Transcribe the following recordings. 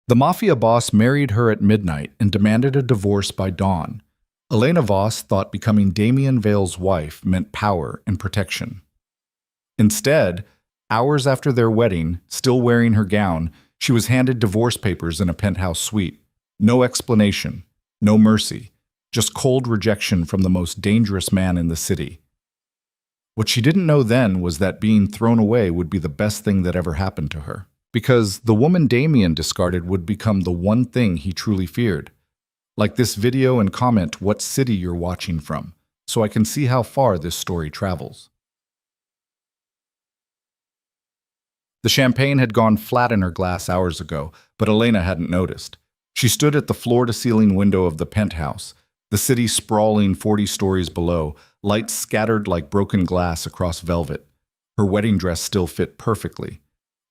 The Mafia boss married her at midnight and demanded a divorce by dawn. Elena Voss thought becoming Damien Vale's wife meant power and protection. Instead, hours after their wedding, still wearing her gown, she was handed divorce papers in a penthouse suite. No explanation, no mercy, just cold rejection from the most dangerous man in the city. What she didn't know then was that being thrown away would be the best thing that ever happened to her, because the woman Damien discarded would become the one thing he truly feared. Like this video and comment what city you're watching from, so I can see how far this story travels. The champagne had gone flat in her glass hours ago, but Elena hadn't noticed. She stood at the floor-to-ceiling window of the penthouse, the city sprawling 40 stories below, lights scattered like broken glass across velvet. Her wedding dress still fit perfectly.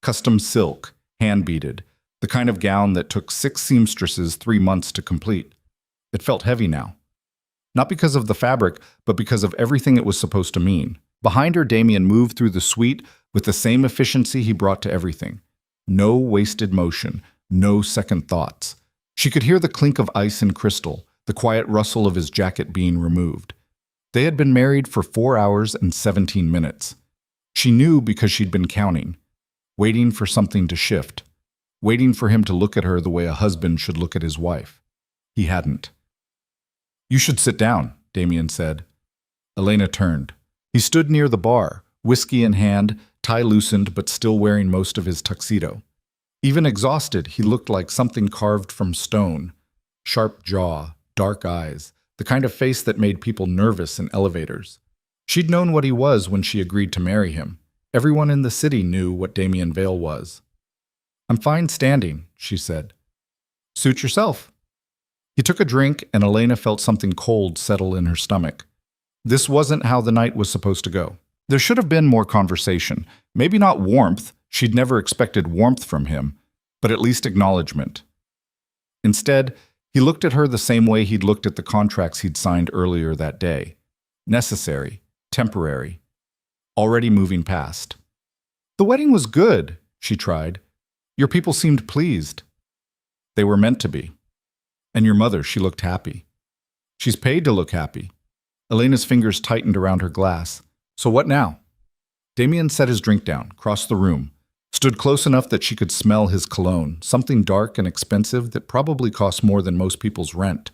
Custom silk, hand-beaded, the kind of gown that took 6 seamstresses 3 months to complete. It felt heavy now. Not because of the fabric, but because of everything it was supposed to mean. Behind her, Damien moved through the suite with the same efficiency he brought to everything. No wasted motion, no second thoughts. She could hear the clink of ice and crystal, the quiet rustle of his jacket being removed. They had been married for 4 hours and 17 minutes. She knew because she'd been counting, waiting for something to shift, waiting for him to look at her the way a husband should look at his wife. He hadn't. "You should sit down," Damien said. Elena turned. He stood near the bar, whiskey in hand, tie loosened but still wearing most of his tuxedo. Even exhausted, he looked like something carved from stone. Sharp jaw, dark eyes, the kind of face that made people nervous in elevators. She'd known what he was when she agreed to marry him. Everyone in the city knew what Damien Vale was. "I'm fine standing," she said. "Suit yourself." He took a drink, and Elena felt something cold settle in her stomach. This wasn't how the night was supposed to go. There should have been more conversation. Maybe not warmth, she'd never expected warmth from him, but at least acknowledgement. Instead, he looked at her the same way he'd looked at the contracts he'd signed earlier that day. Necessary, temporary, already moving past. "The wedding was good," she tried. "Your people seemed pleased." "They were meant to be. And your mother, she looked happy." "She's paid to look happy." Elena's fingers tightened around her glass. "So what now?" Damien set his drink down, crossed the room, stood close enough that she could smell his cologne, something dark and expensive that probably cost more than most people's rent.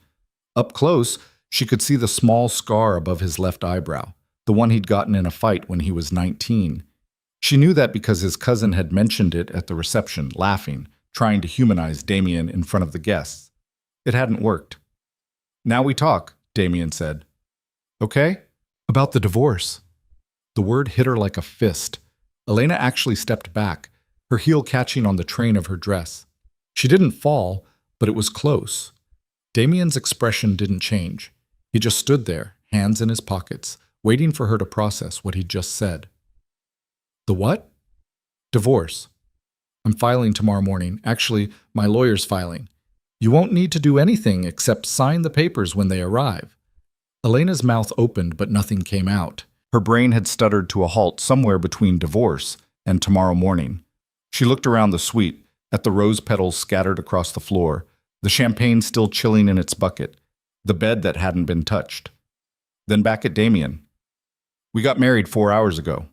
Up close, she could see the small scar above his left eyebrow, the one he'd gotten in a fight when he was 19. She knew that because his cousin had mentioned it at the reception, laughing, trying to humanize Damien in front of the guests. It hadn't worked. "Now we talk," Damien said. "Okay? About the divorce." The word hit her like a fist. Elena actually stepped back, her heel catching on the train of her dress. She didn't fall, but it was close. Damien's expression didn't change. He just stood there, hands in his pockets, waiting for her to process what he'd just said. "The what?" "Divorce. I'm filing tomorrow morning. Actually, my lawyer's filing. You won't need to do anything except sign the papers when they arrive." Elena's mouth opened, but nothing came out. Her brain had stuttered to a halt somewhere between divorce and tomorrow morning. She looked around the suite, at the rose petals scattered across the floor, the champagne still chilling in its bucket, the bed that hadn't been touched. Then back at Damien. "We got married 4 hours ago."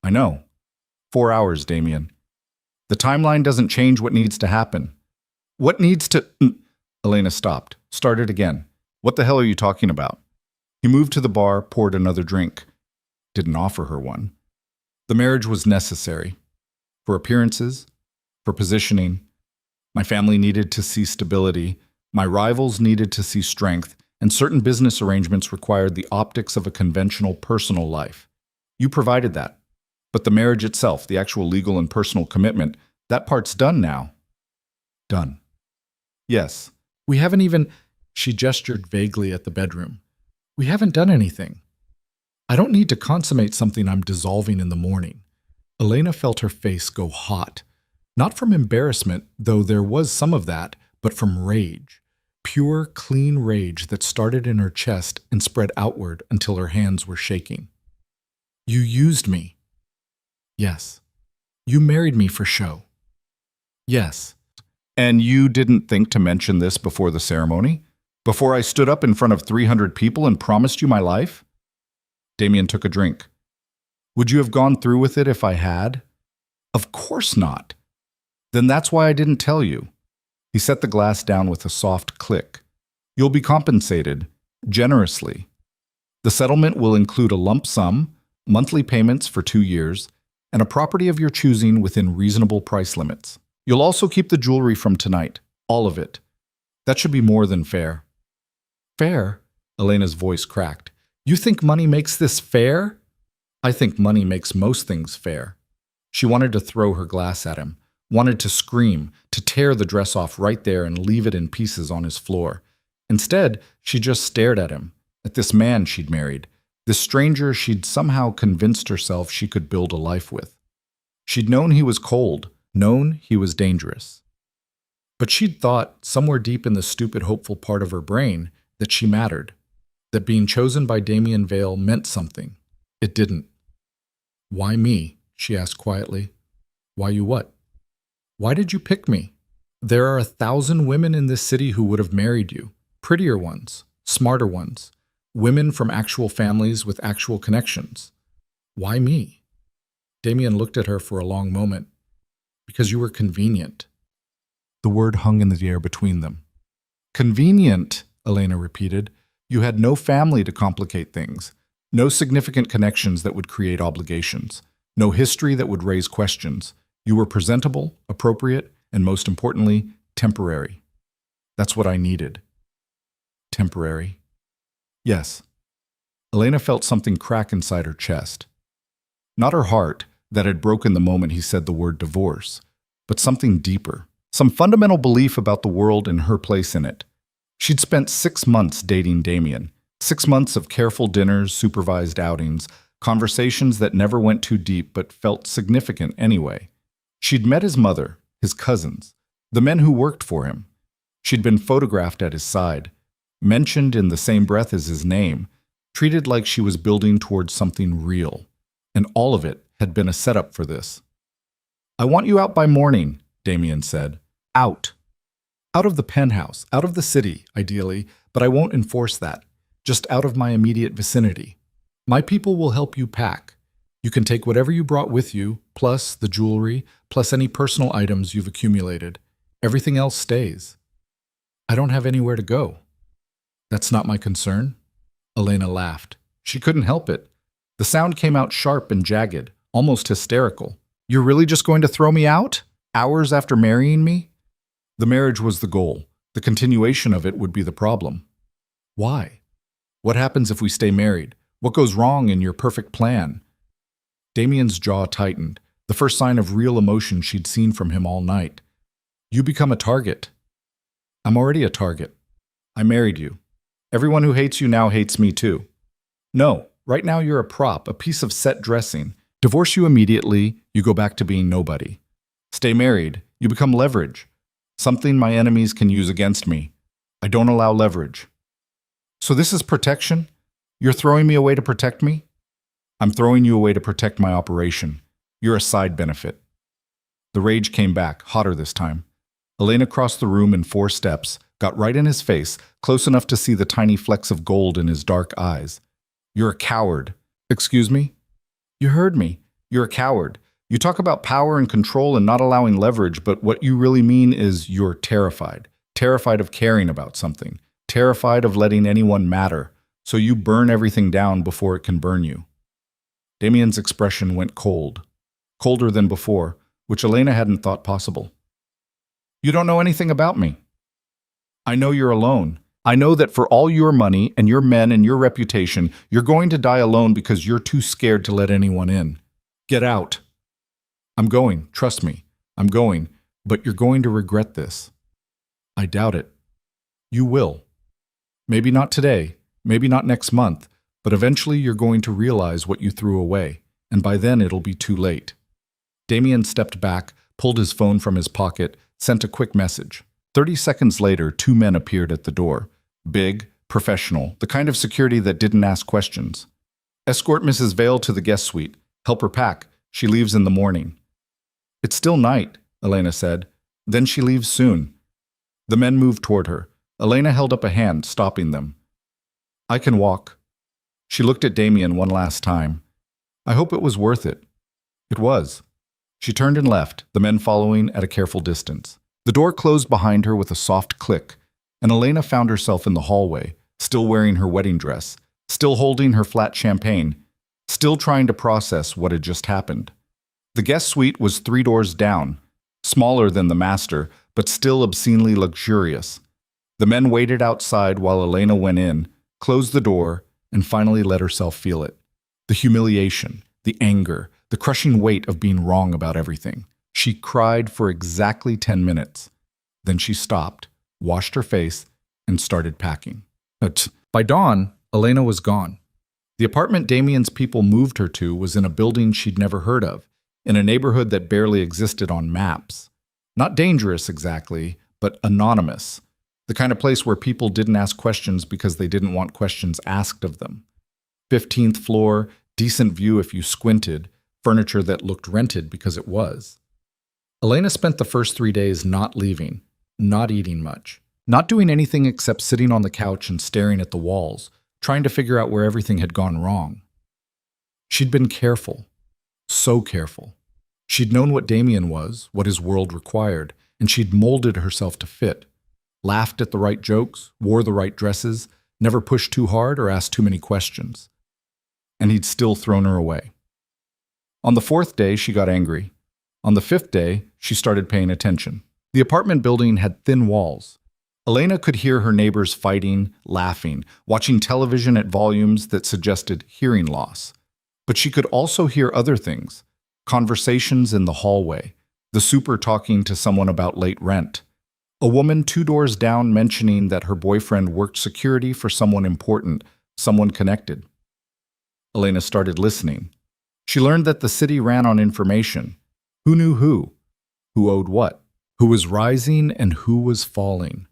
"I know. 4 hours, Damien. The timeline doesn't change what needs to happen." "What needs to—" Elena stopped, started again. "What the hell are you talking about?" He moved to the bar, poured another drink. Didn't offer her one. "The marriage was necessary. For appearances, for positioning. My family needed to see stability. My rivals needed to see strength. And certain business arrangements required the optics of a conventional personal life. You provided that. But the marriage itself, the actual legal and personal commitment, that part's done now." "Done." "Yes. We haven't even—" She gestured vaguely at the bedroom. "We haven't done anything. I don't need to consummate something I'm dissolving in the morning." Elena felt her face go hot. Not from embarrassment, though there was some of that, but from rage. Pure, clean rage that started in her chest and spread outward until her hands were shaking. "You used me." "Yes." "You married me for show." "Yes." And you didn't think to mention this before the ceremony? Before I stood up in front of 300 people and promised you my life? Damien took a drink. Would you have gone through with it if I had? Of course not. Then that's why I didn't tell you. He set the glass down with a soft click. You'll be compensated, generously. The settlement will include a lump sum, monthly payments for 2 years, and a property of your choosing within reasonable price limits. You'll also keep the jewelry from tonight, all of it. That should be more than fair. Fair? Elena's voice cracked. You think money makes this fair? I think money makes most things fair. She wanted to throw her glass at him, wanted to scream, to tear the dress off right there and leave it in pieces on his floor. Instead, she just stared at him, at this man she'd married, this stranger she'd somehow convinced herself she could build a life with. She'd known he was cold, known he was dangerous. But she'd thought, somewhere deep in the stupid, hopeful part of her brain, that she mattered, that being chosen by Damien Vale meant something. It didn't. Why me? She asked quietly. Why you what? Why did you pick me? There are 1,000 women in this city who would have married you. Prettier ones, smarter ones, women from actual families with actual connections. Why me? Damien looked at her for a long moment. Because you were convenient. The word hung in the air between them. Convenient, Elena repeated. You had no family to complicate things, no significant connections that would create obligations, no history that would raise questions. You were presentable, appropriate, and most importantly, temporary. That's what I needed. Temporary. Yes. Elena felt something crack inside her chest. Not her heart, that had broken the moment he said the word divorce, but something deeper, some fundamental belief about the world and her place in it. She'd spent 6 months dating Damien, 6 months of careful dinners, supervised outings, conversations that never went too deep but felt significant anyway. She'd met his mother, his cousins, the men who worked for him. She'd been photographed at his side, mentioned in the same breath as his name, treated like she was building towards something real. And all of it had been a setup for this. I want you out by morning, Damien said. Out. Out of the penthouse, out of the city, ideally, but I won't enforce that. Just out of my immediate vicinity. My people will help you pack. You can take whatever you brought with you, plus the jewelry, plus any personal items you've accumulated. Everything else stays. I don't have anywhere to go. That's not my concern. Elena laughed. She couldn't help it. The sound came out sharp and jagged, almost hysterical. You're really just going to throw me out? Hours after marrying me? The marriage was the goal. The continuation of it would be the problem. Why? What happens if we stay married? What goes wrong in your perfect plan? Damien's jaw tightened, the first sign of real emotion she'd seen from him all night. You become a target. I'm already a target. I married you. Everyone who hates you now hates me too. No, right now you're a prop, a piece of set dressing. Divorce you immediately, you go back to being nobody. Stay married, you become leverage. Something my enemies can use against me. I don't allow leverage. So this is protection? You're throwing me away to protect me? I'm throwing you away to protect my operation. You're a side benefit. The rage came back, hotter this time. Elena crossed the room in 4 steps, got right in his face, close enough to see the tiny flecks of gold in his dark eyes. You're a coward. Excuse me? You heard me. You're a coward. You talk about power and control and not allowing leverage, but what you really mean is you're terrified. Terrified of caring about something. Terrified of letting anyone matter. So you burn everything down before it can burn you. Damien's expression went cold. Colder than before, which Elena hadn't thought possible. You don't know anything about me. I know you're alone. I know that for all your money and your men and your reputation, you're going to die alone because you're too scared to let anyone in. Get out. I'm going, trust me. I'm going, but you're going to regret this. I doubt it. You will. Maybe not today, maybe not next month, but eventually you're going to realize what you threw away, and by then it'll be too late. Damien stepped back, pulled his phone from his pocket, sent a quick message. 30 seconds later, 2 men appeared at the door. Big, professional, the kind of security that didn't ask questions. Escort Mrs. Vale to the guest suite. Help her pack. She leaves in the morning. It's still night, Elena said. Then she leaves soon. The men moved toward her. Elena held up a hand, stopping them. I can walk. She looked at Damien one last time. I hope it was worth it. It was. She turned and left, the men following at a careful distance. The door closed behind her with a soft click, and Elena found herself in the hallway, still wearing her wedding dress, still holding her flat champagne, still trying to process what had just happened. The guest suite was 3 doors down, smaller than the master, but still obscenely luxurious. The men waited outside while Elena went in, closed the door, and finally let herself feel it. The humiliation, the anger, the crushing weight of being wrong about everything. She cried for exactly 10 minutes. Then she stopped, washed her face, and started packing. But by dawn, Elena was gone. The apartment Damien's people moved her to was in a building she'd never heard of, in a neighborhood that barely existed on maps. Not dangerous exactly, but anonymous. The kind of place where people didn't ask questions because they didn't want questions asked of them. 15th floor, decent view if you squinted, furniture that looked rented because it was. Elena spent the first 3 days not leaving, not eating much, not doing anything except sitting on the couch and staring at the walls, trying to figure out where everything had gone wrong. She'd been careful, so careful. She'd known what Damien was, what his world required, and she'd molded herself to fit. Laughed at the right jokes, wore the right dresses, never pushed too hard or asked too many questions. And he'd still thrown her away. On the 4th day, she got angry. On the 5th day, she started paying attention. The apartment building had thin walls. Elena could hear her neighbors fighting, laughing, watching television at volumes that suggested hearing loss. But she could also hear other things. Conversations in the hallway, the super talking to someone about late rent, a woman 2 doors down mentioning that her boyfriend worked security for someone important, someone connected. Elena started listening. She learned that the city ran on information. Who knew who owed what, who was rising and who was falling.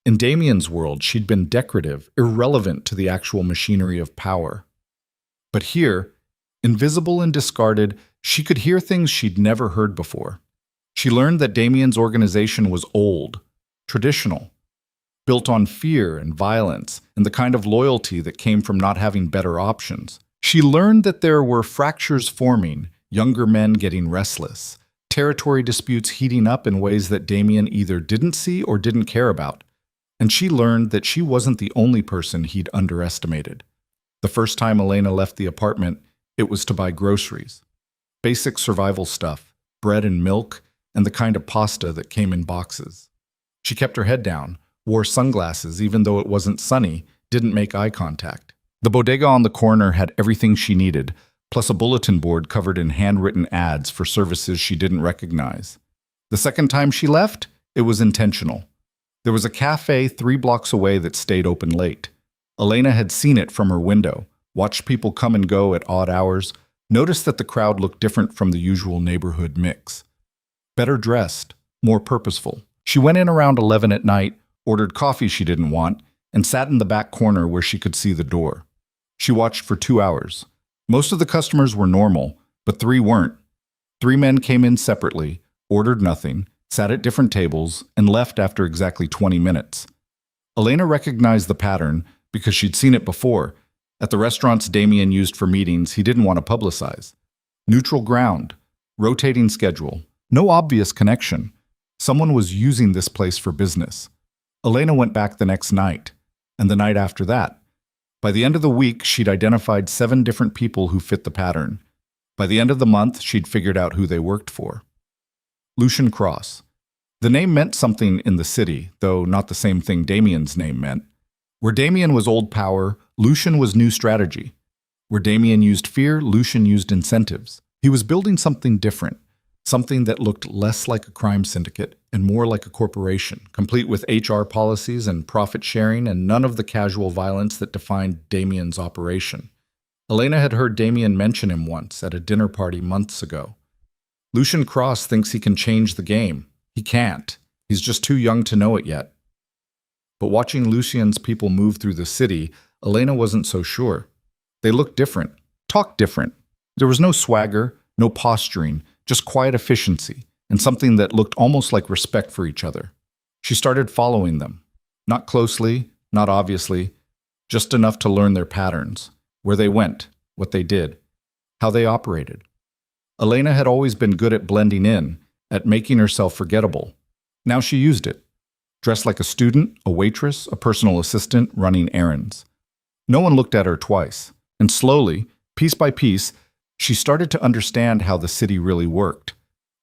In Damien's world, she'd been decorative, irrelevant to the actual machinery of power. But here, invisible and discarded, she could hear things she'd never heard before. She learned that Damien's organization was old, traditional, built on fear and violence and the kind of loyalty that came from not having better options. She learned that there were fractures forming, younger men getting restless, territory disputes heating up in ways that Damien either didn't see or didn't care about. And she learned that she wasn't the only person he'd underestimated. The first time Elena left the apartment, it was to buy groceries. Basic survival stuff, bread and milk, and the kind of pasta that came in boxes. She kept her head down, wore sunglasses even though it wasn't sunny, didn't make eye contact. The bodega on the corner had everything she needed, plus a bulletin board covered in handwritten ads for services she didn't recognize. The second time she left, it was intentional. There was a cafe 3 blocks away that stayed open late. Elena had seen it from her window, watched people come and go at odd hours, noticed that the crowd looked different from the usual neighborhood mix. Better dressed, more purposeful. She went in around 11 at night, ordered coffee she didn't want, and sat in the back corner where she could see the door. She watched for 2 hours. Most of the customers were normal, but 3 weren't. 3 men came in separately, ordered nothing, sat at different tables, and left after exactly 20 minutes. Elena recognized the pattern because she'd seen it before. At the restaurants Damien used for meetings he didn't want to publicize. Neutral ground, rotating schedule, no obvious connection. Someone was using this place for business. Elena went back the next night, and the night after that. By the end of the week, she'd identified 7 different people who fit the pattern. By the end of the month, she'd figured out who they worked for. Lucian Cross. The name meant something in the city, though not the same thing Damien's name meant. Where Damien was old power, Lucian was new strategy. Where Damien used fear, Lucian used incentives. He was building something different, something that looked less like a crime syndicate and more like a corporation, complete with HR policies and profit sharing and none of the casual violence that defined Damien's operation. Elena had heard Damien mention him once at a dinner party months ago. Lucian Cross thinks he can change the game. He can't. He's just too young to know it yet. But watching Lucian's people move through the city, Elena wasn't so sure. They looked different, talked different. There was no swagger, no posturing, just quiet efficiency. and something that looked almost like respect for each other. She started following them. Not closely, not obviously, just enough to learn their patterns, where they went, what they did, how they operated. Elena had always been good at blending in, at making herself forgettable. Now she used it. Dressed like a student, a waitress, a personal assistant, running errands. No one looked at her twice, and slowly, piece by piece, she started to understand how the city really worked.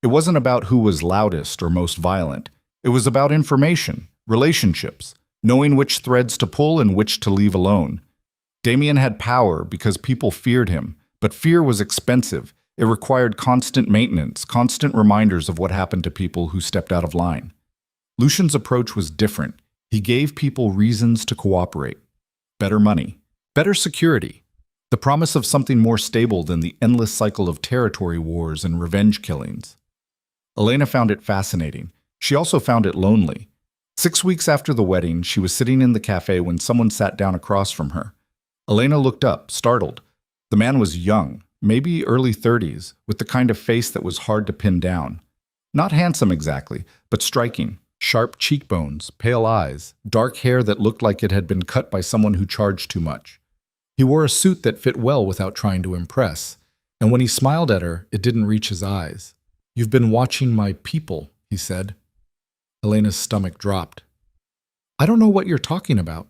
It wasn't about who was loudest or most violent. It was about information, relationships, knowing which threads to pull and which to leave alone. Damien had power because people feared him, but fear was expensive. It required constant maintenance, constant reminders of what happened to people who stepped out of line. Lucian's approach was different. He gave people reasons to cooperate. Better money, better security, the promise of something more stable than the endless cycle of territory wars and revenge killings. Elena found it fascinating. She also found it lonely. 6 weeks after the wedding, she was sitting in the cafe when someone sat down across from her. Elena looked up, startled. The man was young, maybe early 30s, with the kind of face that was hard to pin down. Not handsome exactly, but striking. Sharp cheekbones, pale eyes, dark hair that looked like it had been cut by someone who charged too much. He wore a suit that fit well without trying to impress, and when he smiled at her, it didn't reach his eyes. "You've been watching my people," he said. Elena's stomach dropped. "I don't know what you're talking about."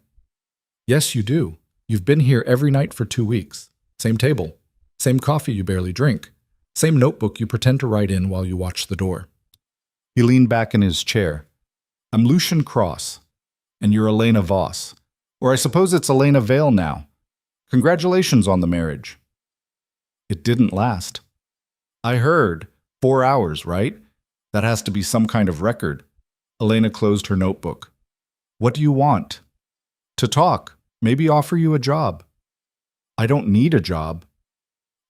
"Yes, you do. You've been here every night for 2 weeks. Same table. Same coffee you barely drink. Same notebook you pretend to write in while you watch the door." He leaned back in his chair. "I'm Lucian Cross, and you're Elena Voss. Or I suppose it's Elena Vale now. Congratulations on the marriage." "It didn't last." "I heard. 4 hours, right? That has to be some kind of record." Elena closed her notebook. "What do you want?" "To talk. Maybe offer you a job." "I don't need a job."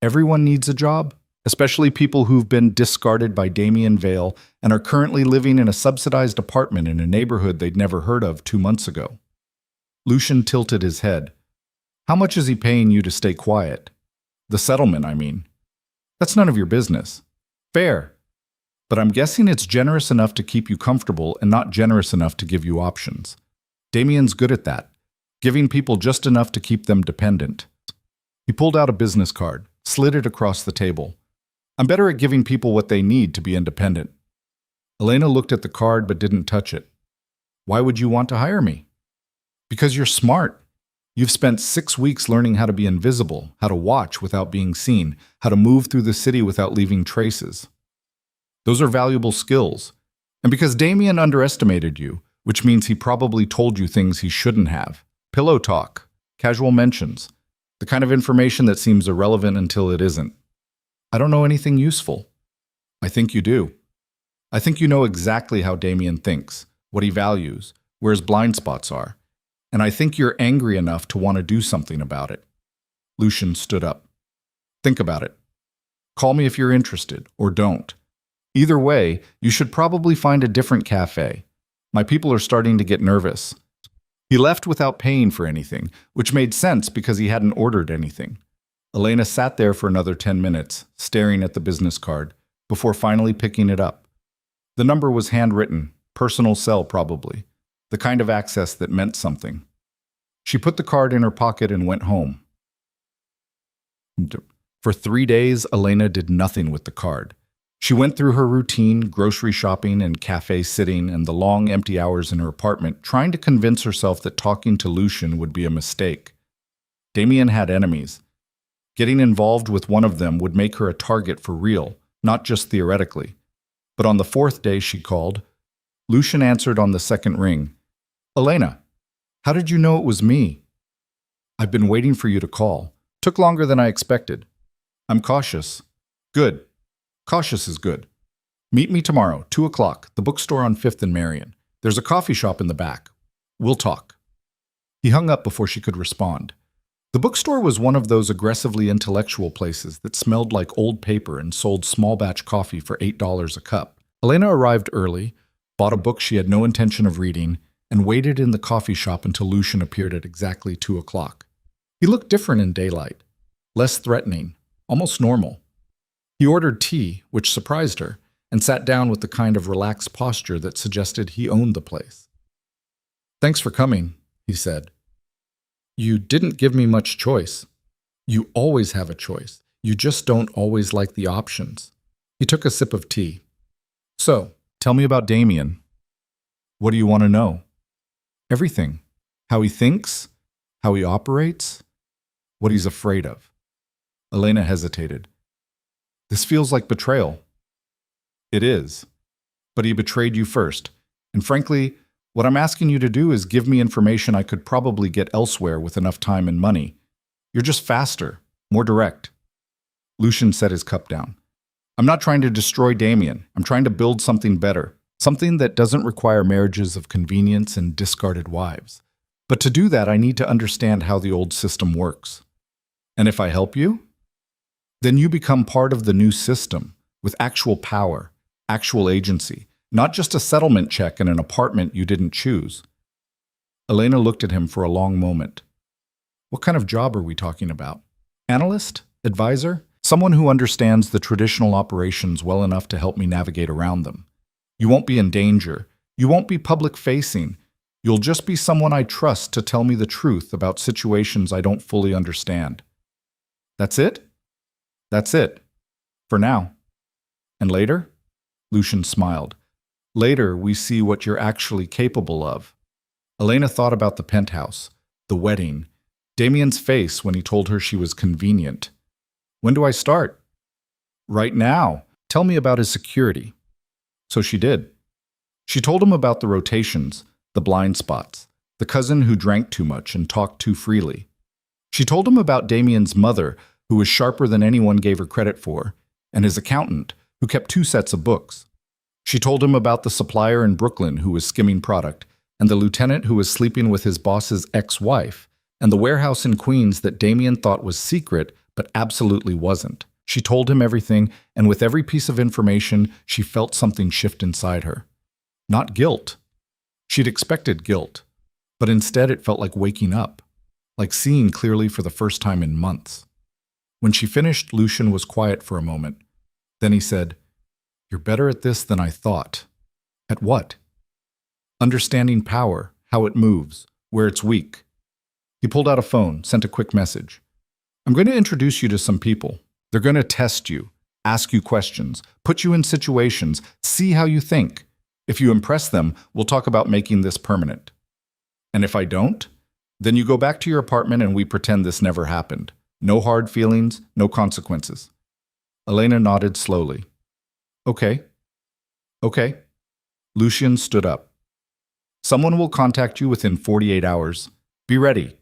"Everyone needs a job, especially people who've been discarded by Damien Vale and are currently living in a subsidized apartment in a neighborhood they'd never heard of 2 months ago." Lucian tilted his head. "How much is he paying you to stay quiet? The settlement, I mean." "That's none of your business." "Fair. But I'm guessing it's generous enough to keep you comfortable and not generous enough to give you options. Damien's good at that, giving people just enough to keep them dependent." He pulled out a business card, slid it across the table. "I'm better at giving people what they need to be independent." Elena looked at the card but didn't touch it. "Why would you want to hire me?" "Because you're smart. You've spent 6 weeks learning how to be invisible, how to watch without being seen, how to move through the city without leaving traces. Those are valuable skills. And because Damien underestimated you, which means he probably told you things he shouldn't have. Pillow talk, casual mentions, the kind of information that seems irrelevant until it isn't. I don't know anything useful." "I think you do. I think you know exactly how Damien thinks, what he values, where his blind spots are. And I think you're angry enough to want to do something about it." Lucian stood up. "Think about it. Call me if you're interested, or don't. Either way, you should probably find a different cafe. My people are starting to get nervous." He left without paying for anything, which made sense because he hadn't ordered anything. Elena sat there for another 10 minutes, staring at the business card, before finally picking it up. The number was handwritten, personal cell probably, the kind of access that meant something. She put the card in her pocket and went home. For 3 days, Elena did nothing with the card. She went through her routine, grocery shopping and cafe sitting and the long empty hours in her apartment, trying to convince herself that talking to Lucian would be a mistake. Damien had enemies. Getting involved with one of them would make her a target for real, not just theoretically. But on the 4th day she called. Lucian answered on the 2nd ring. "Elena, how did you know it was me?" "I've been waiting for you to call. Took longer than I expected. I'm cautious." "Good. Cautious is good. Meet me tomorrow, 2 o'clock, the bookstore on 5th and Marion. There's a coffee shop in the back. We'll talk." He hung up before she could respond. The bookstore was one of those aggressively intellectual places that smelled like old paper and sold small batch coffee for $8 a cup. Elena arrived early, bought a book she had no intention of reading, and waited in the coffee shop until Lucian appeared at exactly 2 o'clock. He looked different in daylight, less threatening, almost normal. He ordered tea, which surprised her, and sat down with the kind of relaxed posture that suggested he owned the place. "Thanks for coming," he said. "You didn't give me much choice. You always have a choice. You just don't always like the options." He took a sip of tea. "So, tell me about Damien. What do you want to know?" "Everything. How he thinks, how he operates, what he's afraid of." Elena hesitated. "This feels like betrayal." "It is. But he betrayed you first. And frankly, what I'm asking you to do is give me information I could probably get elsewhere with enough time and money. You're just faster, more direct." Lucian set his cup down. "I'm not trying to destroy Damien. I'm trying to build something better. Something that doesn't require marriages of convenience and discarded wives. But to do that, I need to understand how the old system works. And if I help you, then you become part of the new system with actual power, actual agency, not just a settlement check in an apartment you didn't choose." Elena looked at him for a long moment. "What kind of job are we talking about? Analyst? Advisor? Someone who understands the traditional operations well enough to help me navigate around them. You won't be in danger. You won't be public-facing. You'll just be someone I trust to tell me the truth about situations I don't fully understand." "That's it?" "That's it. For now." "And later?" Lucian smiled. "Later, we see what you're actually capable of." Elena thought about the penthouse, the wedding, Damien's face when he told her she was convenient. "When do I start?" "Right now. Tell me about his security." So she did. She told him about the rotations, the blind spots, the cousin who drank too much and talked too freely. She told him about Damien's mother, who was sharper than anyone gave her credit for, and his accountant, who kept 2 sets of books. She told him about the supplier in Brooklyn who was skimming product, and the lieutenant who was sleeping with his boss's ex-wife, and the warehouse in Queens that Damien thought was secret but absolutely wasn't. She told him everything, and with every piece of information, she felt something shift inside her. Not guilt. She'd expected guilt, but instead it felt like waking up, like seeing clearly for the first time in months. When she finished, Lucian was quiet for a moment. Then he said, "You're better at this than I thought." "At what?" "Understanding power, how it moves, where it's weak." He pulled out a phone, sent a quick message. "I'm going to introduce you to some people. They're going to test you, ask you questions, put you in situations, see how you think. If you impress them, we'll talk about making this permanent. And if I don't, then you go back to your apartment and we pretend this never happened. No hard feelings, no consequences." Elena nodded slowly. "Okay. Okay." Lucian stood up. "Someone will contact you within 48 hours. Be ready."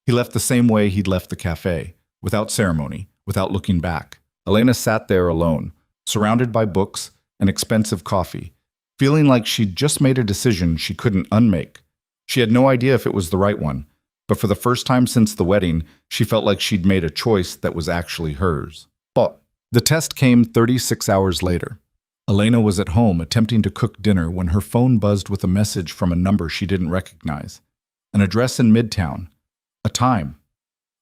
He left the same way he'd left the cafe, without ceremony, without looking back. Elena sat there alone, surrounded by books and expensive coffee, feeling like she'd just made a decision she couldn't unmake. She had no idea if it was the right one, but for the first time since the wedding, she felt like she'd made a choice that was actually hers. But the test came 36 hours later. Elena was at home attempting to cook dinner when her phone buzzed with a message from a number she didn't recognize. An address in Midtown. A time.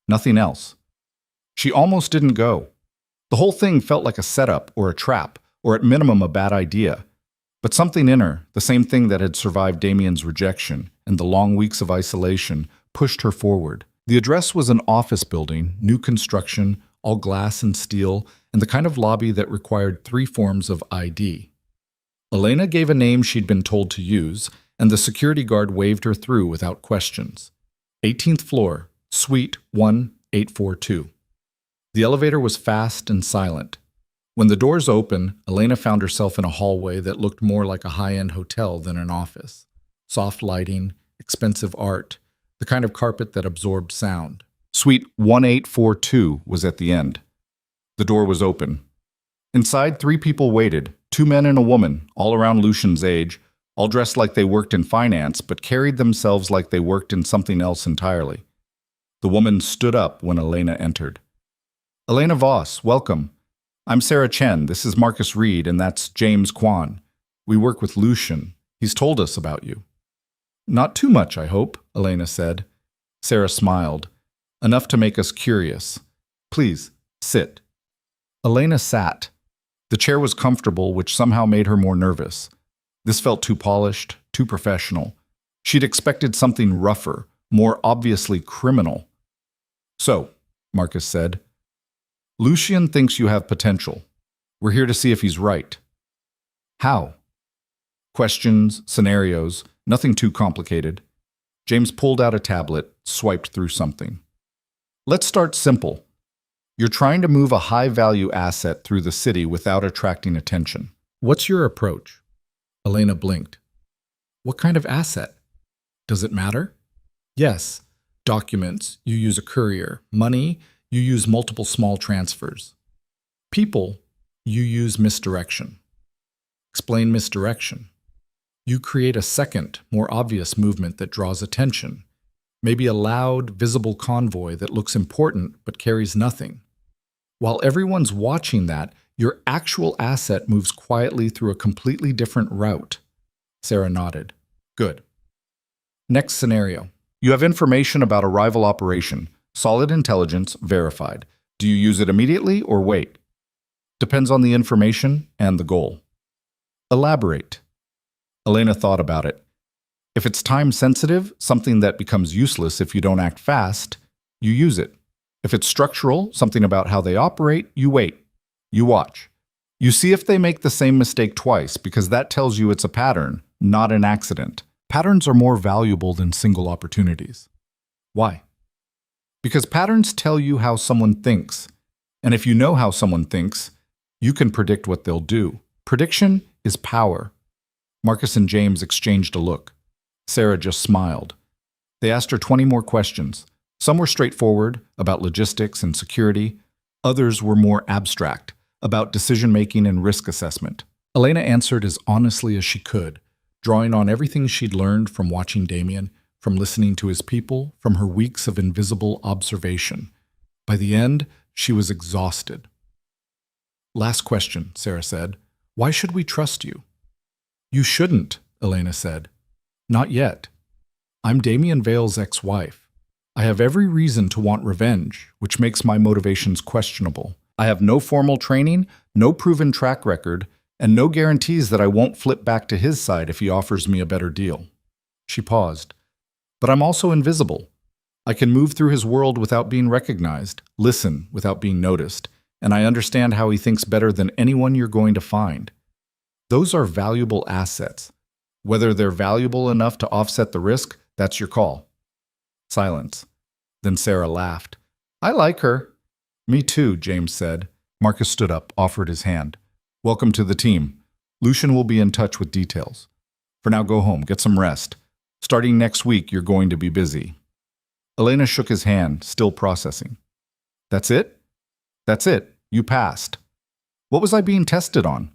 Nothing else. She almost didn't go. The whole thing felt like a setup or a trap, or at minimum a bad idea. But something in her, the same thing that had survived Damien's rejection and the long weeks of isolation, pushed her forward. The address was an office building, new construction, all glass and steel, and the kind of lobby that required 3 forms of ID. Elena gave a name she'd been told to use, and the security guard waved her through without questions. 18th floor, suite 1842. The elevator was fast and silent. When the doors opened, Elena found herself in a hallway that looked more like a high-end hotel than an office. Soft lighting, expensive art, the kind of carpet that absorbed sound. Suite 1842 was at the end. The door was open. Inside, 3 people waited, 2 men and a woman, all around Lucian's age, all dressed like they worked in finance, but carried themselves like they worked in something else entirely. The woman stood up when Elena entered. "Elena Voss, welcome. I'm Sarah Chen, this is Marcus Reed, and that's James Kwan. We work with Lucian. He's told us about you." "Not too much, I hope," Elena said. Sarah smiled. "Enough to make us curious. Please, sit." Elena sat. The chair was comfortable, which somehow made her more nervous. This felt too polished, too professional. She'd expected something rougher, more obviously criminal. "So," Marcus said, "Lucian thinks you have potential. We're here to see if he's right." "How?" Questions, scenarios, nothing too complicated. James pulled out a tablet, swiped through something. "Let's start simple. You're trying to move a high-value asset through the city without attracting attention. What's your approach?" Elena blinked. "What kind of asset? Does it matter?" "Yes. Documents, you use a courier. Money, you use multiple small transfers. People, you use misdirection." "Explain misdirection." "You create a second, more obvious movement that draws attention. Maybe a loud, visible convoy that looks important but carries nothing. While everyone's watching that, your actual asset moves quietly through a completely different route." Sarah nodded. "Good. Next scenario. You have information about a rival operation, solid intelligence, verified. Do you use it immediately or wait?" "Depends on the information and the goal." "Elaborate." Elena thought about it. "If it's time-sensitive, something that becomes useless if you don't act fast, you use it. If it's structural, something about how they operate, you wait. You watch. You see if they make the same mistake twice, because that tells you it's a pattern, not an accident. Patterns are more valuable than single opportunities." "Why?" "Because patterns tell you how someone thinks. And if you know how someone thinks, you can predict what they'll do. Prediction is power." Marcus and James exchanged a look. Sarah just smiled. They asked her 20 more questions. Some were straightforward, about logistics and security. Others were more abstract, about decision-making and risk assessment. Elena answered as honestly as she could, drawing on everything she'd learned from watching Damien, from listening to his people, from her weeks of invisible observation. By the end, she was exhausted. "Last question," Sarah said. "Why should we trust you?" "You shouldn't," Elena said. "Not yet. I'm Damien Vale's ex-wife. I have every reason to want revenge, which makes my motivations questionable. I have no formal training, no proven track record, and no guarantees that I won't flip back to his side if he offers me a better deal." She paused. "But I'm also invisible. I can move through his world without being recognized, listen without being noticed, and I understand how he thinks better than anyone you're going to find. Those are valuable assets. Whether they're valuable enough to offset the risk, that's your call." Silence. Then Sarah laughed. "I like her." "Me too," James said. Marcus stood up, offered his hand. "Welcome to the team. Lucian will be in touch with details. For now, go home, get some rest. Starting next week, you're going to be busy." Elena shook his hand, still processing. "That's it?" "That's it. You passed." "What was I being tested on?"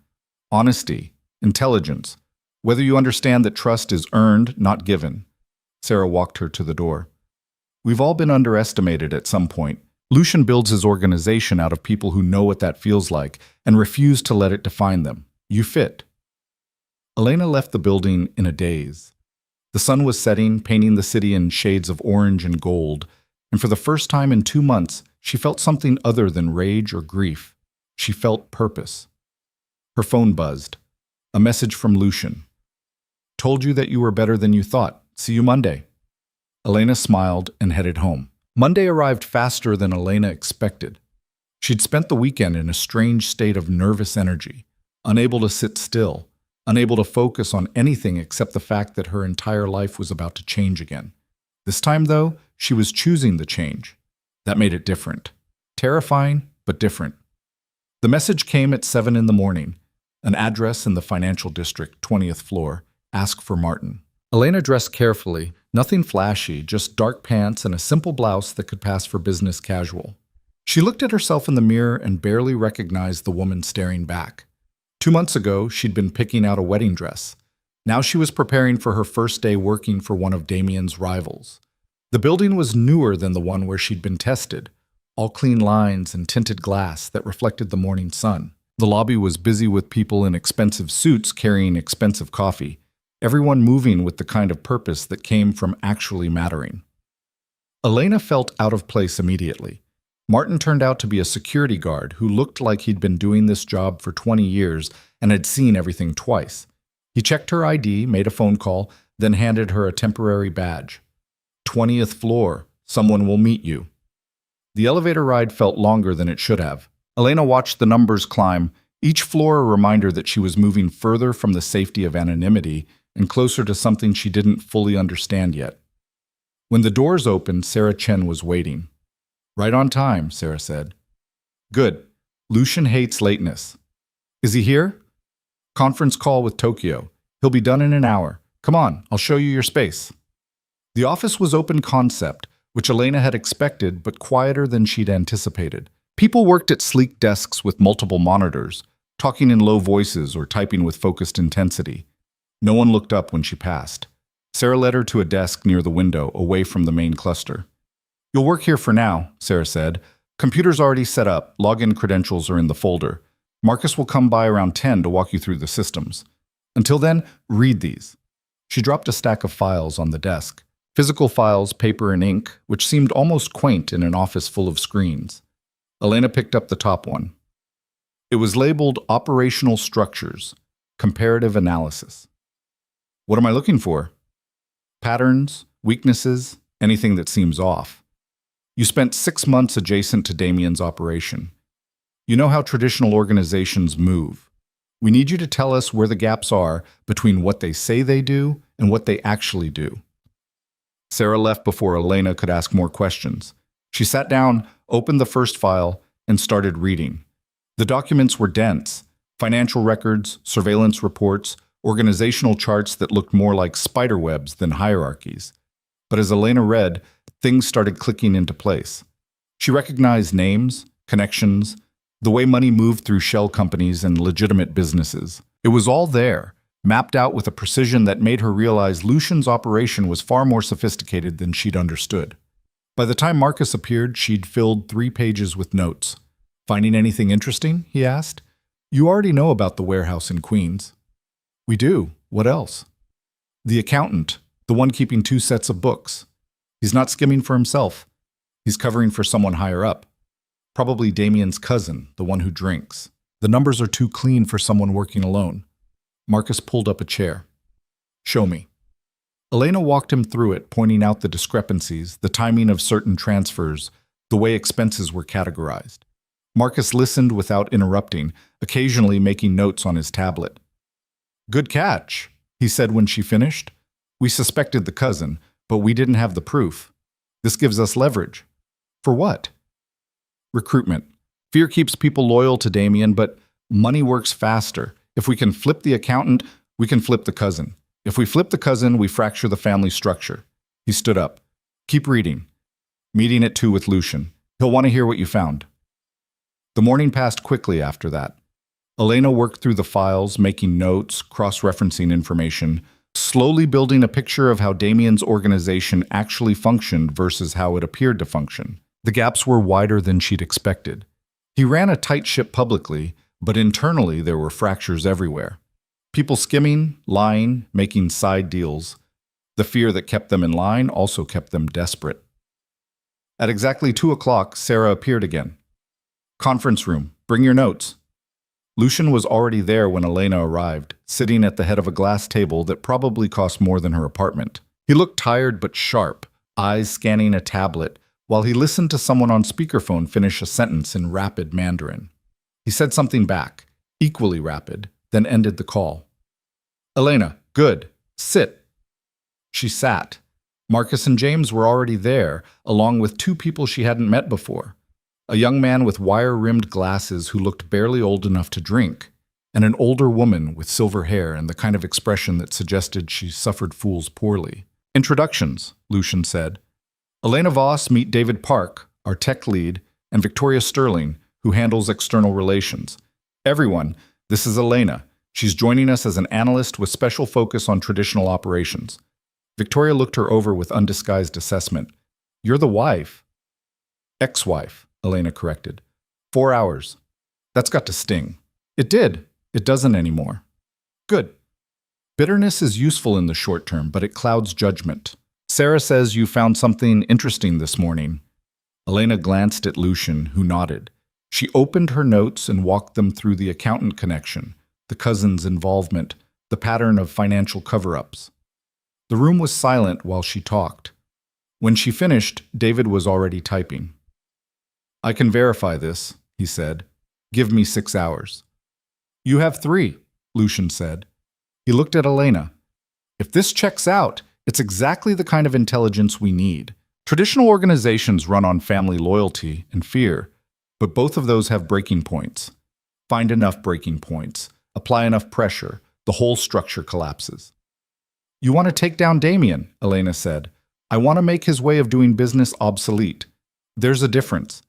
"Honesty, intelligence, whether you understand that trust is earned, not given." Sarah walked her to the door. "We've all been underestimated at some point. Lucian builds his organization out of people who know what that feels like and refuse to let it define them. You fit." Elena left the building in a daze. The sun was setting, painting the city in shades of orange and gold, and for the first time in 2 months, she felt something other than rage or grief. She felt purpose. Her phone buzzed. A message from Lucian. "Told you that you were better than you thought. See you Monday." Elena smiled and headed home. Monday arrived faster than Elena expected. She'd spent the weekend in a strange state of nervous energy, unable to sit still, unable to focus on anything except the fact that her entire life was about to change again. This time, though, she was choosing the change. That made it different. Terrifying, but different. The message came at 7 in the morning. An address in the financial district, 20th floor. Ask for Martin. Elena dressed carefully, nothing flashy, just dark pants and a simple blouse that could pass for business casual. She looked at herself in the mirror and barely recognized the woman staring back. 2 months ago, she'd been picking out a wedding dress. Now she was preparing for her first day working for one of Damien's rivals. The building was newer than the one where she'd been tested, all clean lines and tinted glass that reflected the morning sun. The lobby was busy with people in expensive suits carrying expensive coffee, everyone moving with the kind of purpose that came from actually mattering. Elena felt out of place immediately. Martin turned out to be a security guard who looked like he'd been doing this job for 20 years and had seen everything twice. He checked her ID, made a phone call, then handed her a temporary badge. 20th floor. Someone will meet you. The elevator ride felt longer than it should have. Elena watched the numbers climb, each floor a reminder that she was moving further from the safety of anonymity and closer to something she didn't fully understand yet. When the doors opened, Sarah Chen was waiting. Right on time, Sarah said. Good. Lucian hates lateness. Is he here? Conference call with Tokyo. He'll be done in an hour. Come on, I'll show you your space. The office was open concept, which Elena had expected, but quieter than she'd anticipated. People worked at sleek desks with multiple monitors, talking in low voices or typing with focused intensity. No one looked up when she passed. Sarah led her to a desk near the window, away from the main cluster. You'll work here for now, Sarah said. Computer's already set up, login credentials are in the folder. Marcus will come by around 10 to walk you through the systems. Until then, read these. She dropped a stack of files on the desk. Physical files, paper and ink, which seemed almost quaint in an office full of screens. Elena picked up the top one. It was labeled Operational Structures, Comparative Analysis. What am I looking for? Patterns, weaknesses, anything that seems off. You spent 6 months adjacent to Damien's operation. You know how traditional organizations move. We need you to tell us where the gaps are between what they say they do and what they actually do. Sarah left before Elena could ask more questions. She sat down, opened the first file, and started reading. The documents were dense: financial records, surveillance reports, organizational charts that looked more like spiderwebs than hierarchies. But as Elena read, things started clicking into place. She recognized names, connections, the way money moved through shell companies and legitimate businesses. It was all there, mapped out with a precision that made her realize Lucian's operation was far more sophisticated than she'd understood. By the time Marcus appeared, she'd filled 3 pages with notes. Finding anything interesting? He asked. You already know about the warehouse in Queens. We do. What else? The accountant, the one keeping 2 sets of books. He's not skimming for himself. He's covering for someone higher up. Probably Damien's cousin, the one who drinks. The numbers are too clean for someone working alone. Marcus pulled up a chair. Show me. Elena walked him through it, pointing out the discrepancies, the timing of certain transfers, the way expenses were categorized. Marcus listened without interrupting, occasionally making notes on his tablet. Good catch, he said when she finished. We suspected the cousin, but we didn't have the proof. This gives us leverage. For what? Recruitment. Fear keeps people loyal to Damien, but money works faster. If we can flip the accountant, we can flip the cousin. If we flip the cousin, we fracture the family structure. He stood up. Keep reading. Meeting at 2 with Lucian. He'll want to hear what you found. The morning passed quickly after that. Elena worked through the files, making notes, cross-referencing information, slowly building a picture of how Damien's organization actually functioned versus how it appeared to function. The gaps were wider than she'd expected. He ran a tight ship publicly, but internally there were fractures everywhere. People skimming, lying, making side deals. The fear that kept them in line also kept them desperate. At exactly 2 o'clock, Sarah appeared again. Conference room, bring your notes. Lucian was already there when Elena arrived, sitting at the head of a glass table that probably cost more than her apartment. He looked tired but sharp, eyes scanning a tablet, while he listened to someone on speakerphone finish a sentence in rapid Mandarin. He said something back, equally rapid, then ended the call. Elena, good. Sit. She sat. Marcus and James were already there, along with 2 people she hadn't met before. A young man with wire-rimmed glasses who looked barely old enough to drink, and an older woman with silver hair and the kind of expression that suggested she suffered fools poorly. Introductions, Lucian said. Elena Voss, meet David Park, our tech lead, and Victoria Sterling, who handles external relations. Everyone, this is Elena. She's joining us as an analyst with special focus on traditional operations. Victoria looked her over with undisguised assessment. You're the wife. Ex-wife, Elena corrected. 4 hours. That's got to sting. It did. It doesn't anymore. Good. Bitterness is useful in the short term, but it clouds judgment. Sarah says you found something interesting this morning. Elena glanced at Lucian, who nodded. She opened her notes and walked them through the accountant connection, the cousin's involvement, the pattern of financial cover-ups. The room was silent while she talked. When she finished, David was already typing. "I can verify this," he said. "Give me 6 hours." "You have 3, Lucian said. He looked at Elena. "If this checks out, it's exactly the kind of intelligence we need. Traditional organizations run on family loyalty and fear, but both of those have breaking points. Find enough breaking points, apply enough pressure, the whole structure collapses." "You want to take down Damien," Elena said. "I want to make his way of doing business obsolete. There's a difference.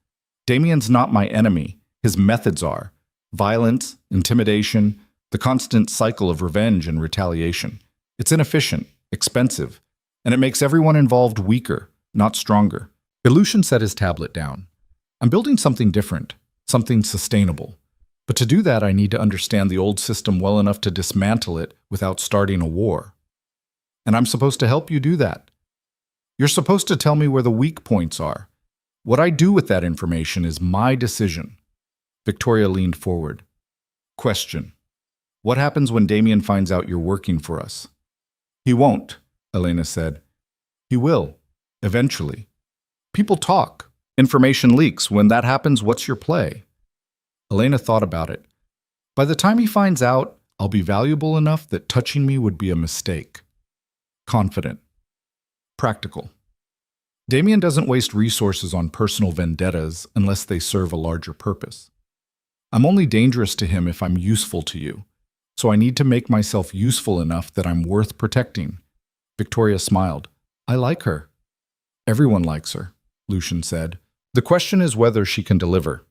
Damien's not my enemy. His methods are. Violence, intimidation, the constant cycle of revenge and retaliation. It's inefficient, expensive, and it makes everyone involved weaker, not stronger." Lucian set his tablet down. "I'm building something different, something sustainable. But to do that, I need to understand the old system well enough to dismantle it without starting a war. And I'm supposed to help you do that. You're supposed to tell me where the weak points are. What I do with that information is my decision." Victoria leaned forward. "Question. What happens when Damien finds out you're working for us?" "He won't," Elena said. "He will, eventually. People talk. Information leaks. When that happens, what's your play?" Elena thought about it. "By the time he finds out, I'll be valuable enough that touching me would be a mistake." Confident. Practical. Damien doesn't waste resources on personal vendettas unless they serve a larger purpose. I'm only dangerous to him if I'm useful to you, so I need to make myself useful enough that I'm worth protecting. Victoria smiled. "I like her." "Everyone likes her," Lucian said. "The question is whether she can deliver.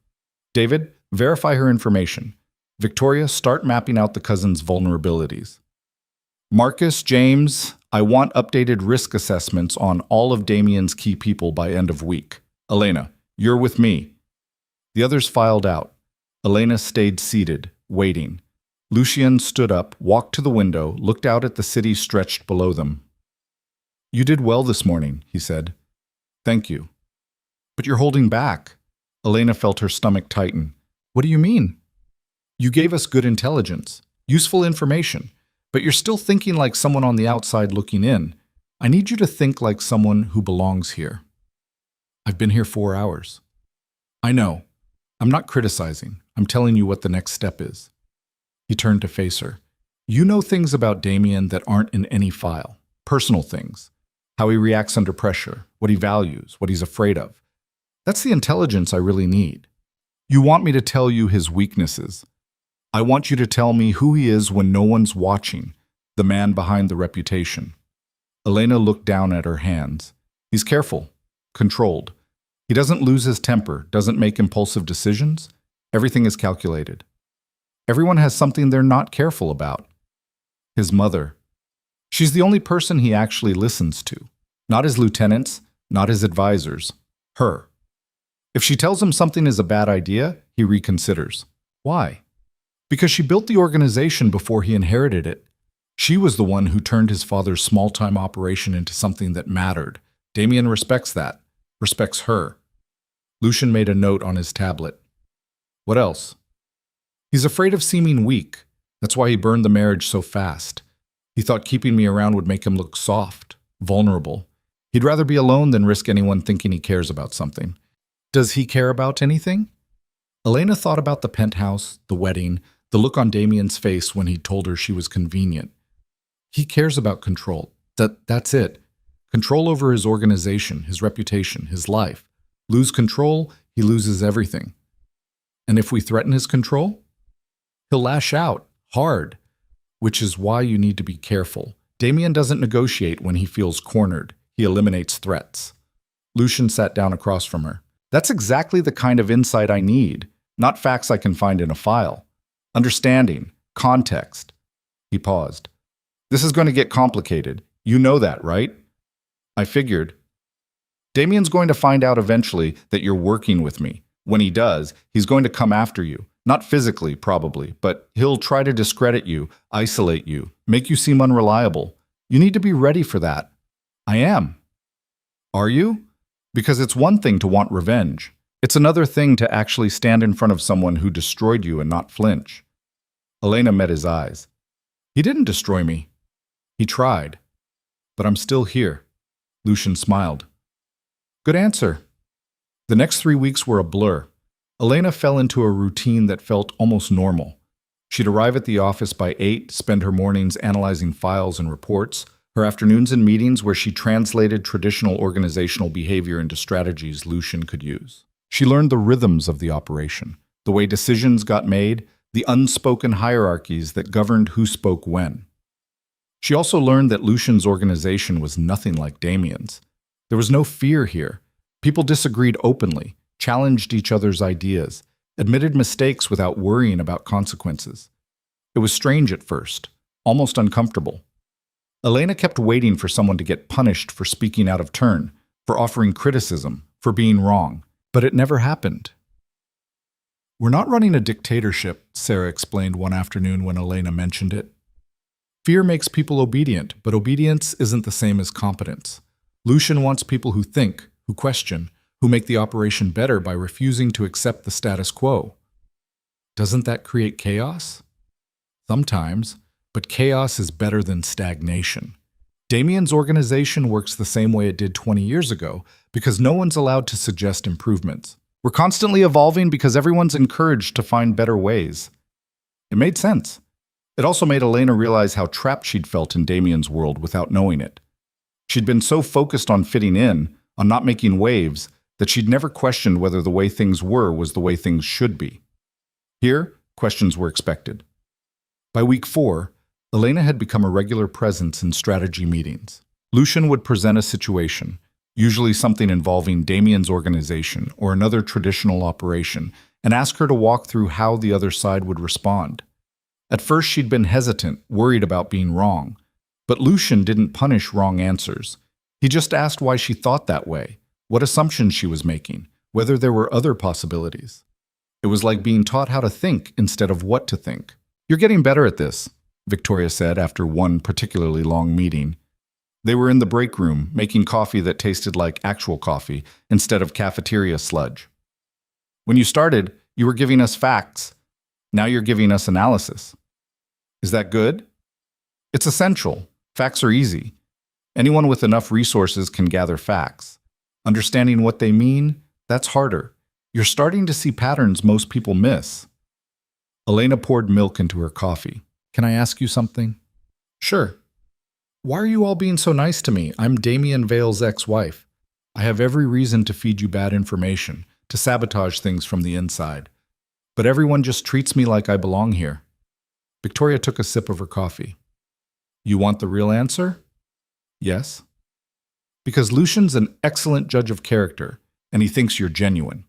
David, verify her information. Victoria, start mapping out the cousin's vulnerabilities. Marcus, James, I want updated risk assessments on all of Damien's key people by end of week. Elena, you're with me." The others filed out. Elena stayed seated, waiting. Lucian stood up, walked to the window, looked out at the city stretched below them. "You did well this morning," he said. "Thank you." "But you're holding back." Elena felt her stomach tighten. "What do you mean?" "You gave us good intelligence, useful information, but you're still thinking like someone on the outside looking in. I need you to think like someone who belongs here." "I've been here 4 hours." "I know. I'm not criticizing. I'm telling you what the next step is." He turned to face her. "You know things about Damien that aren't in any file. Personal things. How he reacts under pressure, what he values, what he's afraid of. That's the intelligence I really need. You want me to tell you his weaknesses. I want you to tell me who he is when no one's watching, the man behind the reputation." Elena looked down at her hands. "He's careful, controlled. He doesn't lose his temper, doesn't make impulsive decisions. Everything is calculated. Everyone has something they're not careful about. His mother. She's the only person he actually listens to. Not his lieutenants, not his advisors. Her. If she tells him something is a bad idea, he reconsiders. Why? Because she built the organization before he inherited it. She was the one who turned his father's small-time operation into something that mattered. Damien respects that, respects her. Lucian made a note on his tablet. What else? He's afraid of seeming weak. That's why he burned the marriage so fast. He thought keeping me around would make him look soft, vulnerable. He'd rather be alone than risk anyone thinking he cares about something. Does he care about anything? Elena thought about the penthouse, the wedding, the look on Damien's face when he told her she was convenient. He cares about control. That's it. Control over his organization, his reputation, his life. Lose control, he loses everything. And if we threaten his control, he'll lash out, hard, which is why you need to be careful. Damien doesn't negotiate when he feels cornered. He eliminates threats. Lucian sat down across from her. That's exactly the kind of insight I need, not facts I can find in a file. Understanding, context. He paused. This is going to get complicated. You know that, right? I figured. Damien's going to find out eventually that you're working with me. When he does, he's going to come after you. Not physically, probably, but he'll try to discredit you, isolate you, make you seem unreliable. You need to be ready for that. I am. Are you? Because it's one thing to want revenge. It's another thing to actually stand in front of someone who destroyed you and not flinch. Elena met his eyes. He didn't destroy me. He tried. But I'm still here. Lucian smiled. Good answer. The next 3 weeks were a blur. Elena fell into a routine that felt almost normal. She'd arrive at the office by 8, spend her mornings analyzing files and reports, her afternoons in meetings where she translated traditional organizational behavior into strategies Lucian could use. She learned the rhythms of the operation, the way decisions got made, the unspoken hierarchies that governed who spoke when. She also learned that Lucian's organization was nothing like Damien's. There was no fear here. People disagreed openly, challenged each other's ideas, admitted mistakes without worrying about consequences. It was strange at first, almost uncomfortable. Elena kept waiting for someone to get punished for speaking out of turn, for offering criticism, for being wrong, but it never happened. We're not running a dictatorship, Sarah explained one afternoon when Elena mentioned it. Fear makes people obedient, but obedience isn't the same as competence. Lucian wants people who think, who question, who make the operation better by refusing to accept the status quo. Doesn't that create chaos? Sometimes, but chaos is better than stagnation. Damien's organization works the same way it did 20 years ago because no one's allowed to suggest improvements. We're constantly evolving because everyone's encouraged to find better ways. It made sense. It also made Elena realize how trapped she'd felt in Damien's world without knowing it. She'd been so focused on fitting in, on not making waves, that she'd never questioned whether the way things were was the way things should be. Here, questions were expected. By week 4, Elena had become a regular presence in strategy meetings. Lucian would present a situation, usually something involving Damien's organization or another traditional operation, and ask her to walk through how the other side would respond. At first, she'd been hesitant, worried about being wrong. But Lucian didn't punish wrong answers. He just asked why she thought that way, what assumptions she was making, whether there were other possibilities. It was like being taught how to think instead of what to think. You're getting better at this, Victoria said after one particularly long meeting. They were in the break room, making coffee that tasted like actual coffee instead of cafeteria sludge. When you started, you were giving us facts. Now you're giving us analysis. Is that good? It's essential. Facts are easy. Anyone with enough resources can gather facts. Understanding what they mean, that's harder. You're starting to see patterns most people miss. Elena poured milk into her coffee. Can I ask you something? Sure. Why are you all being so nice to me? I'm Damien Vale's ex-wife. I have every reason to feed you bad information, to sabotage things from the inside. But everyone just treats me like I belong here. Victoria took a sip of her coffee. You want the real answer? Yes. Because Lucian's an excellent judge of character, and he thinks you're genuine.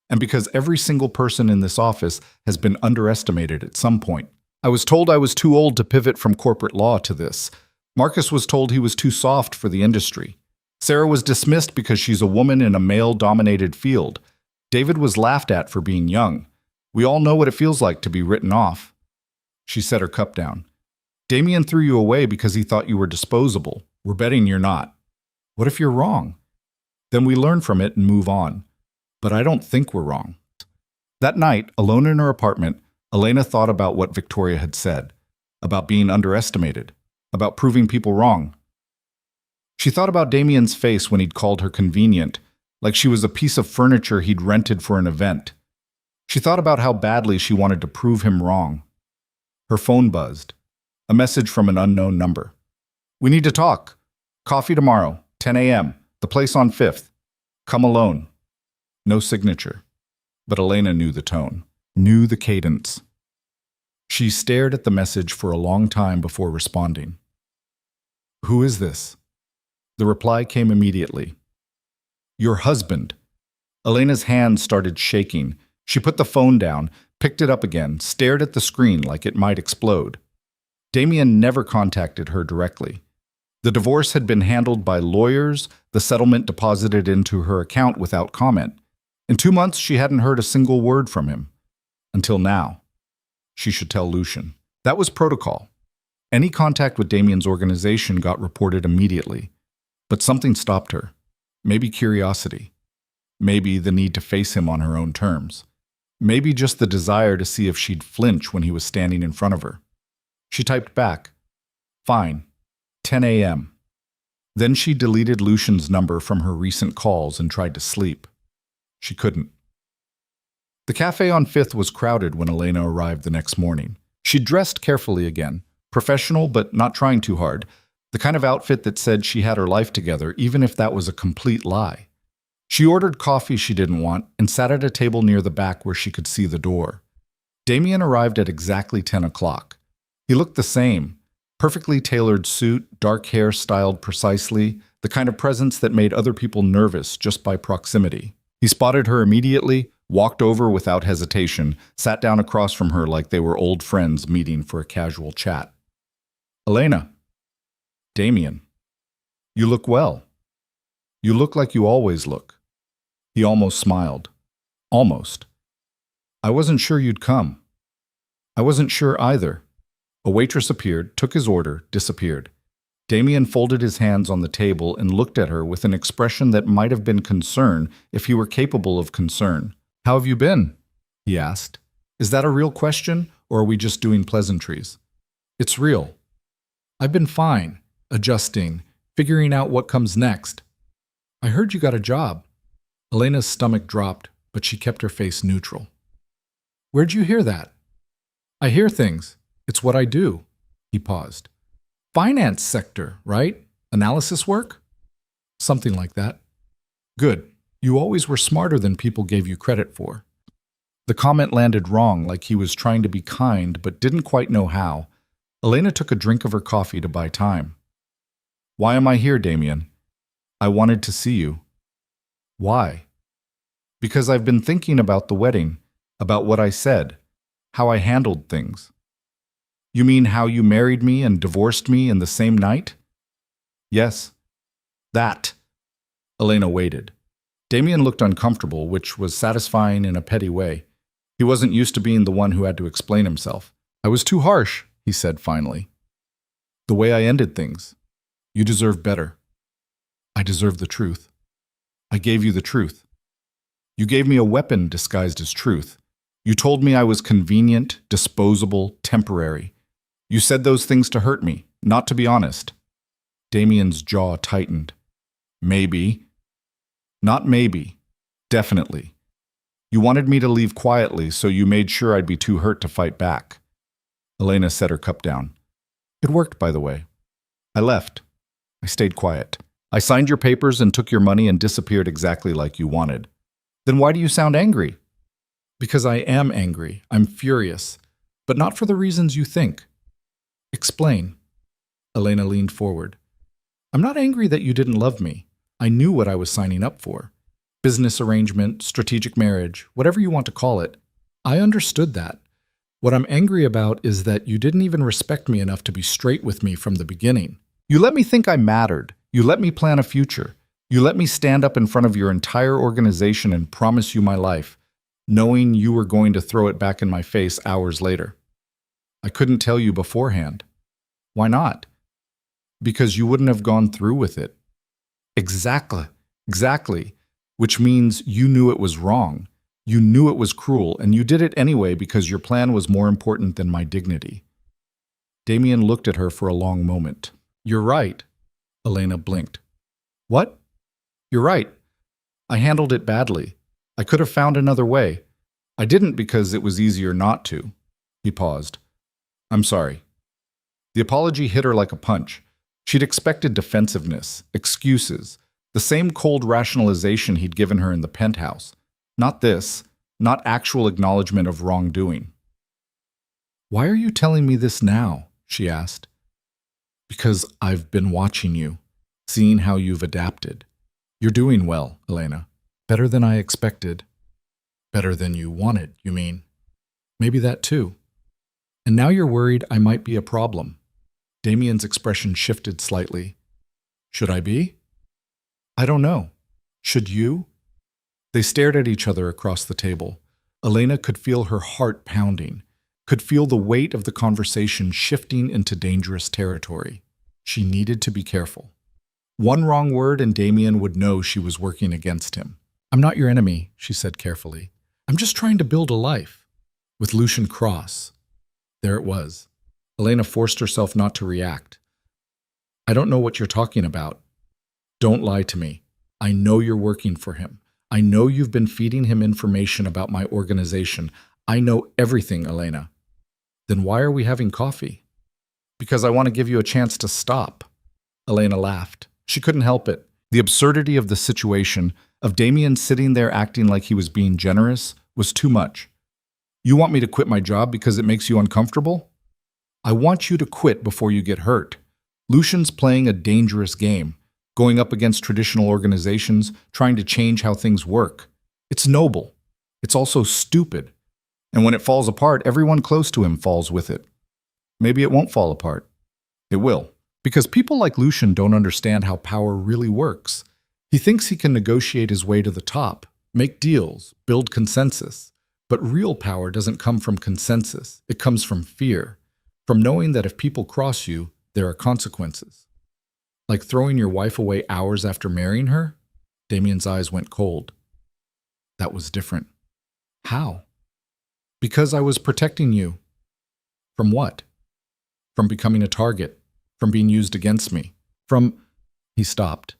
And because every single person in this office has been underestimated at some point. I was told I was too old to pivot from corporate law to this. Marcus was told he was too soft for the industry. Sarah was dismissed because she's a woman in a male-dominated field. David was laughed at for being young. We all know what it feels like to be written off. She set her cup down. Damien threw you away because he thought you were disposable. We're betting you're not. What if you're wrong? Then we learn from it and move on. But I don't think we're wrong. That night, alone in her apartment, Elena thought about what Victoria had said, about being underestimated, about proving people wrong. She thought about Damien's face when he'd called her convenient, like she was a piece of furniture he'd rented for an event. She thought about how badly she wanted to prove him wrong. Her phone buzzed. A message from an unknown number. We need to talk. Coffee tomorrow, 10 a.m., the place on 5th. Come alone. No signature. But Elena knew the tone, knew the cadence. She stared at the message for a long time before responding. Who is this? The reply came immediately. Your husband. Elena's hand started shaking. She put the phone down, picked it up again, stared at the screen like it might explode. Damien never contacted her directly. The divorce had been handled by lawyers, the settlement deposited into her account without comment. In 2 months, she hadn't heard a single word from him. Until now. She should tell Lucian. That was protocol. Any contact with Damien's organization got reported immediately. But something stopped her. Maybe curiosity. Maybe the need to face him on her own terms. Maybe just the desire to see if she'd flinch when he was standing in front of her. She typed back, "Fine, 10 a.m." Then she deleted Lucian's number from her recent calls and tried to sleep. She couldn't. The cafe on 5th was crowded when Elena arrived the next morning. She dressed carefully again, professional but not trying too hard, the kind of outfit that said she had her life together, even if that was a complete lie. She ordered coffee she didn't want and sat at a table near the back where she could see the door. Damien arrived at exactly 10 o'clock. He looked the same. Perfectly tailored suit, dark hair styled precisely, the kind of presence that made other people nervous just by proximity. He spotted her immediately, walked over without hesitation, sat down across from her like they were old friends meeting for a casual chat. "Elena." "Damien. You look well. You look like you always look." He almost smiled. Almost. "I wasn't sure you'd come." "I wasn't sure either." A waitress appeared, took his order, disappeared. Damien folded his hands on the table and looked at her with an expression that might have been concern if he were capable of concern. "How have you been?" he asked. "Is that a real question, or are we just doing pleasantries?" "It's real. I've been fine, adjusting, figuring out what comes next." "I heard you got a job." Elena's stomach dropped, but she kept her face neutral. "Where'd you hear that?" "I hear things. It's what I do." He paused. "Finance sector, right? Analysis work?" "Something like that." "Good. You always were smarter than people gave you credit for." The comment landed wrong, like he was trying to be kind but didn't quite know how. Elena took a drink of her coffee to buy time. "Why am I here, Damien?" "I wanted to see you." "Why?" "Because I've been thinking about the wedding, about what I said, how I handled things." "You mean how you married me and divorced me in the same night?" "Yes." "That." Elena waited. Damien looked uncomfortable, which was satisfying in a petty way. He wasn't used to being the one who had to explain himself. "I was too harsh," he said finally. "The way I ended things. You deserve better." "I deserve the truth." "I gave you the truth." "You gave me a weapon disguised as truth. You told me I was convenient, disposable, temporary. You said those things to hurt me, not to be honest." Damien's jaw tightened. "Maybe." "Not maybe. Definitely. You wanted me to leave quietly, so you made sure I'd be too hurt to fight back." Elena set her cup down. "It worked, by the way. I left. I stayed quiet. I signed your papers and took your money and disappeared exactly like you wanted." "Then why do you sound angry?" "Because I am angry. I'm furious. But not for the reasons you think." "Explain." Elena leaned forward. "I'm not angry that you didn't love me. I knew what I was signing up for. Business arrangement, strategic marriage, whatever you want to call it. I understood that. What I'm angry about is that you didn't even respect me enough to be straight with me from the beginning. You let me think I mattered. You let me plan a future. You let me stand up in front of your entire organization and promise you my life, knowing you were going to throw it back in my face hours later. I couldn't tell you beforehand." "Why not?" "Because you wouldn't have gone through with it." Exactly. Which means you knew it was wrong. You knew it was cruel, and you did it anyway because your plan was more important than my dignity." Damien looked at her for a long moment. "You're right." Elena blinked. "What?" "You're right. I handled it badly. I could have found another way. I didn't because it was easier not to." He paused. "I'm sorry." The apology hit her like a punch. She'd expected defensiveness, excuses, the same cold rationalization he'd given her in the penthouse. Not this, not actual acknowledgement of wrongdoing. "Why are you telling me this now?" she asked. "Because I've been watching you, seeing how you've adapted. You're doing well, Elena. Better than I expected." "Better than you wanted, you mean?" "Maybe that too. And now you're worried I might be a problem." Damien's expression shifted slightly. "Should I be?" "I don't know. Should you?" They stared at each other across the table. Elena could feel her heart pounding, could feel the weight of the conversation shifting into dangerous territory. She needed to be careful. One wrong word and Damien would know she was working against him. "I'm not your enemy," she said carefully. "I'm just trying to build a life." With Lucian Cross. There it was. Elena forced herself not to react. "I don't know what you're talking about." "Don't lie to me. I know you're working for him. I know you've been feeding him information about my organization. I know everything, Elena." "Then why are we having coffee?" "Because I want to give you a chance to stop." Elena laughed. She couldn't help it. The absurdity of the situation, of Damien sitting there acting like he was being generous, was too much. "You want me to quit my job because it makes you uncomfortable?" "I want you to quit before you get hurt. Lucian's playing a dangerous game, going up against traditional organizations, trying to change how things work. It's noble. It's also stupid. And when it falls apart, everyone close to him falls with it. Maybe it won't fall apart. It will. Because people like Lucian don't understand how power really works. He thinks he can negotiate his way to the top, make deals, build consensus. But real power doesn't come from consensus. It comes from fear, from knowing that if people cross you, there are consequences. Like throwing your wife away hours after marrying her? Damien's eyes went cold. That was different. How? Because I was protecting you. From what? From becoming a target. From being used against me. He stopped.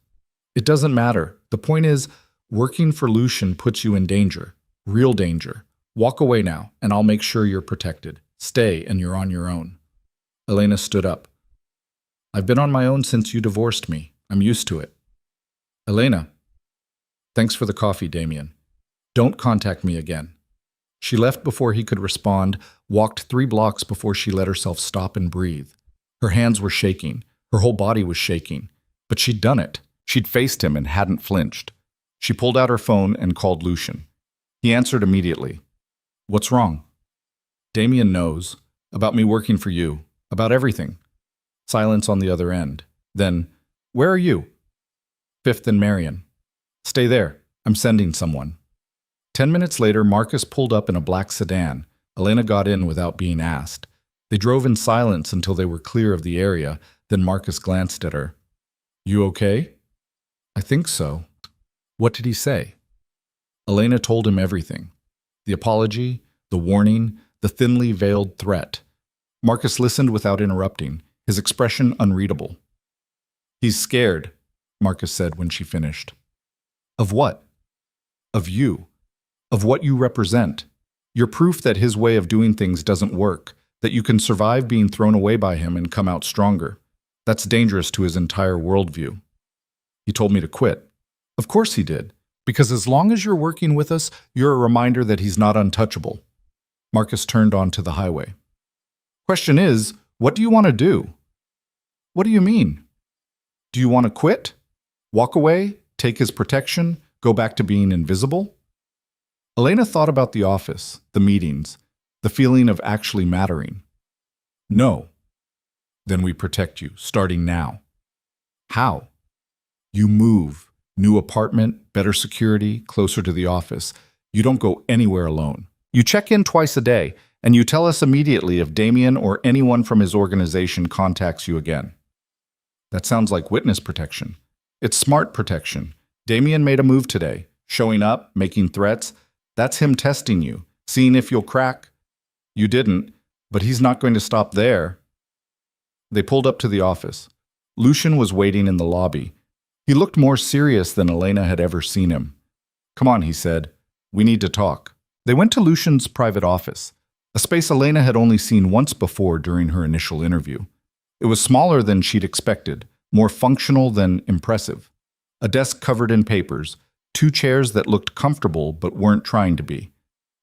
It doesn't matter. The point is, working for Lucian puts you in danger. Real danger. Walk away now, and I'll make sure you're protected. Stay, and you're on your own. Elena stood up. I've been on my own since you divorced me. I'm used to it. Elena. Thanks for the coffee, Damien. Don't contact me again. She left before he could respond, walked 3 blocks before she let herself stop and breathe. Her hands were shaking. Her whole body was shaking. But she'd done it. She'd faced him and hadn't flinched. She pulled out her phone and called Lucian. He answered immediately. What's wrong? Damien knows. About me working for you. About everything. Silence on the other end. Then, where are you? 5th and Marion. Stay there. I'm sending someone. 10 minutes later, Marcus pulled up in a black sedan. Elena got in without being asked. They drove in silence until they were clear of the area. Then Marcus glanced at her. You okay? I think so. What did he say? Elena told him everything. The apology, the warning, the thinly veiled threat. Marcus listened without interrupting, his expression unreadable. He's scared, Marcus said when she finished. Of what? Of you. Of what you represent. You're proof that his way of doing things doesn't work, that you can survive being thrown away by him and come out stronger. That's dangerous to his entire worldview. He told me to quit. Of course he did, because as long as you're working with us, you're a reminder that he's not untouchable. Marcus turned onto the highway. Question is, what do you want to do? What do you mean? Do you want to quit? Walk away? Take his protection? Go back to being invisible? Elena thought about the office, the meetings, the feeling of actually mattering. No. Then we protect you, starting now. How? You move. New apartment, better security, closer to the office. You don't go anywhere alone. You check in twice a day, and you tell us immediately if Damien or anyone from his organization contacts you again. That sounds like witness protection. It's smart protection. Damien made a move today, showing up, making threats. That's him testing you, seeing if you'll crack. You didn't, but he's not going to stop there. They pulled up to the office. Lucian was waiting in the lobby. He looked more serious than Elena had ever seen him. Come on, he said. We need to talk. They went to Lucian's private office, a space Elena had only seen once before during her initial interview. It was smaller than she'd expected, more functional than impressive. A desk covered in papers, 2 chairs that looked comfortable but weren't trying to be.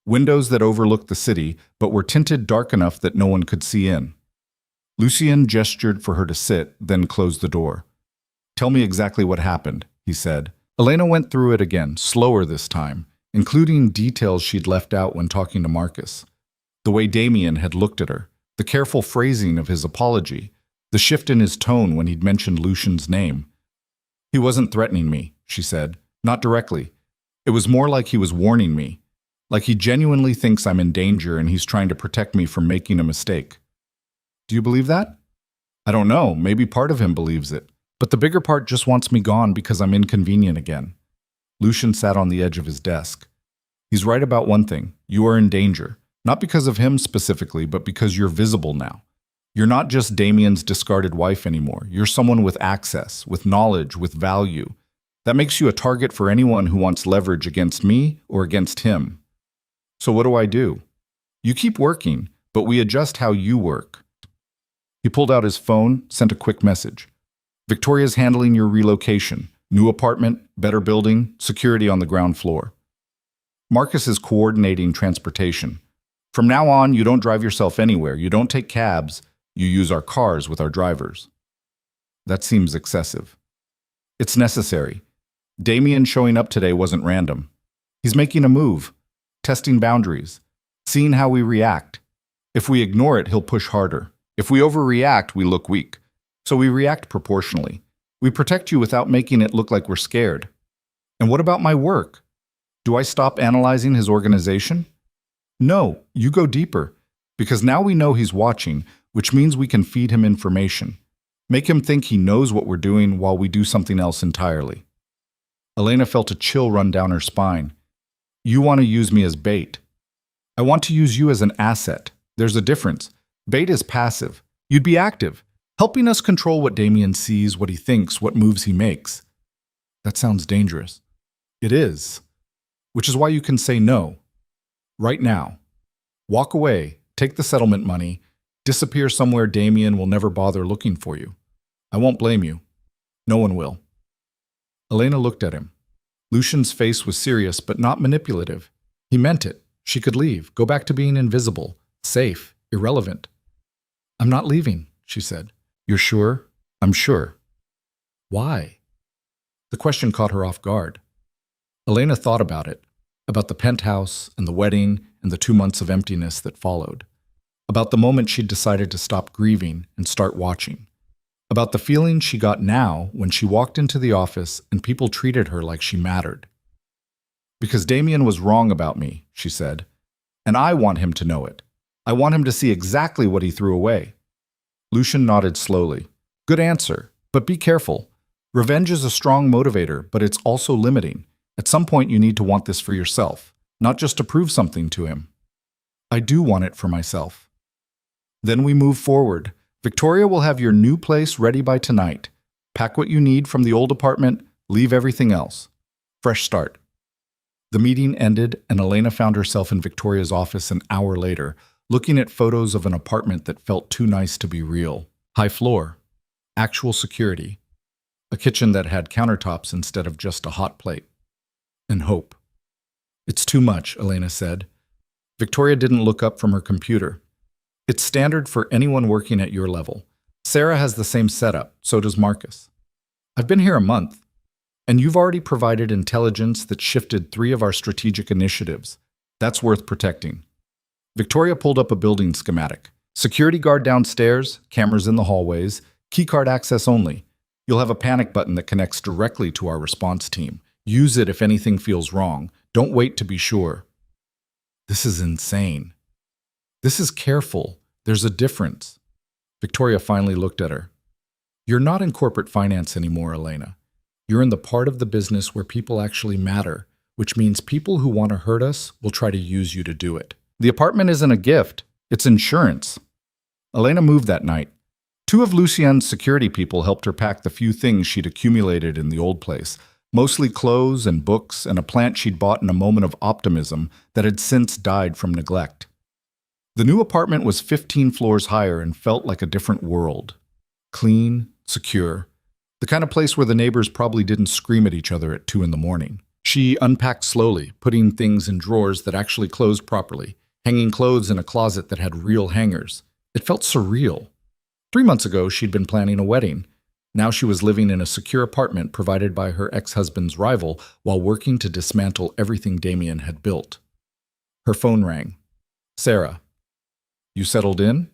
Windows that overlooked the city but were tinted dark enough that no one could see in. Lucian gestured for her to sit, then closed the door. Tell me exactly what happened, he said. Elena went through it again, slower this time, including details she'd left out when talking to Marcus. The way Damien had looked at her, the careful phrasing of his apology, the shift in his tone when he'd mentioned Lucian's name. He wasn't threatening me, she said. Not directly. It was more like he was warning me. Like he genuinely thinks I'm in danger and he's trying to protect me from making a mistake. Do you believe that? I don't know. Maybe part of him believes it. But the bigger part just wants me gone because I'm inconvenient again. Lucian sat on the edge of his desk. He's right about one thing. You are in danger. Not because of him specifically, but because you're visible now. You're not just Damien's discarded wife anymore. You're someone with access, with knowledge, with value. That makes you a target for anyone who wants leverage against me or against him. So what do? You keep working, but we adjust how you work. He pulled out his phone, sent a quick message. Victoria's handling your relocation. New apartment, better building, security on the ground floor. Marcus is coordinating transportation. From now on, you don't drive yourself anywhere. You don't take cabs. You use our cars with our drivers. That seems excessive. It's necessary. Damien showing up today wasn't random. He's making a move, testing boundaries, seeing how we react. If we ignore it, he'll push harder. If we overreact, we look weak. So we react proportionally. We protect you without making it look like we're scared. And what about my work? Do I stop analyzing his organization? No, you go deeper. Because now we know he's watching, which means we can feed him information. Make him think he knows what we're doing while we do something else entirely. Elena felt a chill run down her spine. You want to use me as bait. I want to use you as an asset. There's a difference. Bait is passive. You'd be active, helping us control what Damien sees, what he thinks, what moves he makes. That sounds dangerous. It is. Which is why you can say no. Right now. Walk away, take the settlement money, disappear somewhere Damien will never bother looking for you. I won't blame you. No one will. Elena looked at him. Lucian's face was serious but not manipulative. He meant it. She could leave, go back to being invisible, safe, irrelevant. I'm not leaving, she said. You're sure? I'm sure. Why? The question caught her off guard. Elena thought about it, about the penthouse and the wedding and the 2 months of emptiness that followed, about the moment she'd decided to stop grieving and start watching, about the feeling she got now when she walked into the office and people treated her like she mattered. Because Damien was wrong about me, she said, and I want him to know it. I want him to see exactly what he threw away. Lucian nodded slowly. Good answer, but be careful. Revenge is a strong motivator, but it's also limiting. At some point, you need to want this for yourself, not just to prove something to him. I do want it for myself. Then we move forward. Victoria will have your new place ready by tonight. Pack what you need from the old apartment, leave everything else. Fresh start. The meeting ended, and Elena found herself in Victoria's office an hour later, looking at photos of an apartment that felt too nice to be real. High floor, actual security, a kitchen that had countertops instead of just a hot plate, and hope. It's too much, Elena said. Victoria didn't look up from her computer. It's standard for anyone working at your level. Sarah has the same setup, so does Marcus. I've been here a month, and you've already provided intelligence that shifted 3 of our strategic initiatives. That's worth protecting. Victoria pulled up a building schematic. Security guard downstairs, cameras in the hallways, keycard access only. You'll have a panic button that connects directly to our response team. Use it if anything feels wrong. Don't wait to be sure. This is insane. This is careful. There's a difference. Victoria finally looked at her. You're not in corporate finance anymore, Elena. You're in the part of the business where people actually matter, which means people who want to hurt us will try to use you to do it. The apartment isn't a gift, it's insurance. Elena moved that night. 2 of Lucien's security people helped her pack the few things she'd accumulated in the old place, mostly clothes and books and a plant she'd bought in a moment of optimism that had since died from neglect. The new apartment was 15 floors higher and felt like a different world. Clean, secure, the kind of place where the neighbors probably didn't scream at each other at 2 in the morning. She unpacked slowly, putting things in drawers that actually closed properly, hanging clothes in a closet that had real hangers. It felt surreal. 3 months ago, she'd been planning a wedding. Now she was living in a secure apartment provided by her ex-husband's rival while working to dismantle everything Damien had built. Her phone rang. Sarah. You settled in?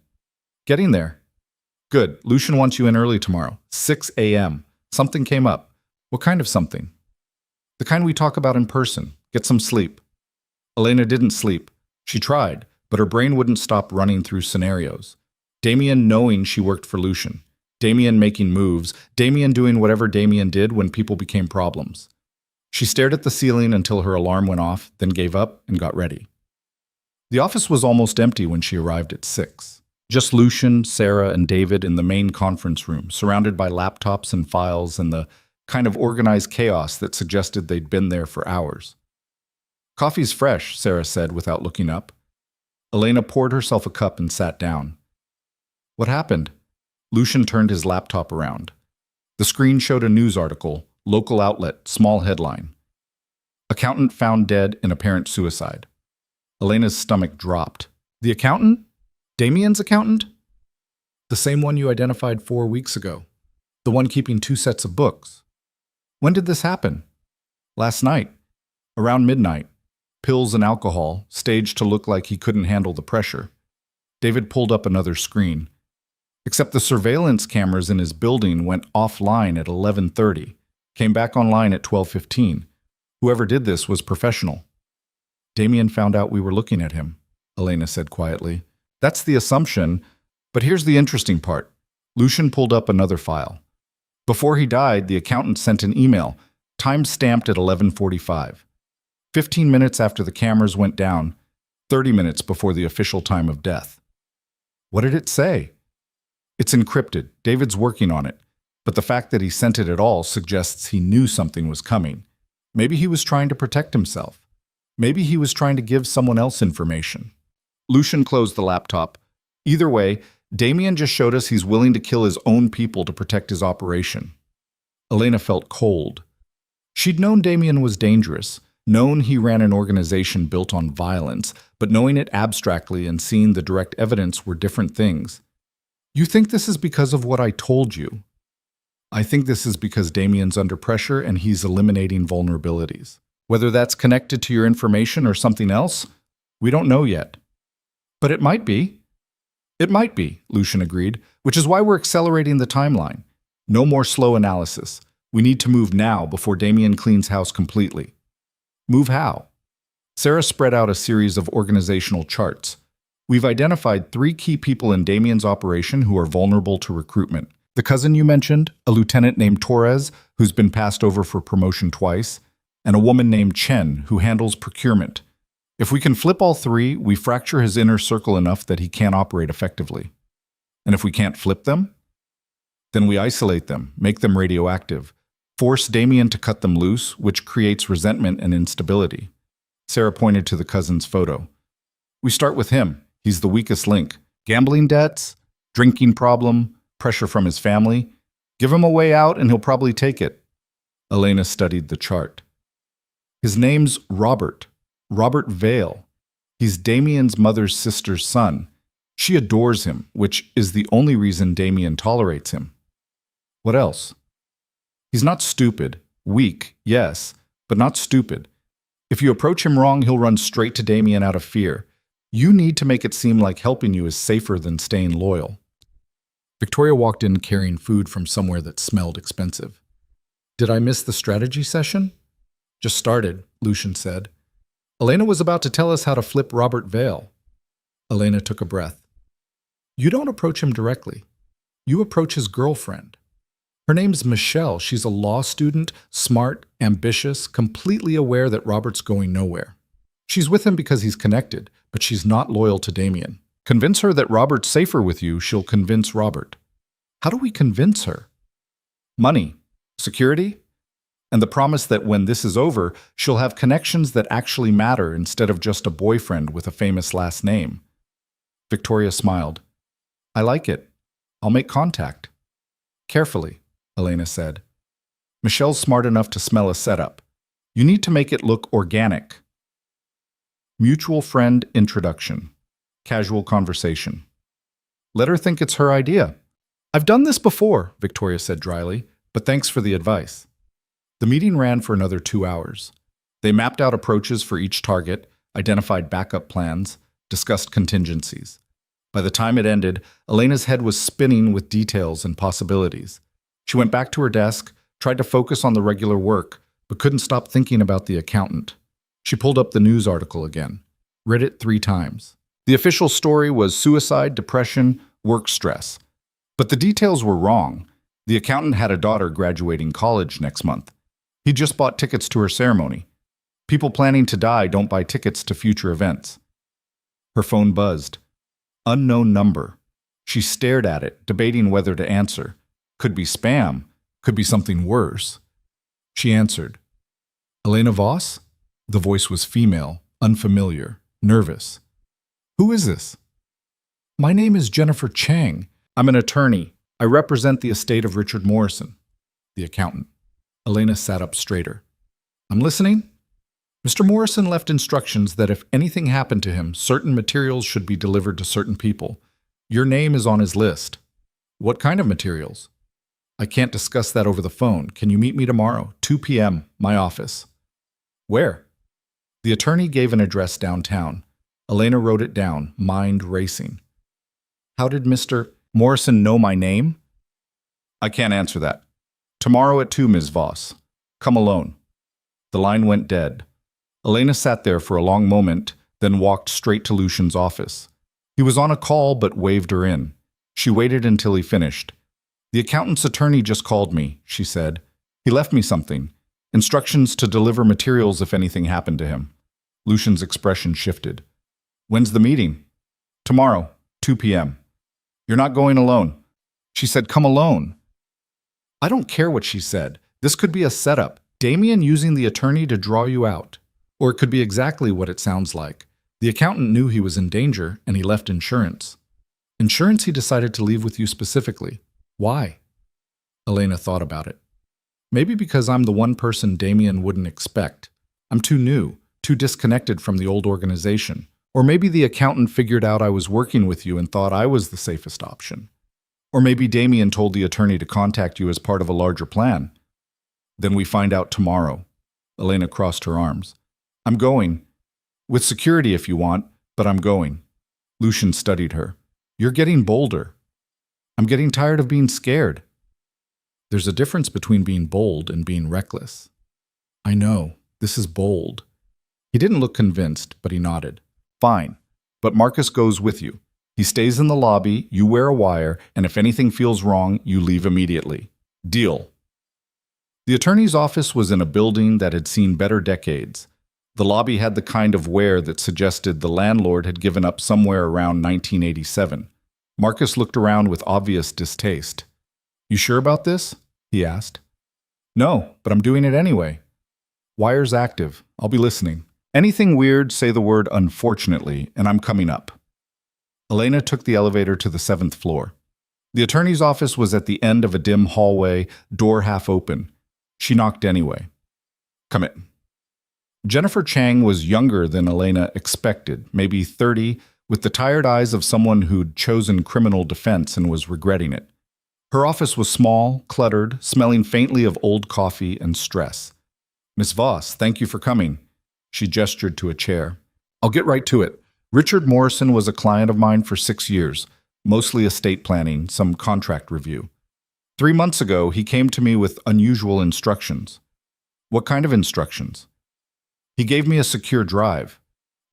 Getting there. Good. Lucian wants you in early tomorrow, 6 a.m. Something came up. What kind of something? The kind we talk about in person. Get some sleep. Elena didn't sleep. She tried, but her brain wouldn't stop running through scenarios. Damien knowing she worked for Lucian. Damien making moves, Damien doing whatever Damien did when people became problems. She stared at the ceiling until her alarm went off, then gave up and got ready. The office was almost empty when she arrived at 6. Just Lucian, Sarah, and David in the main conference room, surrounded by laptops and files and the kind of organized chaos that suggested they'd been there for hours. "Coffee's fresh," Sarah said without looking up. Elena poured herself a cup and sat down. "What happened?" Lucian turned his laptop around. The screen showed a news article, local outlet, small headline. "Accountant found dead in apparent suicide." Elena's stomach dropped. "The accountant? Damien's accountant?" "The same one you identified 4 weeks ago. The one keeping 2 sets of books." "When did this happen?" "Last night. Around midnight. Pills and alcohol, staged to look like he couldn't handle the pressure." David pulled up another screen. "Except the surveillance cameras in his building went offline at 11:30, came back online at 12:15. Whoever did this was professional." "Damien found out we were looking at him," Elena said quietly. "That's the assumption, but here's the interesting part." Lucian pulled up another file. "Before he died, the accountant sent an email, time-stamped at 11:45. 15 minutes after the cameras went down, 30 minutes before the official time of death." "What did it say?" "It's encrypted. David's working on it. But the fact that he sent it at all suggests he knew something was coming. Maybe he was trying to protect himself. Maybe he was trying to give someone else information." Lucian closed the laptop. "Either way, Damien just showed us he's willing to kill his own people to protect his operation." Elena felt cold. She'd known Damien was dangerous, known he ran an organization built on violence, but knowing it abstractly and seeing the direct evidence were different things. "You think this is because of what I told you?" "I think this is because Damien's under pressure and he's eliminating vulnerabilities. Whether that's connected to your information or something else, we don't know yet." "But it might be." "It might be," Lucian agreed, "which is why we're accelerating the timeline. No more slow analysis. We need to move now before Damien cleans house completely." "Move how?" Sarah spread out a series of organizational charts. "We've identified 3 key people in Damien's operation who are vulnerable to recruitment. The cousin you mentioned, a lieutenant named Torres, who's been passed over for promotion twice, and a woman named Chen, who handles procurement. If we can flip all 3, we fracture his inner circle enough that he can't operate effectively. And if we can't flip them, then we isolate them, make them radioactive, force Damien to cut them loose, which creates resentment and instability." Sarah pointed to the cousin's photo. "We start with him. He's the weakest link. Gambling debts, drinking problem, pressure from his family. Give him a way out and he'll probably take it." Elena studied the chart. "His name's Robert Vale. He's Damien's mother's sister's son. She adores him, which is the only reason Damien tolerates him." "What else?" "He's not stupid. Weak, yes, but not stupid. If you approach him wrong, he'll run straight to Damien out of fear. You need to make it seem like helping you is safer than staying loyal." Victoria walked in carrying food from somewhere that smelled expensive. "Did I miss the strategy session?" "Just started," Lucian said. "Elena was about to tell us how to flip Robert Vale." Elena took a breath. "You don't approach him directly. You approach his girlfriend. Her name's Michelle. She's a law student, smart, ambitious, completely aware that Robert's going nowhere. She's with him because he's connected, but she's not loyal to Damien. Convince her that Robert's safer with you, she'll convince Robert." "How do we convince her?" "Money, security, and the promise that when this is over, she'll have connections that actually matter instead of just a boyfriend with a famous last name." Victoria smiled. "I like it. I'll make contact." "Carefully," Elena said. "Michelle's smart enough to smell a setup. You need to make it look organic." Mutual friend introduction. Casual conversation. "Let her think it's her idea." "I've done this before," Victoria said dryly, "but thanks for the advice." The meeting ran for another 2 hours. They mapped out approaches for each target, identified backup plans, discussed contingencies. By the time it ended, Elena's head was spinning with details and possibilities. She went back to her desk, tried to focus on the regular work, but couldn't stop thinking about the accountant. She pulled up the news article again, read it 3 times. The official story was suicide, depression, work stress. But the details were wrong. The accountant had a daughter graduating college next month. He just bought tickets to her ceremony. People planning to die don't buy tickets to future events. Her phone buzzed. Unknown number. She stared at it, debating whether to answer. Could be spam. Could be something worse. She answered. Elena Voss? The voice was female, unfamiliar, nervous. Who is this? My name is Jennifer Chang. I'm an attorney. I represent the estate of Richard Morrison. The accountant. Elena sat up straighter. I'm listening. Mr. Morrison left instructions that if anything happened to him, certain materials should be delivered to certain people. Your name is on his list. What kind of materials? I can't discuss that over the phone. Can you meet me tomorrow, 2 p.m., my office? Where? The attorney gave an address downtown. Elena wrote it down, mind racing. How did Mr. Morrison know my name? I can't answer that. Tomorrow at 2, Ms. Voss. Come alone. The line went dead. Elena sat there for a long moment, then walked straight to Lucian's office. He was on a call but waved her in. She waited until he finished. The accountant's attorney just called me, she said. He left me something. Instructions to deliver materials if anything happened to him. Lucian's expression shifted. When's the meeting? Tomorrow, 2 p.m. You're not going alone. She said, come alone. I don't care what she said. This could be a setup. Damien using the attorney to draw you out. Or it could be exactly what it sounds like. The accountant knew he was in danger, and he left insurance. Insurance he decided to leave with you specifically. Why? Elena thought about it. Maybe because I'm the one person Damien wouldn't expect. I'm too new, too disconnected from the old organization. Or maybe the accountant figured out I was working with you and thought I was the safest option. Or maybe Damien told the attorney to contact you as part of a larger plan. Then we find out tomorrow. Elena crossed her arms. I'm going. With security if you want, but I'm going. Lucian studied her. You're getting bolder. I'm getting tired of being scared. There's a difference between being bold and being reckless. I know. This is bold. He didn't look convinced, but he nodded. Fine. But Marcus goes with you. He stays in the lobby, you wear a wire, and if anything feels wrong, you leave immediately. Deal. The attorney's office was in a building that had seen better decades. The lobby had the kind of wear that suggested the landlord had given up somewhere around 1987. Marcus looked around with obvious distaste. You sure about this? He asked. No, but I'm doing it anyway. Wire's active. I'll be listening. Anything weird, say the word unfortunately, and I'm coming up. Elena took the elevator to the 7th floor. The attorney's office was at the end of a dim hallway, door half open. She knocked anyway. Come in. Jennifer Chang was younger than Elena expected, maybe 30, with the tired eyes of someone who'd chosen criminal defense and was regretting it. Her office was small, cluttered, smelling faintly of old coffee and stress. Miss Voss, thank you for coming. She gestured to a chair. I'll get right to it. Richard Morrison was a client of mine for 6 years, mostly estate planning, some contract review. 3 months ago, he came to me with unusual instructions. What kind of instructions? He gave me a secure drive,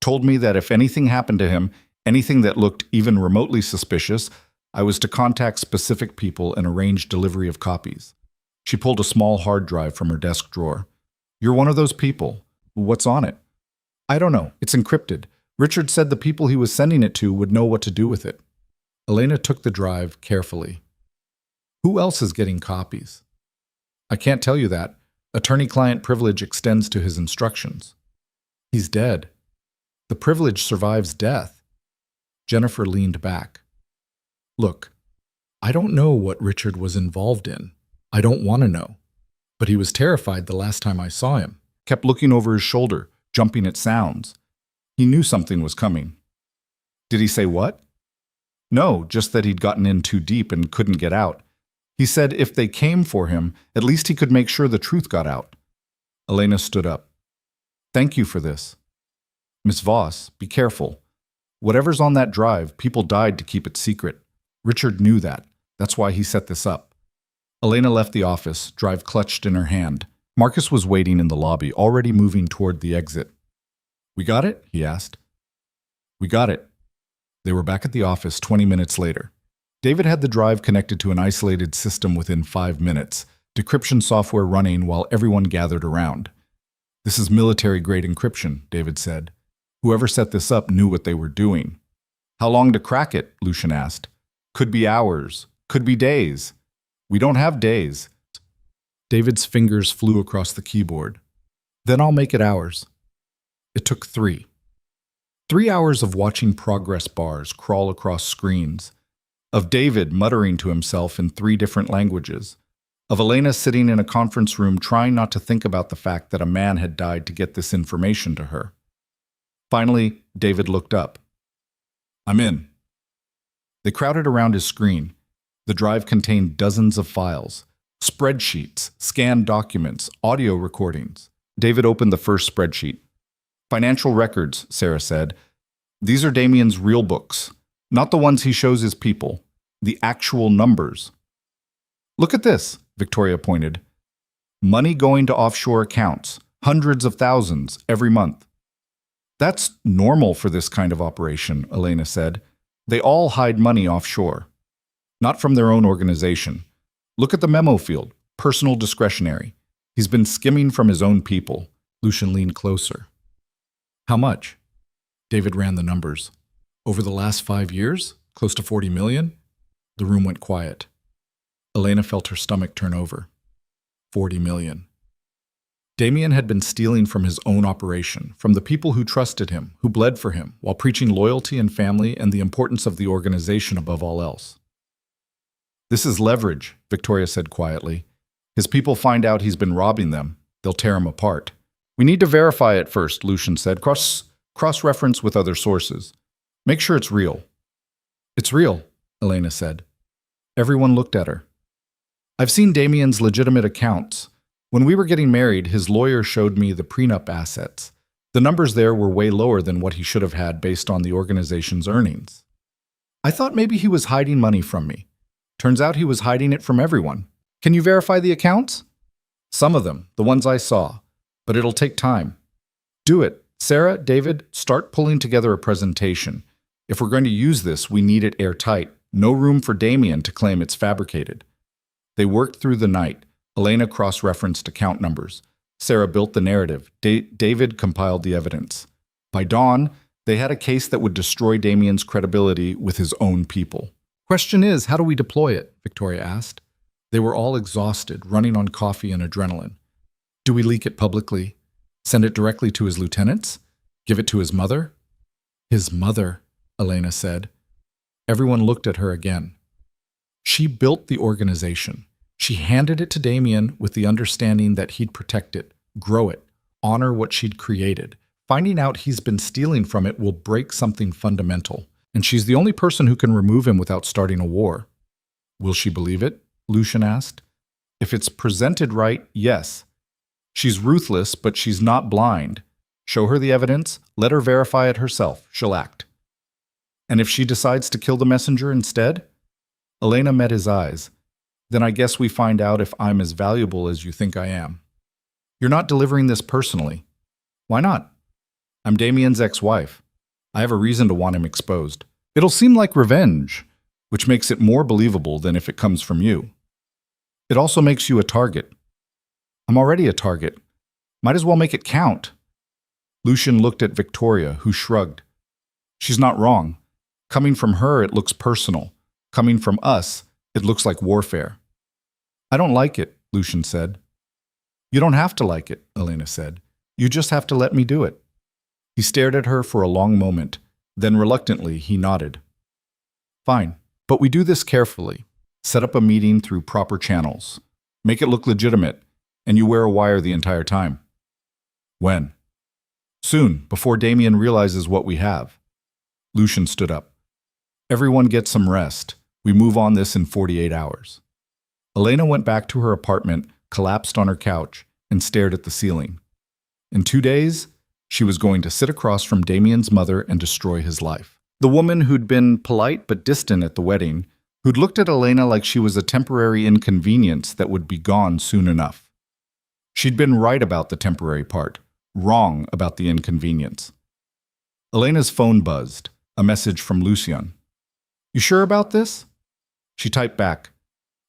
told me that if anything happened to him, anything that looked even remotely suspicious, I was to contact specific people and arrange delivery of copies. She pulled a small hard drive from her desk drawer. You're one of those people. What's on it? I don't know. It's encrypted. Richard said the people he was sending it to would know what to do with it. Elena took the drive carefully. Who else is getting copies? I can't tell you that. Attorney-client privilege extends to his instructions. He's dead. The privilege survives death. Jennifer leaned back. Look, I don't know what Richard was involved in. I don't want to know. But he was terrified the last time I saw him. Kept looking over his shoulder, jumping at sounds. He knew something was coming. Did he say what? No, just that he'd gotten in too deep and couldn't get out. He said if they came for him, at least he could make sure the truth got out. Elena stood up. Thank you for this. Miss Voss, be careful. Whatever's on that drive, people died to keep it secret. Richard knew that. That's why he set this up. Elena left the office, drive clutched in her hand. Marcus was waiting in the lobby, already moving toward the exit. We got it? He asked. We got it. They were back at the office 20 minutes later. David had the drive connected to an isolated system within 5 minutes, decryption software running while everyone gathered around. "This is military-grade encryption," David said. "Whoever set this up knew what they were doing." "How long to crack it?" Lucian asked. "Could be hours. Could be days." "We don't have days." David's fingers flew across the keyboard. "Then I'll make it hours." It took 3. 3 hours of watching progress bars crawl across screens, of David muttering to himself in 3 different languages, of Elena sitting in a conference room trying not to think about the fact that a man had died to get this information to her. Finally, David looked up. "I'm in." They crowded around his screen. The drive contained dozens of files, spreadsheets, scanned documents, audio recordings. David opened the first spreadsheet. "Financial records," Sarah said. "These are Damien's real books, not the ones he shows his people, the actual numbers." "Look at this," Victoria pointed. "Money going to offshore accounts, hundreds of thousands every month." "That's normal for this kind of operation," Elena said. "They all hide money offshore. Not from their own organization. Look at the memo field, personal discretionary. He's been skimming from his own people." Lucian leaned closer. "How much?" David ran the numbers. "Over the last 5 years? Close to 40 million? The room went quiet. Elena felt her stomach turn over. 40 million. Damien had been stealing from his own operation, from the people who trusted him, who bled for him, while preaching loyalty and family and the importance of the organization above all else. "This is leverage," Victoria said quietly. "His people find out he's been robbing them. They'll tear him apart." "We need to verify it first," Lucian said. Cross-reference with other sources. Make sure it's real." "It's real," Elena said. Everyone looked at her. "I've seen Damien's legitimate accounts. When we were getting married, his lawyer showed me the prenup assets. The numbers there were way lower than what he should have had based on the organization's earnings. I thought maybe he was hiding money from me. Turns out he was hiding it from everyone. Can you verify the accounts?" "Some of them, the ones I saw. But it'll take time." "Do it. Sarah, David, start pulling together a presentation. If we're going to use this, we need it airtight. No room for Damien to claim it's fabricated." They worked through the night. Elena cross-referenced account numbers. Sarah built the narrative. David compiled the evidence. By dawn, they had a case that would destroy Damien's credibility with his own people. "Question is, how do we deploy it?" Victoria asked. They were all exhausted, running on coffee and adrenaline. "Do we leak it publicly? Send it directly to his lieutenants? Give it to his mother?" "His mother," Elena said. Everyone looked at her again. She built the organization. She handed it to Damien with the understanding that he'd protect it, grow it, honor what she'd created. Finding out he's been stealing from it will break something fundamental, and she's the only person who can remove him without starting a war. "Will she believe it?" Lucian asked. "If it's presented right, yes. She's ruthless, but she's not blind. Show her the evidence, let her verify it herself, she'll act." "And if she decides to kill the messenger instead?" Elena met his eyes. "Then I guess we find out if I'm as valuable as you think I am." "You're not delivering this personally." "Why not?" "I'm Damien's ex-wife. I have a reason to want him exposed. It'll seem like revenge, which makes it more believable than if it comes from you. It also makes you a target." "I'm already a target. Might as well make it count." Lucian looked at Victoria, who shrugged. "She's not wrong. Coming from her, it looks personal. Coming from us, it looks like warfare." "I don't like it," Lucian said. "You don't have to like it," Elena said. "You just have to let me do it." He stared at her for a long moment. Then reluctantly, he nodded. "Fine, but we do this carefully. Set up a meeting through proper channels. Make it look legitimate, and you wear a wire the entire time." "When?" "Soon, before Damien realizes what we have." Lucian stood up. "Everyone get some rest. We move on this in 48 hours." Elena went back to her apartment, collapsed on her couch, and stared at the ceiling. In 2 days, she was going to sit across from Damien's mother and destroy his life. The woman who'd been polite but distant at the wedding, who'd looked at Elena like she was a temporary inconvenience that would be gone soon enough. She'd been right about the temporary part, wrong about the inconvenience. Elena's phone buzzed, a message from Lucian. "You sure about this?" She typed back,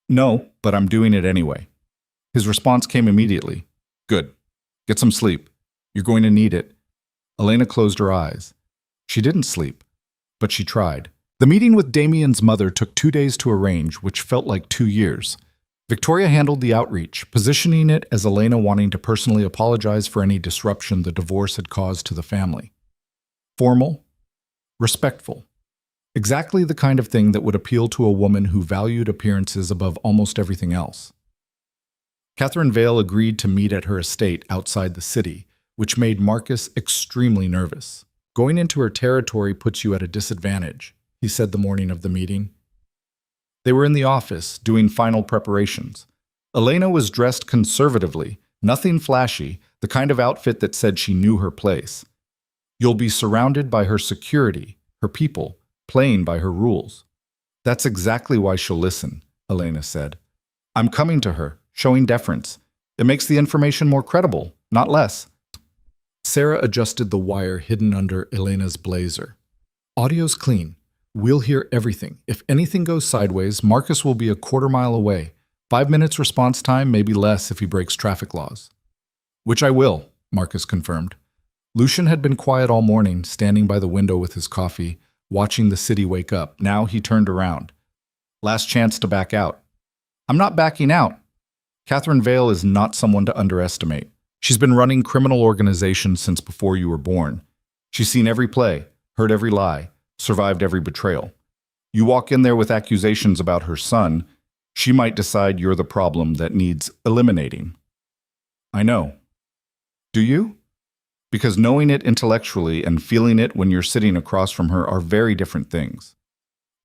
"No, but I'm doing it anyway." His response came immediately. "Good. Get some sleep. You're going to need it." Elena closed her eyes. She didn't sleep, but she tried. The meeting with Damien's mother took 2 days to arrange, which felt like 2 years. Victoria handled the outreach, positioning it as Elena wanting to personally apologize for any disruption the divorce had caused to the family. Formal, respectful. Exactly the kind of thing that would appeal to a woman who valued appearances above almost everything else. Catherine Vale agreed to meet at her estate outside the city, which made Marcus extremely nervous. "Going into her territory puts you at a disadvantage," he said the morning of the meeting. They were in the office, doing final preparations. Elena was dressed conservatively, nothing flashy, the kind of outfit that said she knew her place. "You'll be surrounded by her security, her people, playing by her rules." "That's exactly why she'll listen," Elena said. "I'm coming to her, showing deference. It makes the information more credible, not less." Sarah adjusted the wire hidden under Elena's blazer. "Audio's clean. We'll hear everything. If anything goes sideways, Marcus will be a quarter-mile away. 5 minutes response time, maybe less if he breaks traffic laws." "Which I will," Marcus confirmed. Lucian had been quiet all morning, standing by the window with his coffee, watching the city wake up. Now he turned around. "Last chance to back out." "I'm not backing out." Catherine Vale is not someone to underestimate. She's been running criminal organizations since before you were born. She's seen every play, heard every lie, survived every betrayal. You walk in there with accusations about her son, she might decide you're the problem that needs eliminating. "I know." "Do you?" Because knowing it intellectually and feeling it when you're sitting across from her are very different things.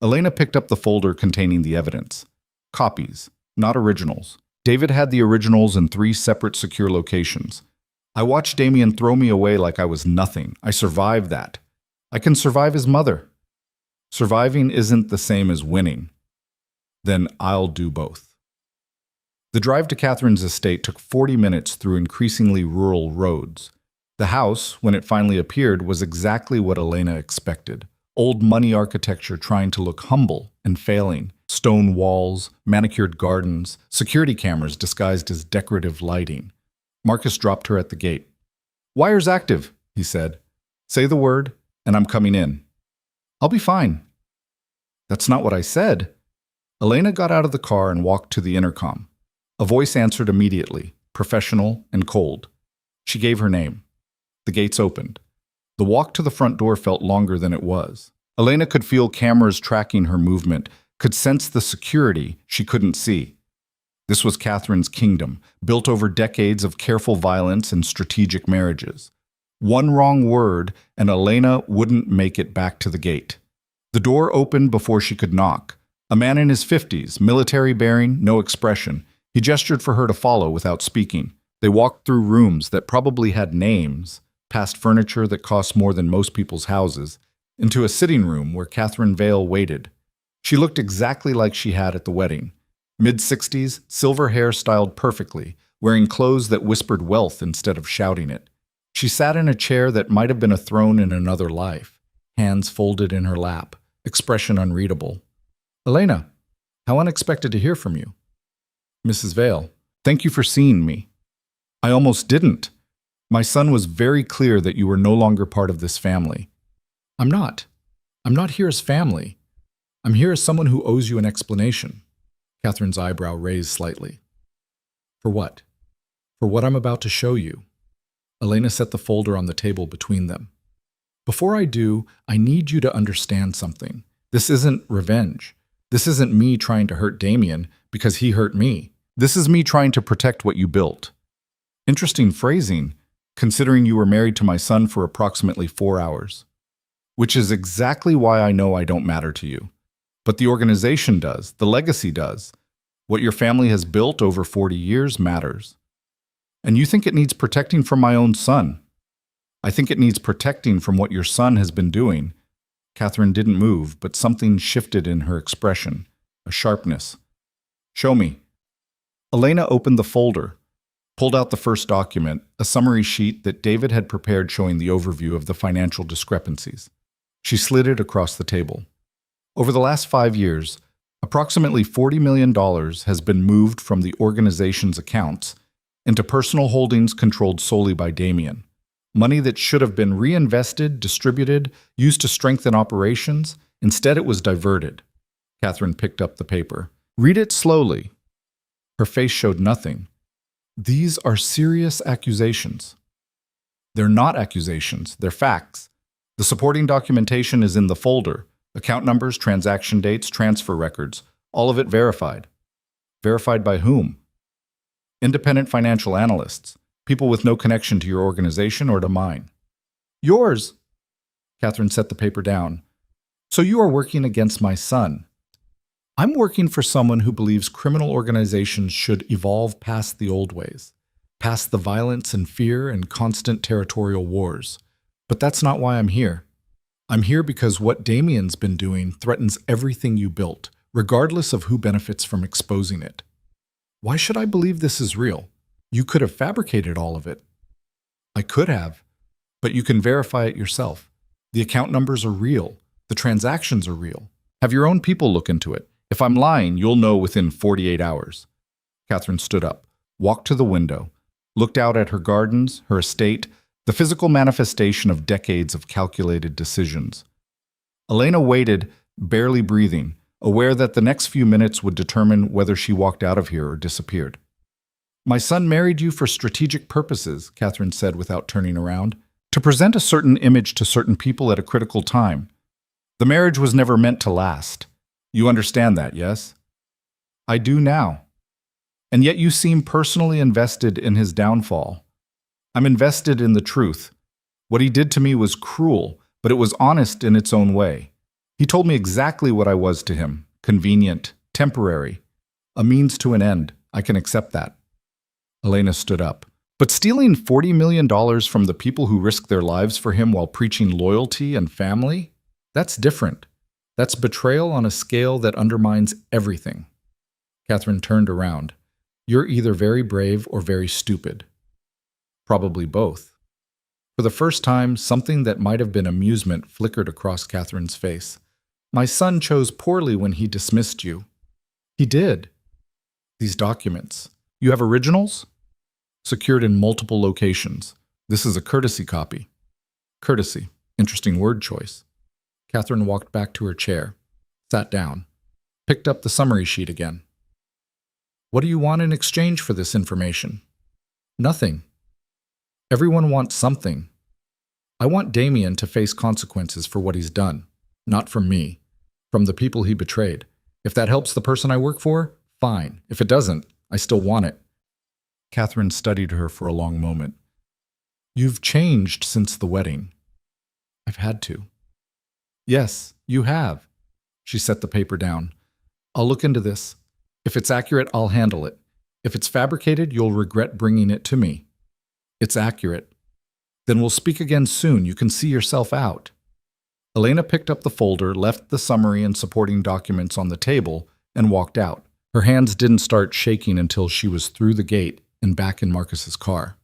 Elena picked up the folder containing the evidence. Copies, not originals. David had the originals in 3 separate secure locations. "I watched Damien throw me away like I was nothing. I survived that. I can survive his mother." "Surviving isn't the same as winning." "Then I'll do both." The drive to Catherine's estate took 40 minutes through increasingly rural roads. The house, when it finally appeared, was exactly what Elena expected. Old money architecture trying to look humble and failing. Stone walls, manicured gardens, security cameras disguised as decorative lighting. Marcus dropped her at the gate. "Wire's active," he said. "Say the word, and I'm coming in." "I'll be fine." "That's not what I said." Elena got out of the car and walked to the intercom. A voice answered immediately, professional and cold. She gave her name. The gates opened. The walk to the front door felt longer than it was. Elena could feel cameras tracking her movement, could sense the security she couldn't see. This was Catherine's kingdom, built over decades of careful violence and strategic marriages. One wrong word, and Elena wouldn't make it back to the gate. The door opened before she could knock. A man in his 50s, military bearing, no expression. He gestured for her to follow without speaking. They walked through rooms that probably had names, past furniture that cost more than most people's houses, into a sitting room where Catherine Vale waited. She looked exactly like she had at the wedding. Mid-60s, silver hair styled perfectly, wearing clothes that whispered wealth instead of shouting it. She sat in a chair that might have been a throne in another life, hands folded in her lap, expression unreadable. "Elena, how unexpected to hear from you." "Mrs. Vale, thank you for seeing me." "I almost didn't. My son was very clear that you were no longer part of this family." I'm not. I'm not here as family. I'm here as someone who owes you an explanation." Catherine's eyebrow raised slightly. "For what?" "For what I'm about to show you." Elena set the folder on the table between them. "Before I do, I need you to understand something. This isn't revenge. This isn't me trying to hurt Damien because he hurt me. This is me trying to protect what you built." Interesting phrasing, considering you were married to my son for approximately 4 hours. "Which is exactly why I know I don't matter to you. But the organization does, the legacy does. What your family has built over 40 years matters. And you think it needs protecting from my own son. I think it needs protecting from what your son has been doing." Catherine didn't move, but something shifted in her expression, a sharpness. "Show me." Elena opened the folder, pulled out the first document, a summary sheet that David had prepared showing the overview of the financial discrepancies. She slid it across the table. Over the last 5 years, Approximately $40 million has been moved from the organization's accounts into personal holdings controlled solely by Damien. Money that should have been reinvested, distributed, used to strengthen operations. Instead, it was diverted. Catherine picked up the paper. Read it slowly. Her face showed nothing. These are serious accusations. They're not accusations, they're facts. The supporting documentation is in the folder. Account numbers, transaction dates, transfer records, all of it verified. Verified by whom? Independent financial analysts, people with no connection to your organization or to mine. Yours! Catherine set the paper down. So you are working against my son. I'm working for someone who believes criminal organizations should evolve past the old ways, past the violence and fear and constant territorial wars. But that's not why I'm here. I'm here because what Damien's been doing threatens everything you built, regardless of who benefits from exposing it. Why should I believe this is real? You could have fabricated all of it. I could have, but you can verify it yourself. The account numbers are real. The transactions are real. Have your own people look into it. If I'm lying, you'll know within 48 hours. Catherine stood up, walked to the window, looked out at her gardens, her estate, the physical manifestation of decades of calculated decisions. Elena waited, barely breathing, aware that the next few minutes would determine whether she walked out of here or disappeared. My son married you for strategic purposes, Catherine said without turning around, to present a certain image to certain people at a critical time. The marriage was never meant to last. You understand that, yes? I do now. And yet you seem personally invested in his downfall. I'm invested in the truth. What he did to me was cruel, but it was honest in its own way. He told me exactly what I was to him. Convenient, temporary, a means to an end. I can accept that. Elena stood up. But stealing $40 million from the people who risked their lives for him while preaching loyalty and family? That's different. That's betrayal on a scale that undermines everything. Catherine turned around. You're either very brave or very stupid. Probably both. For the first time, something that might have been amusement flickered across Catherine's face. My son chose poorly when he dismissed you. He did. These documents. You have originals? Secured in multiple locations. This is a courtesy copy. Courtesy. Interesting word choice. Catherine walked back to her chair, sat down, picked up the summary sheet again. What do you want in exchange for this information? Nothing. Everyone wants something. I want Damien to face consequences for what he's done, not from me, from the people he betrayed. If that helps the person I work for, fine. If it doesn't, I still want it. Catherine studied her for a long moment. You've changed since the wedding. I've had to. Yes, you have. She set the paper down. I'll look into this. If it's accurate, I'll handle it. If it's fabricated, you'll regret bringing it to me. It's accurate. Then we'll speak again soon. You can see yourself out. Elena picked up the folder, left the summary and supporting documents on the table, and walked out. Her hands didn't start shaking until she was through the gate and back in Marcus's car.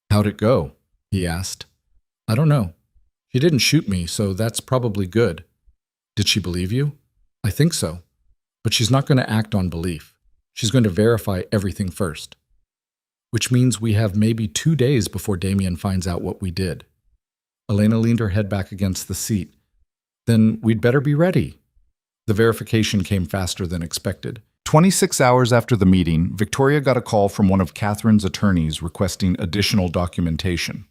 How'd it go? He asked. I don't know. She didn't shoot me, so that's probably good. Did she believe you? I think so. But she's not going to act on belief. She's going to verify everything first. Which means we have maybe 2 days before Damien finds out what we did. Elena leaned her head back against the seat. Then we'd better be ready. The verification came faster than expected. 26 hours after the meeting, Victoria got a call from one of Catherine's attorneys requesting additional documentation.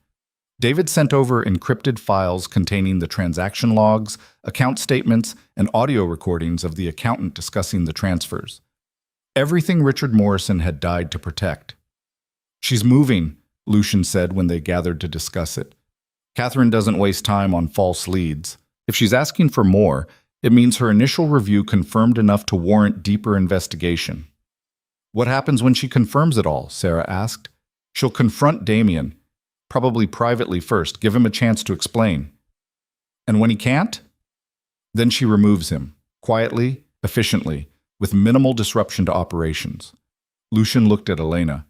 David sent over encrypted files containing the transaction logs, account statements, and audio recordings of the accountant discussing the transfers. Everything Richard Morrison had died to protect. She's moving, Lucian said when they gathered to discuss it. Catherine doesn't waste time on false leads. If she's asking for more, it means her initial review confirmed enough to warrant deeper investigation. What happens when she confirms it all? Sarah asked. She'll confront Damien, probably privately first, give him a chance to explain. And when he can't? Then she removes him, quietly, efficiently, with minimal disruption to operations. Lucian looked at Elena.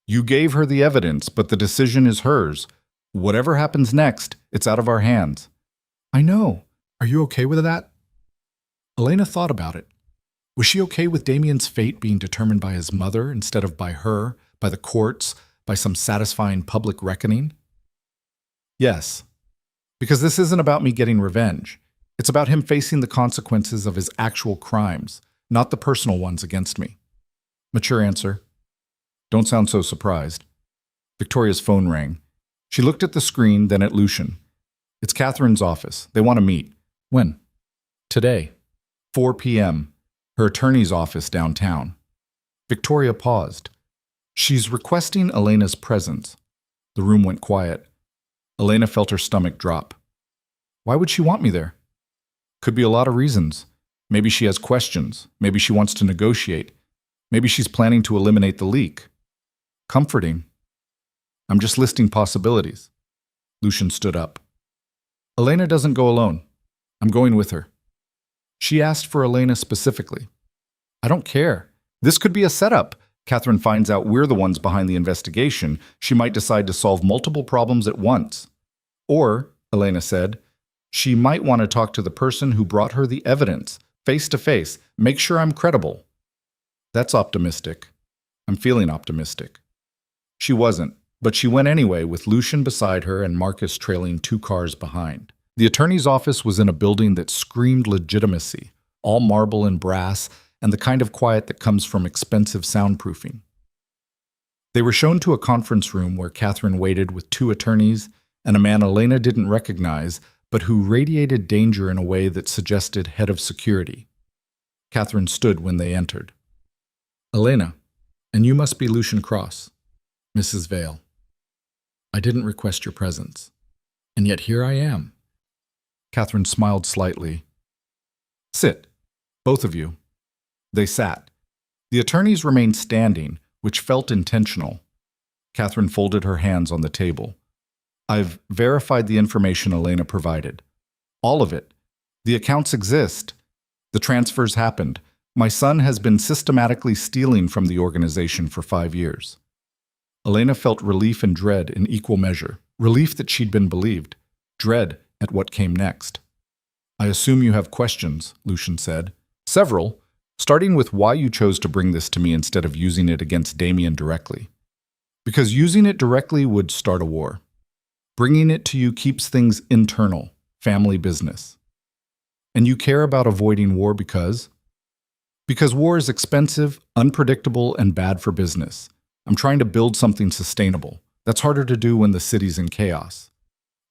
You gave her the evidence, but the decision is hers. Whatever happens next, it's out of our hands. I know. Are you okay with that? Elena thought about it. Was she okay with Damien's fate being determined by his mother instead of by her, by the courts, by some satisfying public reckoning? Yes, because this isn't about me getting revenge. It's about him facing the consequences of his actual crimes, not the personal ones against me. Mature answer. Don't sound so surprised. Victoria's phone rang. She looked at the screen, then at Lucian. It's Catherine's office. They want to meet. When? Today. 4 p.m. Her attorney's office downtown. Victoria paused. She's requesting Elena's presence. The room went quiet. Elena felt her stomach drop. Why would she want me there? Could be a lot of reasons. Maybe she has questions. Maybe she wants to negotiate. Maybe she's planning to eliminate the leak. Comforting. I'm just listing possibilities. Lucian stood up. Elena doesn't go alone. I'm going with her. She asked for Elena specifically. I don't care. This could be a setup. Catherine finds out we're the ones behind the investigation. She might decide to solve multiple problems at once. Or, Elena said, she might want to talk to the person who brought her the evidence, face to face, make sure I'm credible. That's optimistic. I'm feeling optimistic. She wasn't, but she went anyway with Lucian beside her and Marcus trailing 2 cars behind. The attorney's office was in a building that screamed legitimacy, all marble and brass, and the kind of quiet that comes from expensive soundproofing. They were shown to a conference room where Catherine waited with 2 attorneys and a man Elena didn't recognize, but who radiated danger in a way that suggested head of security. Catherine stood when they entered. Elena, and you must be Lucian Cross. Mrs. Vale. I didn't request your presence, and yet here I am. Catherine smiled slightly. Sit, both of you. They sat. The attorneys remained standing, which felt intentional. Catherine folded her hands on the table. I've verified the information Elena provided. All of it. The accounts exist. The transfers happened. My son has been systematically stealing from the organization for 5 years. Elena felt relief and dread in equal measure. Relief that she'd been believed. Dread at what came next. I assume you have questions, Lucian said. Several, starting with why you chose to bring this to me instead of using it against Damien directly. Because using it directly would start a war. Bringing it to you keeps things internal, family business. And you care about avoiding war because? Because war is expensive, unpredictable, and bad for business. I'm trying to build something sustainable. That's harder to do when the city's in chaos.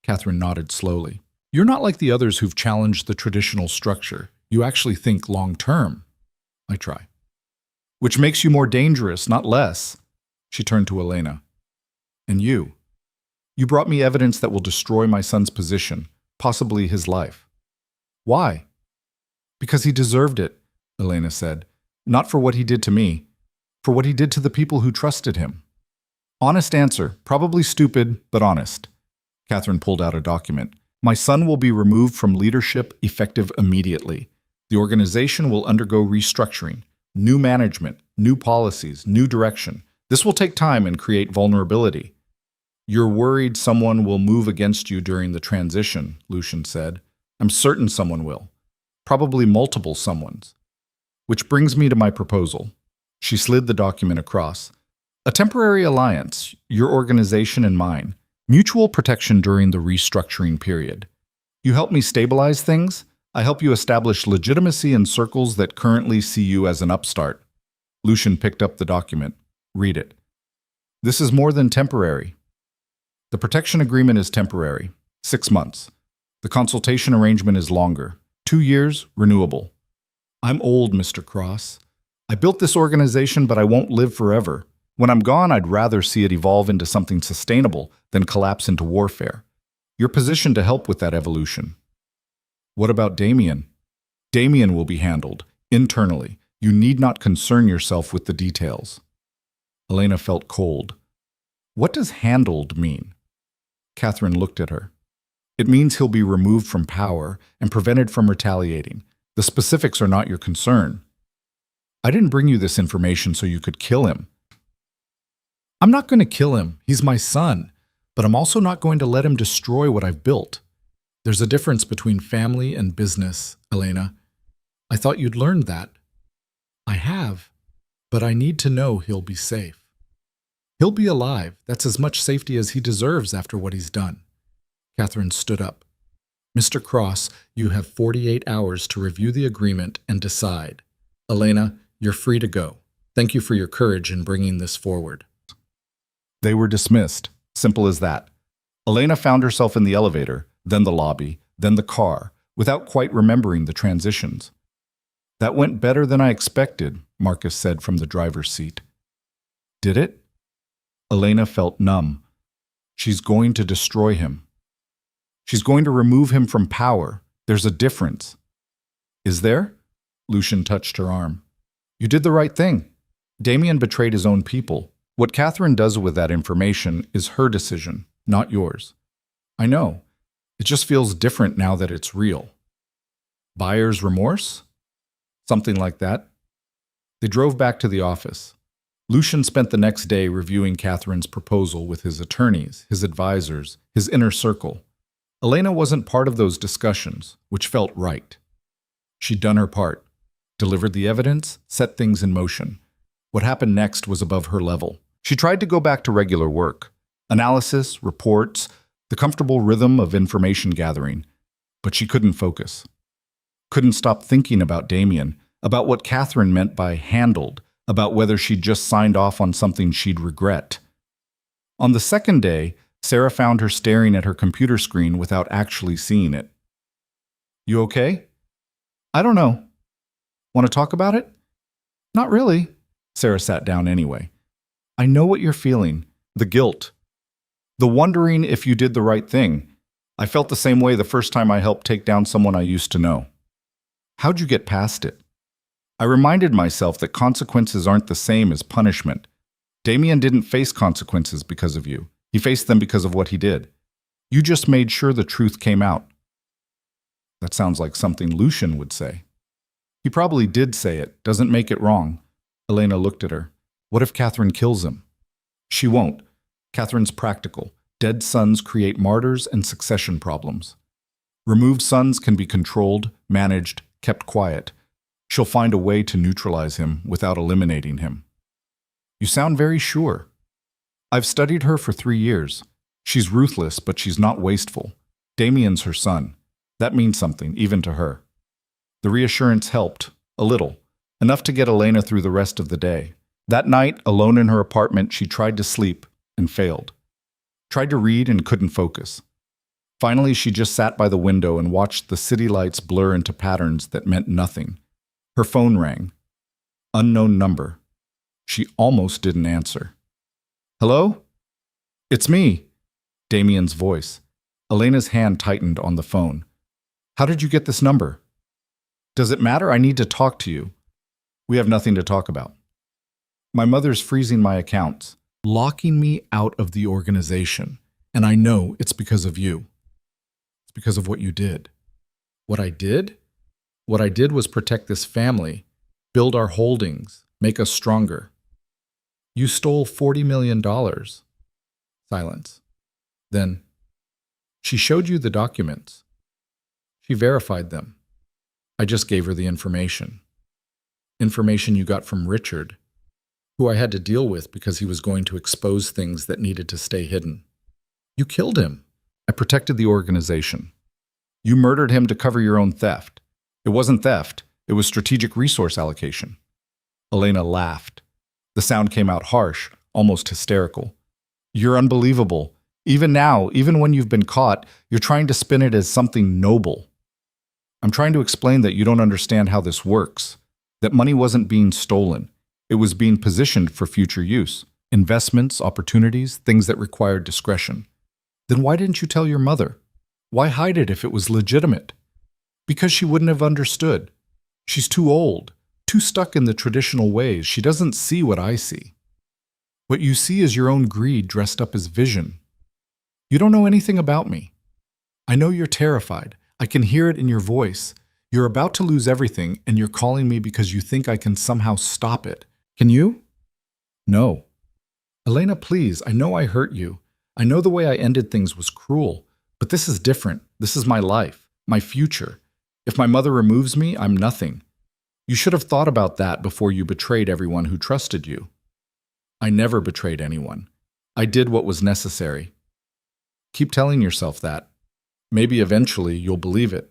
Catherine nodded slowly. You're not like the others who've challenged the traditional structure. You actually think long-term. I try. Which makes you more dangerous, not less. She turned to Elena. And you? You brought me evidence that will destroy my son's position, possibly his life. Why? Because he deserved it, Elena said. Not for what he did to me, for what he did to the people who trusted him. Honest answer, probably stupid, but honest. Catherine pulled out a document. My son will be removed from leadership effective immediately. The organization will undergo restructuring, new management, new policies, new direction. This will take time and create vulnerability. You're worried someone will move against you during the transition, Lucian said. I'm certain someone will. Probably multiple someones. Which brings me to my proposal. She slid the document across. A temporary alliance, your organization and mine. Mutual protection during the restructuring period. You help me stabilize things. I help you establish legitimacy in circles that currently see you as an upstart. Lucian picked up the document. Read it. This is more than temporary. The protection agreement is temporary, 6 months. The consultation arrangement is longer, 2 years, renewable. I'm old, Mr. Cross. I built this organization, but I won't live forever. When I'm gone, I'd rather see it evolve into something sustainable than collapse into warfare. You're positioned to help with that evolution. What about Damien? Damien will be handled, internally. You need not concern yourself with the details. Elena felt cold. What does handled mean? Catherine looked at her. It means he'll be removed from power and prevented from retaliating. The specifics are not your concern. I didn't bring you this information so you could kill him. I'm not going to kill him. He's my son. But I'm also not going to let him destroy what I've built. There's a difference between family and business, Elena. I thought you'd learned that. I have, but I need to know he'll be safe. He'll be alive. That's as much safety as he deserves after what he's done. Catherine stood up. Mr. Cross, you have 48 hours to review the agreement and decide. Elena, you're free to go. Thank you for your courage in bringing this forward. They were dismissed. Simple as that. Elena found herself in the elevator, then the lobby, then the car, without quite remembering the transitions. That went better than I expected, Marcus said from the driver's seat. Did it? Elena felt numb. She's going to destroy him. She's going to remove him from power. There's a difference. Is there? Lucian touched her arm. You did the right thing. Damien betrayed his own people. What Catherine does with that information is her decision, not yours. I know. It just feels different now that it's real. Buyer's remorse? Something like that. They drove back to the office. Lucian spent the next day reviewing Catherine's proposal with his attorneys, his advisors, his inner circle. Elena wasn't part of those discussions, which felt right. She'd done her part, delivered the evidence, set things in motion. What happened next was above her level. She tried to go back to regular work, analysis, reports, the comfortable rhythm of information gathering, but she couldn't focus. Couldn't stop thinking about Damien, about what Catherine meant by handled, about whether she'd just signed off on something she'd regret. On the second day, Sarah found her staring at her computer screen without actually seeing it. You okay? I don't know. Want to talk about it? Not really. Sarah sat down anyway. I know what you're feeling. The guilt. The wondering if you did the right thing. I felt the same way the first time I helped take down someone I used to know. How'd you get past it? I reminded myself that consequences aren't the same as punishment. Damien didn't face consequences because of you. He faced them because of what he did. You just made sure the truth came out. That sounds like something Lucian would say. He probably did say it. Doesn't make it wrong. Elena looked at her. What if Catherine kills him? She won't. Catherine's practical. Dead sons create martyrs and succession problems. Removed sons can be controlled, managed, kept quiet. She'll find a way to neutralize him without eliminating him. You sound very sure. I've studied her for 3 years. She's ruthless, but she's not wasteful. Damien's her son. That means something, even to her. The reassurance helped, a little, enough to get Elena through the rest of the day. That night, alone in her apartment, she tried to sleep and failed. Tried to read and couldn't focus. Finally, she just sat by the window and watched the city lights blur into patterns that meant nothing. Her phone rang. Unknown number. She almost didn't answer. Hello? It's me. Damien's voice. Elena's hand tightened on the phone. How did you get this number? Does it matter? I need to talk to you. We have nothing to talk about. My mother's freezing my accounts, locking me out of the organization, and I know it's because of you. It's because of what you did. What I did? What I did was protect this family, build our holdings, make us stronger. You stole $40 million. Silence. Then, she showed you the documents. She verified them. I just gave her the information. Information you got from Richard, who I had to deal with because he was going to expose things that needed to stay hidden. You killed him. I protected the organization. You murdered him to cover your own theft. It wasn't theft. It was strategic resource allocation. Elena laughed. The sound came out harsh, almost hysterical. You're unbelievable. Even now, even when you've been caught, you're trying to spin it as something noble. I'm trying to explain that you don't understand how this works. That money wasn't being stolen. It was being positioned for future use. Investments, opportunities, things that required discretion. Then why didn't you tell your mother? Why hide it if it was legitimate? Because she wouldn't have understood. She's too old, too stuck in the traditional ways. She doesn't see what I see. What you see is your own greed dressed up as vision. You don't know anything about me. I know you're terrified. I can hear it in your voice. You're about to lose everything, and you're calling me because you think I can somehow stop it. Can you? No. Elena, please, I know I hurt you. I know the way I ended things was cruel, but this is different. This is my life, my future. If my mother removes me, I'm nothing. You should have thought about that before you betrayed everyone who trusted you. I never betrayed anyone. I did what was necessary. Keep telling yourself that. Maybe eventually you'll believe it.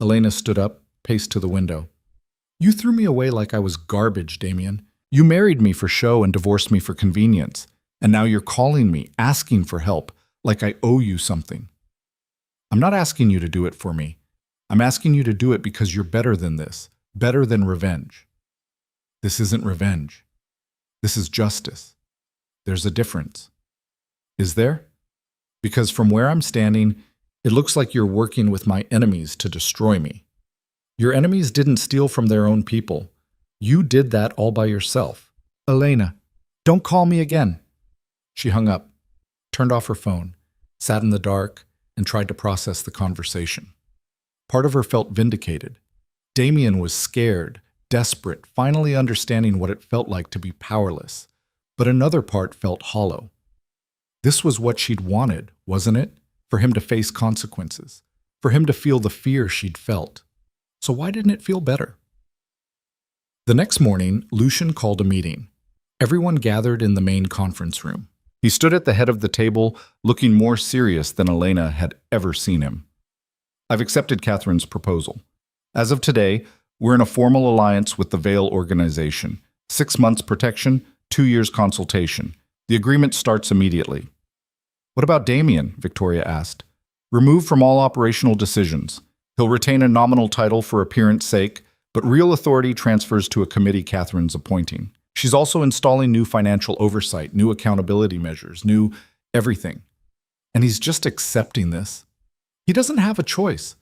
Elena stood up, paced to the window. You threw me away like I was garbage, Damien. You married me for show and divorced me for convenience. And now you're calling me, asking for help, like I owe you something. I'm not asking you to do it for me. I'm asking you to do it because you're better than this, better than revenge. This isn't revenge. This is justice. There's a difference. Is there? Because from where I'm standing, it looks like you're working with my enemies to destroy me. Your enemies didn't steal from their own people. You did that all by yourself. Elena, don't call me again. She hung up, turned off her phone, sat in the dark, and tried to process the conversation. Part of her felt vindicated. Damien was scared, desperate, finally understanding what it felt like to be powerless. But another part felt hollow. This was what she'd wanted, wasn't it? For him to face consequences, for him to feel the fear she'd felt. So why didn't it feel better? The next morning, Lucian called a meeting. Everyone gathered in the main conference room. He stood at the head of the table, looking more serious than Elena had ever seen him. I've accepted Catherine's proposal. As of today, we're in a formal alliance with the Veil organization. 6 months protection, 2 years consultation. The agreement starts immediately. What about Damien? Victoria asked. Removed from all operational decisions. He'll retain a nominal title for appearance sake, but real authority transfers to a committee Catherine's appointing. She's also installing new financial oversight, new accountability measures, new everything. And he's just accepting this. He doesn't have a choice.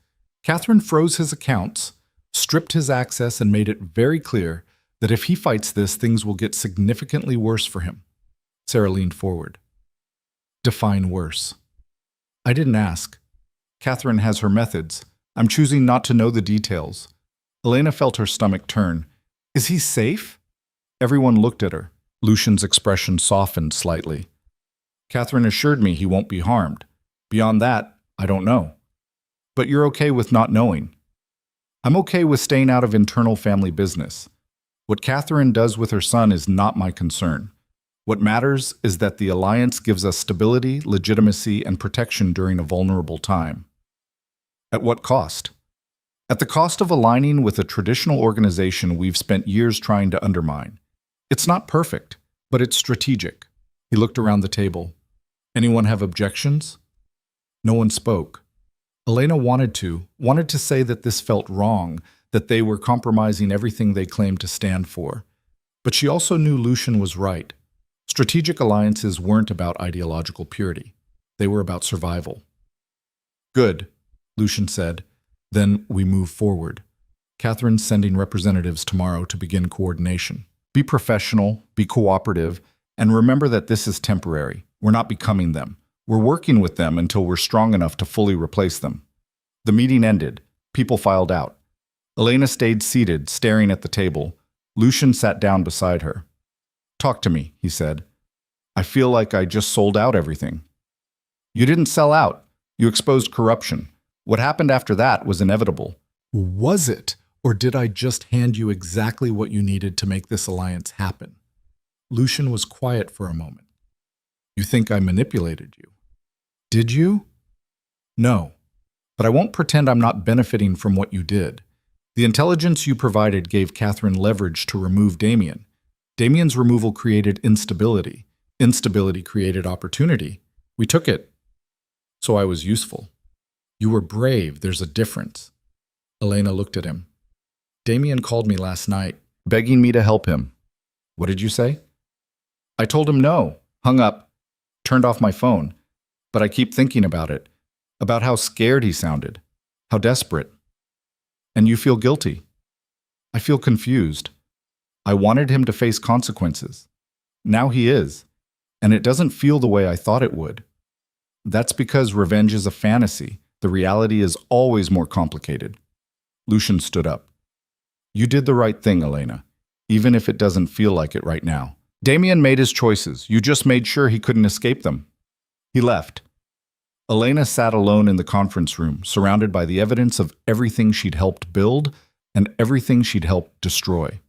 Catherine froze his accounts, stripped his access, and made it very clear that if he fights this, things will get significantly worse for him. Sarah leaned forward. Define worse. I didn't ask. Catherine has her methods. I'm choosing not to know the details. Elena felt her stomach turn. Is he safe? Everyone looked at her. Lucian's expression softened slightly. Catherine assured me he won't be harmed. Beyond that, I don't know. But you're okay with not knowing. I'm okay with staying out of internal family business. What Catherine does with her son is not my concern. What matters is that the alliance gives us stability, legitimacy, and protection during a vulnerable time. At what cost? At the cost of aligning with a traditional organization we've spent years trying to undermine. It's not perfect, but it's strategic. He looked around the table. Anyone have objections? No one spoke. Elena wanted to say that this felt wrong, that they were compromising everything they claimed to stand for. But she also knew Lucian was right. Strategic alliances weren't about ideological purity. They were about survival. Good, Lucian said. Then we move forward. Catherine's sending representatives tomorrow to begin coordination. Be professional, be cooperative, and remember that this is temporary. We're not becoming them. We're working with them until we're strong enough to fully replace them. The meeting ended. People filed out. Elena stayed seated, staring at the table. Lucian sat down beside her. Talk to me, he said. I feel like I just sold out everything. You didn't sell out. You exposed corruption. What happened after that was inevitable. Was it? Or did I just hand you exactly what you needed to make this alliance happen? Lucian was quiet for a moment. You think I manipulated you? Did you? No. But I won't pretend I'm not benefiting from what you did. The intelligence you provided gave Catherine leverage to remove Damien. Damien's removal created instability. Instability created opportunity. We took it. So I was useful. You were brave. There's a difference. Elena looked at him. Damien called me last night, begging me to help him. What did you say? I told him no, hung up, turned off my phone. But I keep thinking about it, about how scared he sounded, how desperate. And you feel guilty. I feel confused. I wanted him to face consequences. Now he is, and it doesn't feel the way I thought it would. That's because revenge is a fantasy. The reality is always more complicated. Lucian stood up. You did the right thing, Elena, even if it doesn't feel like it right now. Damien made his choices. You just made sure he couldn't escape them. He left. Elena sat alone in the conference room, surrounded by the evidence of everything she'd helped build and everything she'd helped destroy.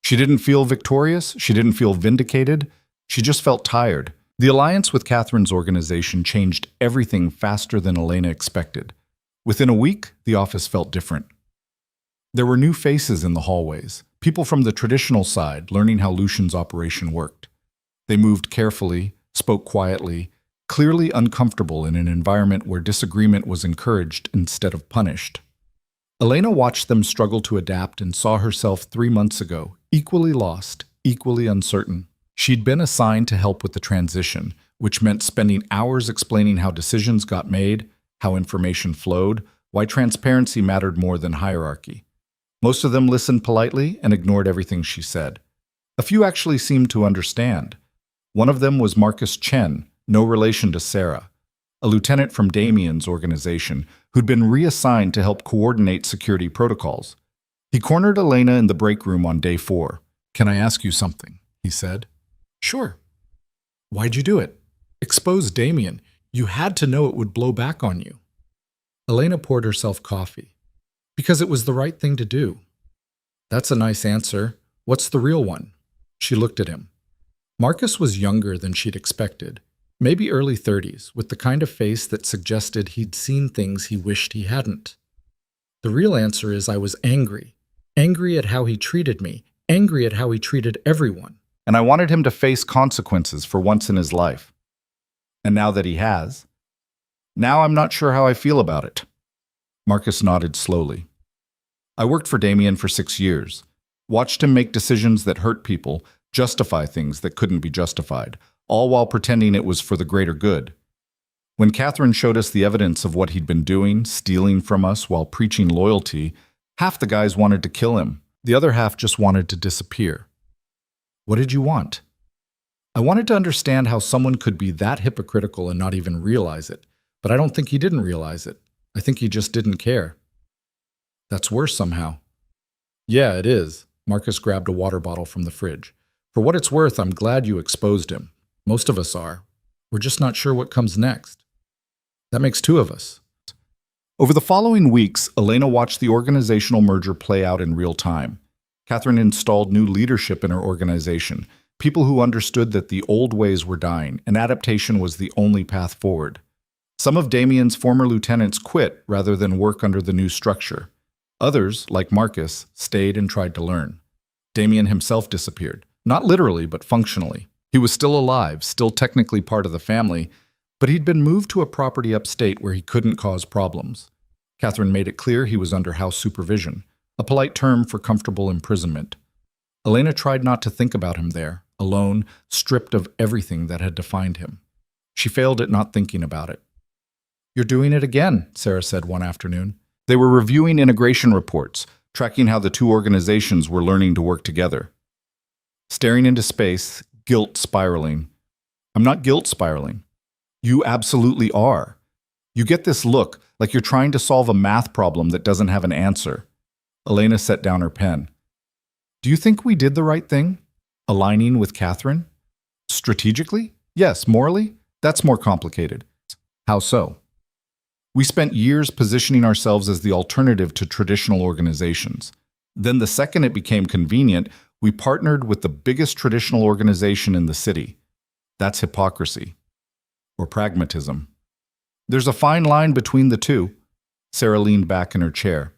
She didn't feel victorious, she didn't feel vindicated, she just felt tired. The alliance with Catherine's organization changed everything faster than Elena expected. Within a week, the office felt different. There were new faces in the hallways, people from the traditional side learning how Lucian's operation worked. They moved carefully, spoke quietly, clearly uncomfortable in an environment where disagreement was encouraged instead of punished. Elena watched them struggle to adapt and saw herself 3 months ago, equally lost, equally uncertain. She'd been assigned to help with the transition, which meant spending hours explaining how decisions got made, how information flowed, why transparency mattered more than hierarchy. Most of them listened politely and ignored everything she said. A few actually seemed to understand. One of them was Marcus Chen, no relation to Sarah, a lieutenant from Damien's organization who'd been reassigned to help coordinate security protocols. He cornered Elena in the break room on day 4. "Can I ask you something?" he said. "Sure." "Why'd you do it? Expose Damien. You had to know it would blow back on you." Elena poured herself coffee. "Because it was the right thing to do." "That's a nice answer. What's the real one?" She looked at him. Marcus was younger than she'd expected, maybe early 30s, with the kind of face that suggested he'd seen things he wished he hadn't. "The real answer is I was angry. Angry at how he treated me, angry at how he treated everyone. And I wanted him to face consequences for once in his life. And now that he has, now I'm not sure how I feel about it." Marcus nodded slowly. "I worked for Damien for 6 years, watched him make decisions that hurt people, justify things that couldn't be justified, all while pretending it was for the greater good. When Catherine showed us the evidence of what he'd been doing, stealing from us while preaching loyalty, half the guys wanted to kill him. The other half just wanted to disappear." "What did you want?" "I wanted to understand how someone could be that hypocritical and not even realize it, but I don't think he didn't realize it. I think he just didn't care." "That's worse somehow." "Yeah, it is." Marcus grabbed a water bottle from the fridge. "For what it's worth, I'm glad you exposed him. Most of us are. We're just not sure what comes next. That makes 2 of us." Over the following weeks, Elena watched the organizational merger play out in real time. Catherine installed new leadership in her organization, people who understood that the old ways were dying and adaptation was the only path forward. Some of Damien's former lieutenants quit rather than work under the new structure. Others, like Marcus, stayed and tried to learn. Damien himself disappeared, not literally but functionally. He was still alive, still technically part of the family, but he'd been moved to a property upstate where he couldn't cause problems. Catherine made it clear he was under house supervision, a polite term for comfortable imprisonment. Elena tried not to think about him there, alone, stripped of everything that had defined him. She failed at not thinking about it. "You're doing it again," Sarah said one afternoon. They were reviewing integration reports, tracking how the 2 organizations were learning to work together. Staring into space, guilt spiraling. "I'm not guilt spiraling. You absolutely are. You get this look, like you're trying to solve a math problem that doesn't have an answer." Elena set down her pen. "Do you think we did the right thing? Aligning with Catherine? Strategically? Yes. Morally? That's more complicated." "How so?" "We spent years positioning ourselves as the alternative to traditional organizations. Then the second it became convenient, we partnered with the biggest traditional organization in the city. That's hypocrisy. Or pragmatism. There's a fine line between the two." Sarah leaned back in her chair.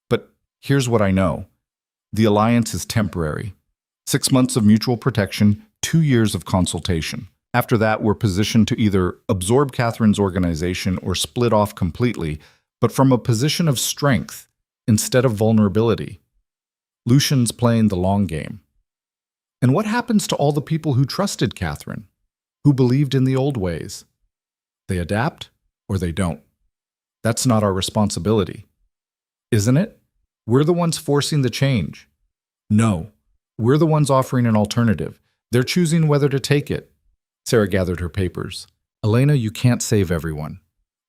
"But here's what I know. The alliance is temporary. 6 months of mutual protection, 2 years of consultation. After that, we're positioned to either absorb Catherine's organization or split off completely, but from a position of strength instead of vulnerability. Lucian's playing the long game." "And what happens to all the people who trusted Catherine, who believed in the old ways? They adapt or they don't. That's not our responsibility. Isn't it? We're the ones forcing the change." "No, we're the ones offering an alternative. They're choosing whether to take it." Sarah gathered her papers. "Elena, you can't save everyone.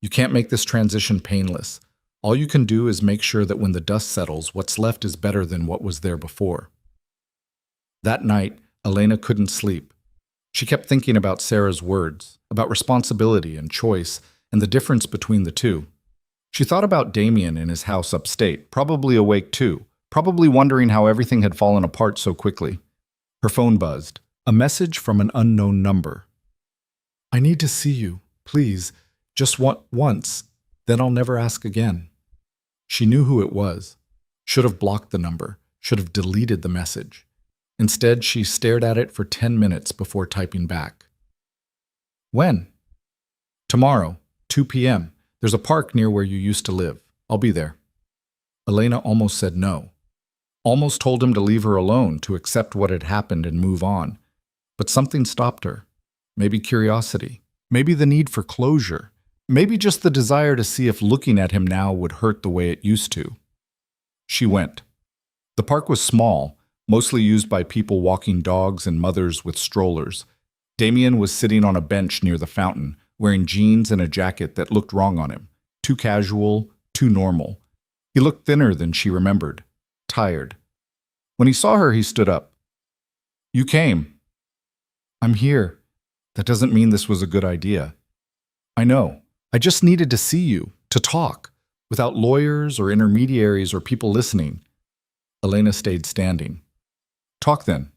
You can't make this transition painless. All you can do is make sure that when the dust settles, what's left is better than what was there before." That night, Elena couldn't sleep. She kept thinking about Sarah's words, about responsibility and choice, and the difference between the two. She thought about Damien in his house upstate, probably awake too, probably wondering how everything had fallen apart so quickly. Her phone buzzed. A message from an unknown number. I need to see you, please, just once, then I'll never ask again. She knew who it was. Should have blocked the number, should have deleted the message. Instead, she stared at it for 10 minutes before typing back. When? Tomorrow, 2 p.m. There's a park near where you used to live. I'll be there. Elena almost said no. Almost told him to leave her alone, to accept what had happened and move on. But something stopped her. Maybe curiosity. Maybe the need for closure. Maybe just the desire to see if looking at him now would hurt the way it used to. She went. The park was small, mostly used by people walking dogs and mothers with strollers. Damien was sitting on a bench near the fountain, wearing jeans and a jacket that looked wrong on him. Too casual, too normal. He looked thinner than she remembered. Tired. When he saw her, he stood up. You came. I'm here. That doesn't mean this was a good idea. I know. I just needed to see you, to talk, without lawyers or intermediaries or people listening. Elena stayed standing. Talk then.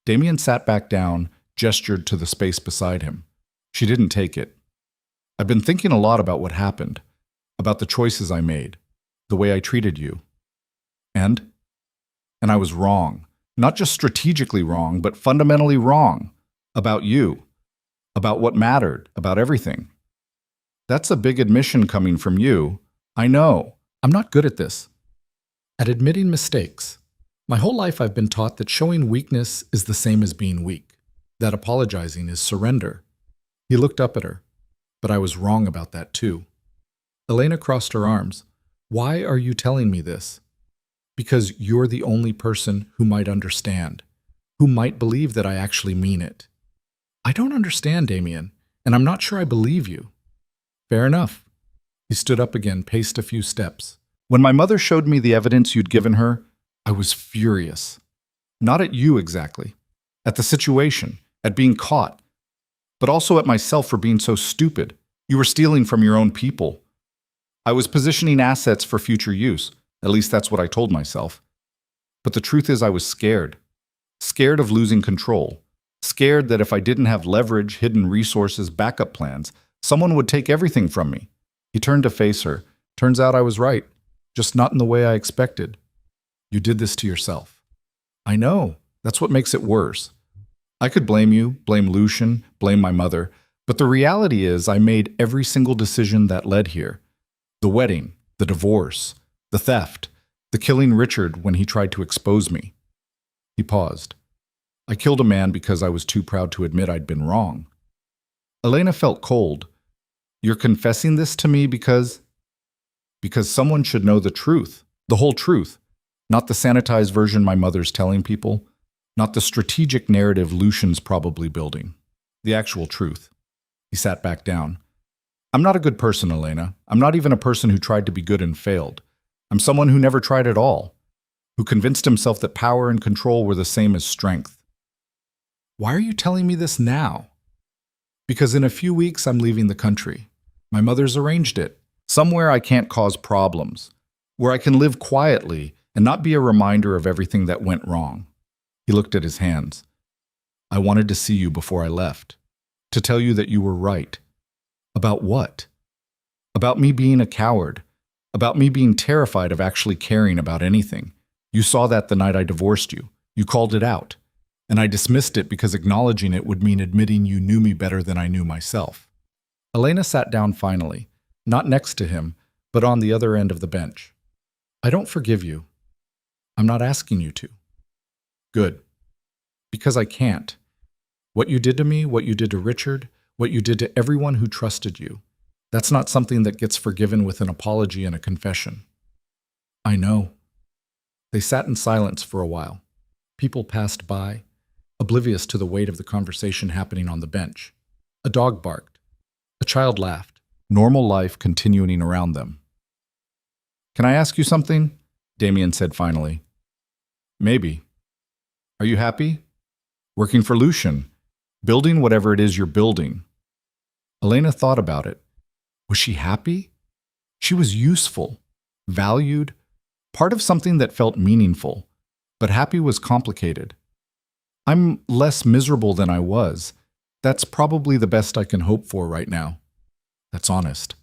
Damien sat back down, gestured to the space beside him. She didn't take it. I've been thinking a lot about what happened, about the choices I made, the way I treated you. And I was wrong. Not just strategically wrong, but fundamentally wrong. About you. About what mattered. About everything. That's a big admission coming from you. I know. I'm not good at this. At admitting mistakes. My whole life I've been taught that showing weakness is the same as being weak. That apologizing is surrender. He looked up at her. But I was wrong about that too. Elena crossed her arms. Why are you telling me this? Because you're the only person who might understand, who might believe that I actually mean it. I don't understand, Damien, and I'm not sure I believe you. Fair enough. He stood up again, paced a few steps. When my mother showed me the evidence you'd given her, I was furious. Not at you exactly. At the situation, at being caught. But also at myself for being so stupid. You were stealing from your own people. I was positioning assets for future use. At least that's what I told myself. But the truth is I was scared. Scared of losing control. Scared that if I didn't have leverage, hidden resources, backup plans, someone would take everything from me. He turned to face her. Turns out I was right. Just not in the way I expected. You did this to yourself. I know. That's what makes it worse. I could blame you, blame Lucian, blame my mother. But the reality is I made every single decision that led here. The wedding, the divorce, the theft, the killing Richard when he tried to expose me. He paused. I killed a man because I was too proud to admit I'd been wrong. Elena felt cold. You're confessing this to me because someone should know the truth, the whole truth, not the sanitized version my mother's telling people, not the strategic narrative Lucian's probably building, the actual truth. He sat back down. I'm not a good person, Elena. I'm not even a person who tried to be good and failed. I'm someone who never tried at all, who convinced himself that power and control were the same as strength. Why are you telling me this now? Because in a few weeks I'm leaving the country. My mother's arranged it. Somewhere I can't cause problems. Where I can live quietly and not be a reminder of everything that went wrong. He looked at his hands. I wanted to see you before I left. To tell you that you were right. About what? About me being a coward. About me being terrified of actually caring about anything. You saw that the night I divorced you. You called it out. And I dismissed it because acknowledging it would mean admitting you knew me better than I knew myself. Elena sat down finally, not next to him, but on the other end of the bench. I don't forgive you. I'm not asking you to. Good. Because I can't. What you did to me, what you did to Richard, what you did to everyone who trusted you, that's not something that gets forgiven with an apology and a confession. I know. They sat in silence for a while. People passed by, oblivious to the weight of the conversation happening on the bench. A dog barked. A child laughed. Normal life continuing around them. Can I ask you something? Damien said finally. Maybe. Are you happy? Working for Lucian. Building whatever it is you're building. Elena thought about it. Was she happy? She was useful, valued, part of something that felt meaningful. But happy was complicated. I'm less miserable than I was. That's probably the best I can hope for right now. That's honest.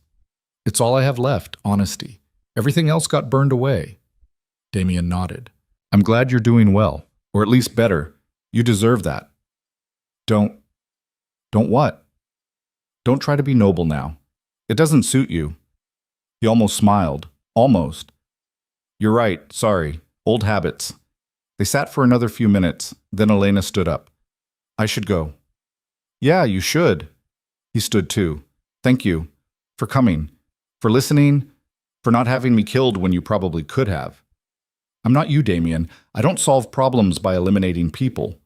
It's all I have left, honesty. Everything else got burned away. Damien nodded. I'm glad you're doing well, or at least better. You deserve that. Don't what? Don't try to be noble now. It doesn't suit you. He almost smiled. Almost. You're right, sorry. Old habits. They sat for another few minutes, then Elena stood up. I should go. Yeah, you should. He stood too. Thank you. For coming. For listening. For not having me killed when you probably could have. I'm not you, Damien. I don't solve problems by eliminating people.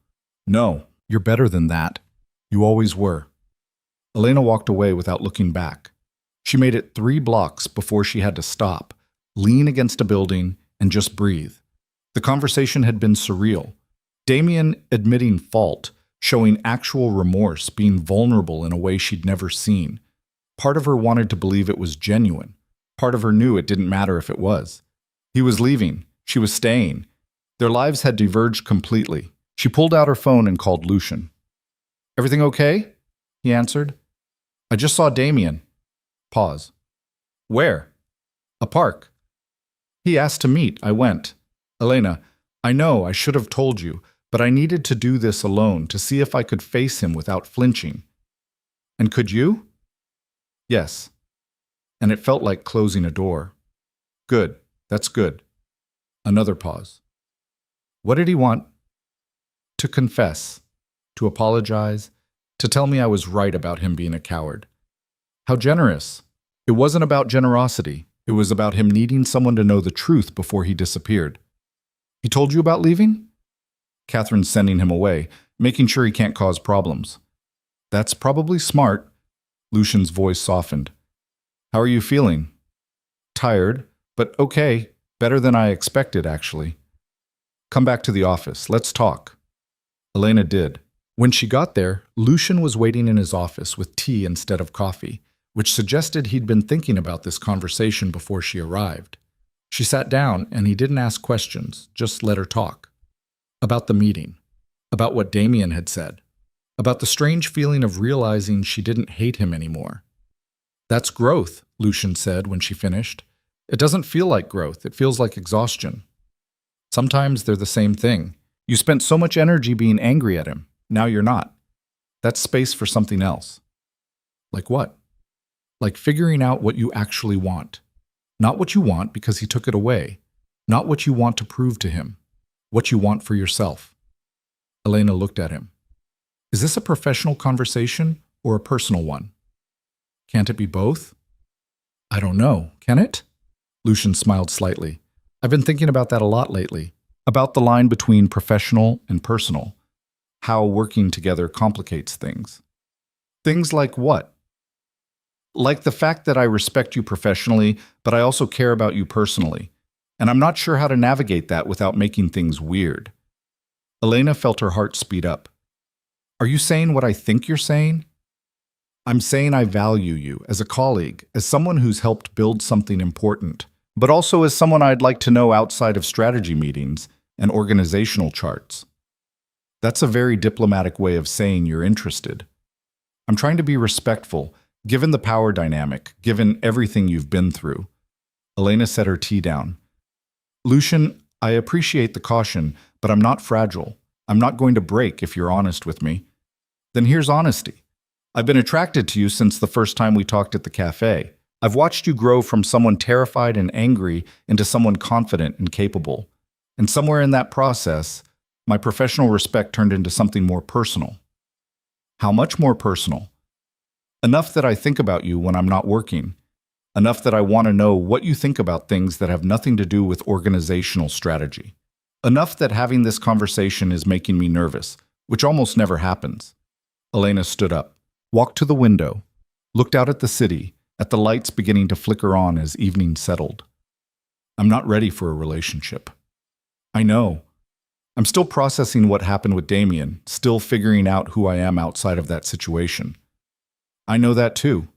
No, you're better than that. You always were. Elena walked away without looking back. She made it 3 blocks before she had to stop, lean against a building, and just breathe. The conversation had been surreal. Damien admitting fault, showing actual remorse, being vulnerable in a way she'd never seen. Part of her wanted to believe it was genuine. Part of her knew it didn't matter if it was. He was leaving. She was staying. Their lives had diverged completely. She pulled out her phone and called Lucian. Everything okay? He answered. I just saw Damien. Pause. Where? A park. He asked to meet. I went. Elena, I know I should have told you, but I needed to do this alone to see if I could face him without flinching. And could you? Yes. And it felt like closing a door. Good. That's good. Another pause. What did he want? To confess, to apologize, to tell me I was right about him being a coward. How generous. It wasn't about generosity. It was about him needing someone to know the truth before he disappeared. He told you about leaving? Catherine's sending him away, making sure he can't cause problems. That's probably smart. Lucian's voice softened. How are you feeling? Tired, but okay. Better than I expected, actually. Come back to the office. Let's talk. Elena did. When she got there, Lucian was waiting in his office with tea instead of coffee, which suggested he'd been thinking about this conversation before she arrived. She sat down, and he didn't ask questions, just let her talk. About the meeting. About what Damien had said. About the strange feeling of realizing she didn't hate him anymore. That's growth, Lucian said when she finished. It doesn't feel like growth, it feels like exhaustion. Sometimes they're the same thing. You spent so much energy being angry at him, now you're not. That's space for something else. Like what? Like figuring out what you actually want. Not what you want because he took it away. Not what you want to prove to him. What you want for yourself. Elena looked at him. Is this a professional conversation or a personal one? Can't it be both? I don't know. Can it? Lucian smiled slightly. I've been thinking about that a lot lately. About the line between professional and personal. How working together complicates things. Things like what? Like the fact that I respect you professionally, but I also care about you personally. And I'm not sure how to navigate that without making things weird. Elena felt her heart speed up. Are you saying what I think you're saying? I'm saying I value you as a colleague, as someone who's helped build something important, but also as someone I'd like to know outside of strategy meetings and organizational charts. That's a very diplomatic way of saying you're interested. I'm trying to be respectful, given the power dynamic, given everything you've been through. Elena set her tea down. Lucian, I appreciate the caution, but I'm not fragile. I'm not going to break if you're honest with me. Then here's honesty. I've been attracted to you since the first time we talked at the cafe. I've watched you grow from someone terrified and angry into someone confident and capable. And somewhere in that process, my professional respect turned into something more personal. How much more personal? Enough that I think about you when I'm not working. Enough that I want to know what you think about things that have nothing to do with organizational strategy. Enough that having this conversation is making me nervous, which almost never happens. Elena stood up, walked to the window, looked out at the city, at the lights beginning to flicker on as evening settled. I'm not ready for a relationship. I know. I'm still processing what happened with Damien, still figuring out who I am outside of that situation. I know that too.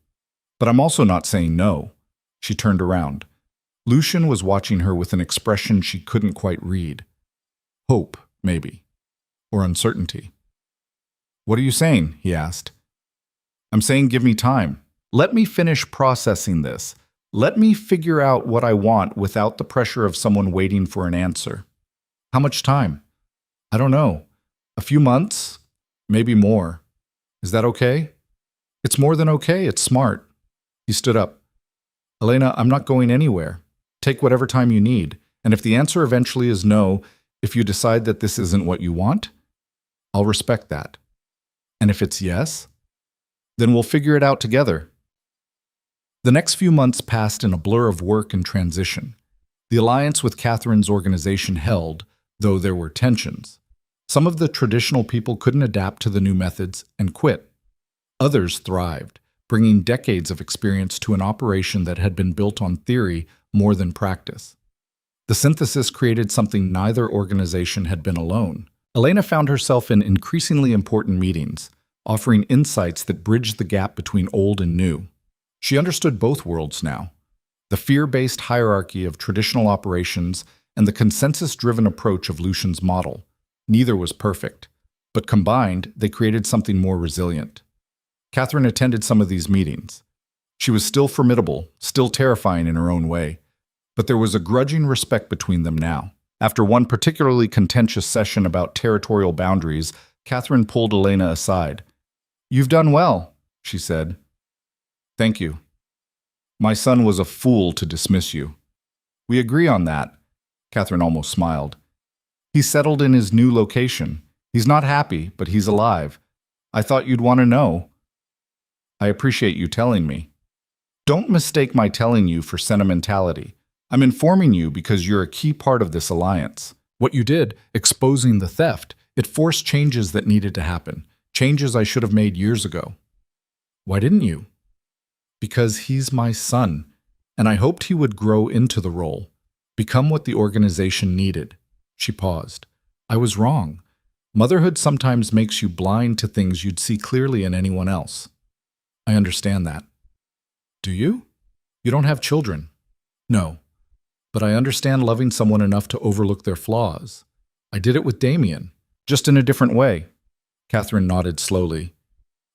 But I'm also not saying no. She turned around. Lucian was watching her with an expression she couldn't quite read. Hope, maybe. Or uncertainty. What are you saying? He asked. I'm saying give me time. Let me finish processing this. Let me figure out what I want without the pressure of someone waiting for an answer. How much time? I don't know. A few months? Maybe more. Is that okay? It's more than okay. It's smart. He stood up. Elena, I'm not going anywhere. Take whatever time you need. And if the answer eventually is no, if you decide that this isn't what you want, I'll respect that. And if it's yes, then we'll figure it out together. The next few months passed in a blur of work and transition. The alliance with Catherine's organization held, though there were tensions. Some of the traditional people couldn't adapt to the new methods and quit. Others thrived, bringing decades of experience to an operation that had been built on theory more than practice. The synthesis created something neither organization had been alone. Elena found herself in increasingly important meetings, offering insights that bridged the gap between old and new. She understood both worlds now, the fear-based hierarchy of traditional operations and the consensus-driven approach of Lucian's model. Neither was perfect, but combined, they created something more resilient. Catherine attended some of these meetings. She was still formidable, still terrifying in her own way, but there was a grudging respect between them now. After one particularly contentious session about territorial boundaries, Catherine pulled Elena aside. "You've done well," she said. "Thank you. My son was a fool to dismiss you." "We agree on that." Catherine almost smiled. "He's settled in his new location. He's not happy, but he's alive. I thought you'd want to know." "I appreciate you telling me." "Don't mistake my telling you for sentimentality. I'm informing you because you're a key part of this alliance. What you did, exposing the theft, it forced changes that needed to happen, changes I should have made years ago." "Why didn't you?" "Because he's my son, and I hoped he would grow into the role, become what the organization needed." She paused. "I was wrong. Motherhood sometimes makes you blind to things you'd see clearly in anyone else." "I understand that." "Do you? You don't have children." "No. But I understand loving someone enough to overlook their flaws. I did it with Damien, just in a different way." Catherine nodded slowly.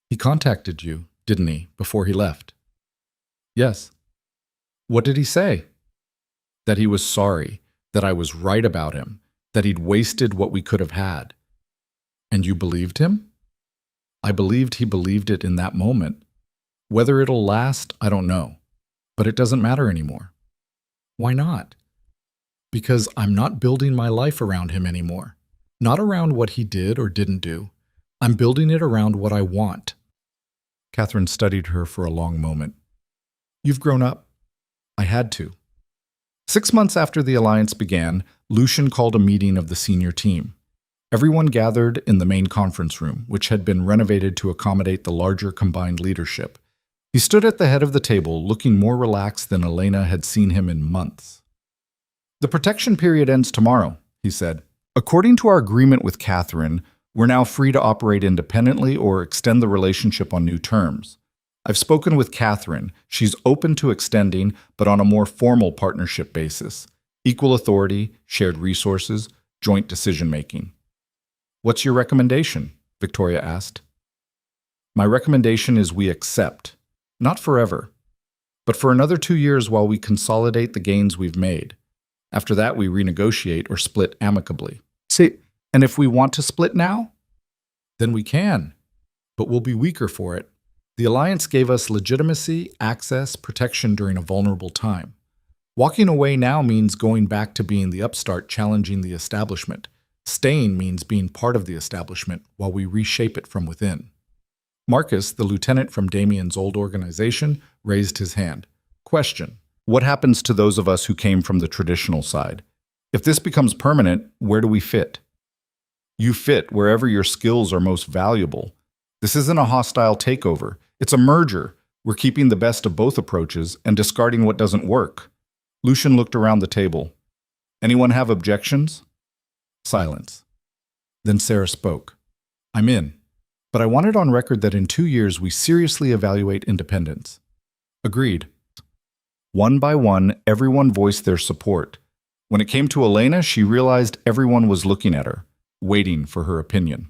"He contacted you, didn't he, before he left?" "Yes." "What did he say?" "That he was sorry, that I was right about him, that he'd wasted what we could have had." "And you believed him?" "I believed he believed it in that moment. Whether it'll last, I don't know. But it doesn't matter anymore." "Why not?" "Because I'm not building my life around him anymore. Not around what he did or didn't do. I'm building it around what I want." Catherine studied her for a long moment. "You've grown up." "I had to." 6 months after the alliance began, Lucian called a meeting of the senior team. Everyone gathered in the main conference room, which had been renovated to accommodate the larger combined leadership. He stood at the head of the table, looking more relaxed than Elena had seen him in months. "The protection period ends tomorrow," he said. "According to our agreement with Catherine, we're now free to operate independently or extend the relationship on new terms. I've spoken with Catherine. She's open to extending, but on a more formal partnership basis. Equal authority, shared resources, joint decision-making." "What's your recommendation?" Victoria asked. "My recommendation is we accept. Not forever, but for another 2 years while we consolidate the gains we've made. After that, we renegotiate or split amicably." "See, and if we want to split now?" "Then we can, but we'll be weaker for it. The alliance gave us legitimacy, access, protection during a vulnerable time. Walking away now means going back to being the upstart challenging the establishment. Staying means being part of the establishment while we reshape it from within." Marcus, the lieutenant from Damien's old organization, raised his hand. "Question. What happens to those of us who came from the traditional side? If this becomes permanent, where do we fit?" "You fit wherever your skills are most valuable. This isn't a hostile takeover. It's a merger. We're keeping the best of both approaches and discarding what doesn't work." Lucian looked around the table. "Anyone have objections?" Silence. Then Sarah spoke. "I'm in. But I want it on record that in 2 years we seriously evaluate independence." "Agreed." One by one, everyone voiced their support. When it came to Elena, she realized everyone was looking at her, waiting for her opinion.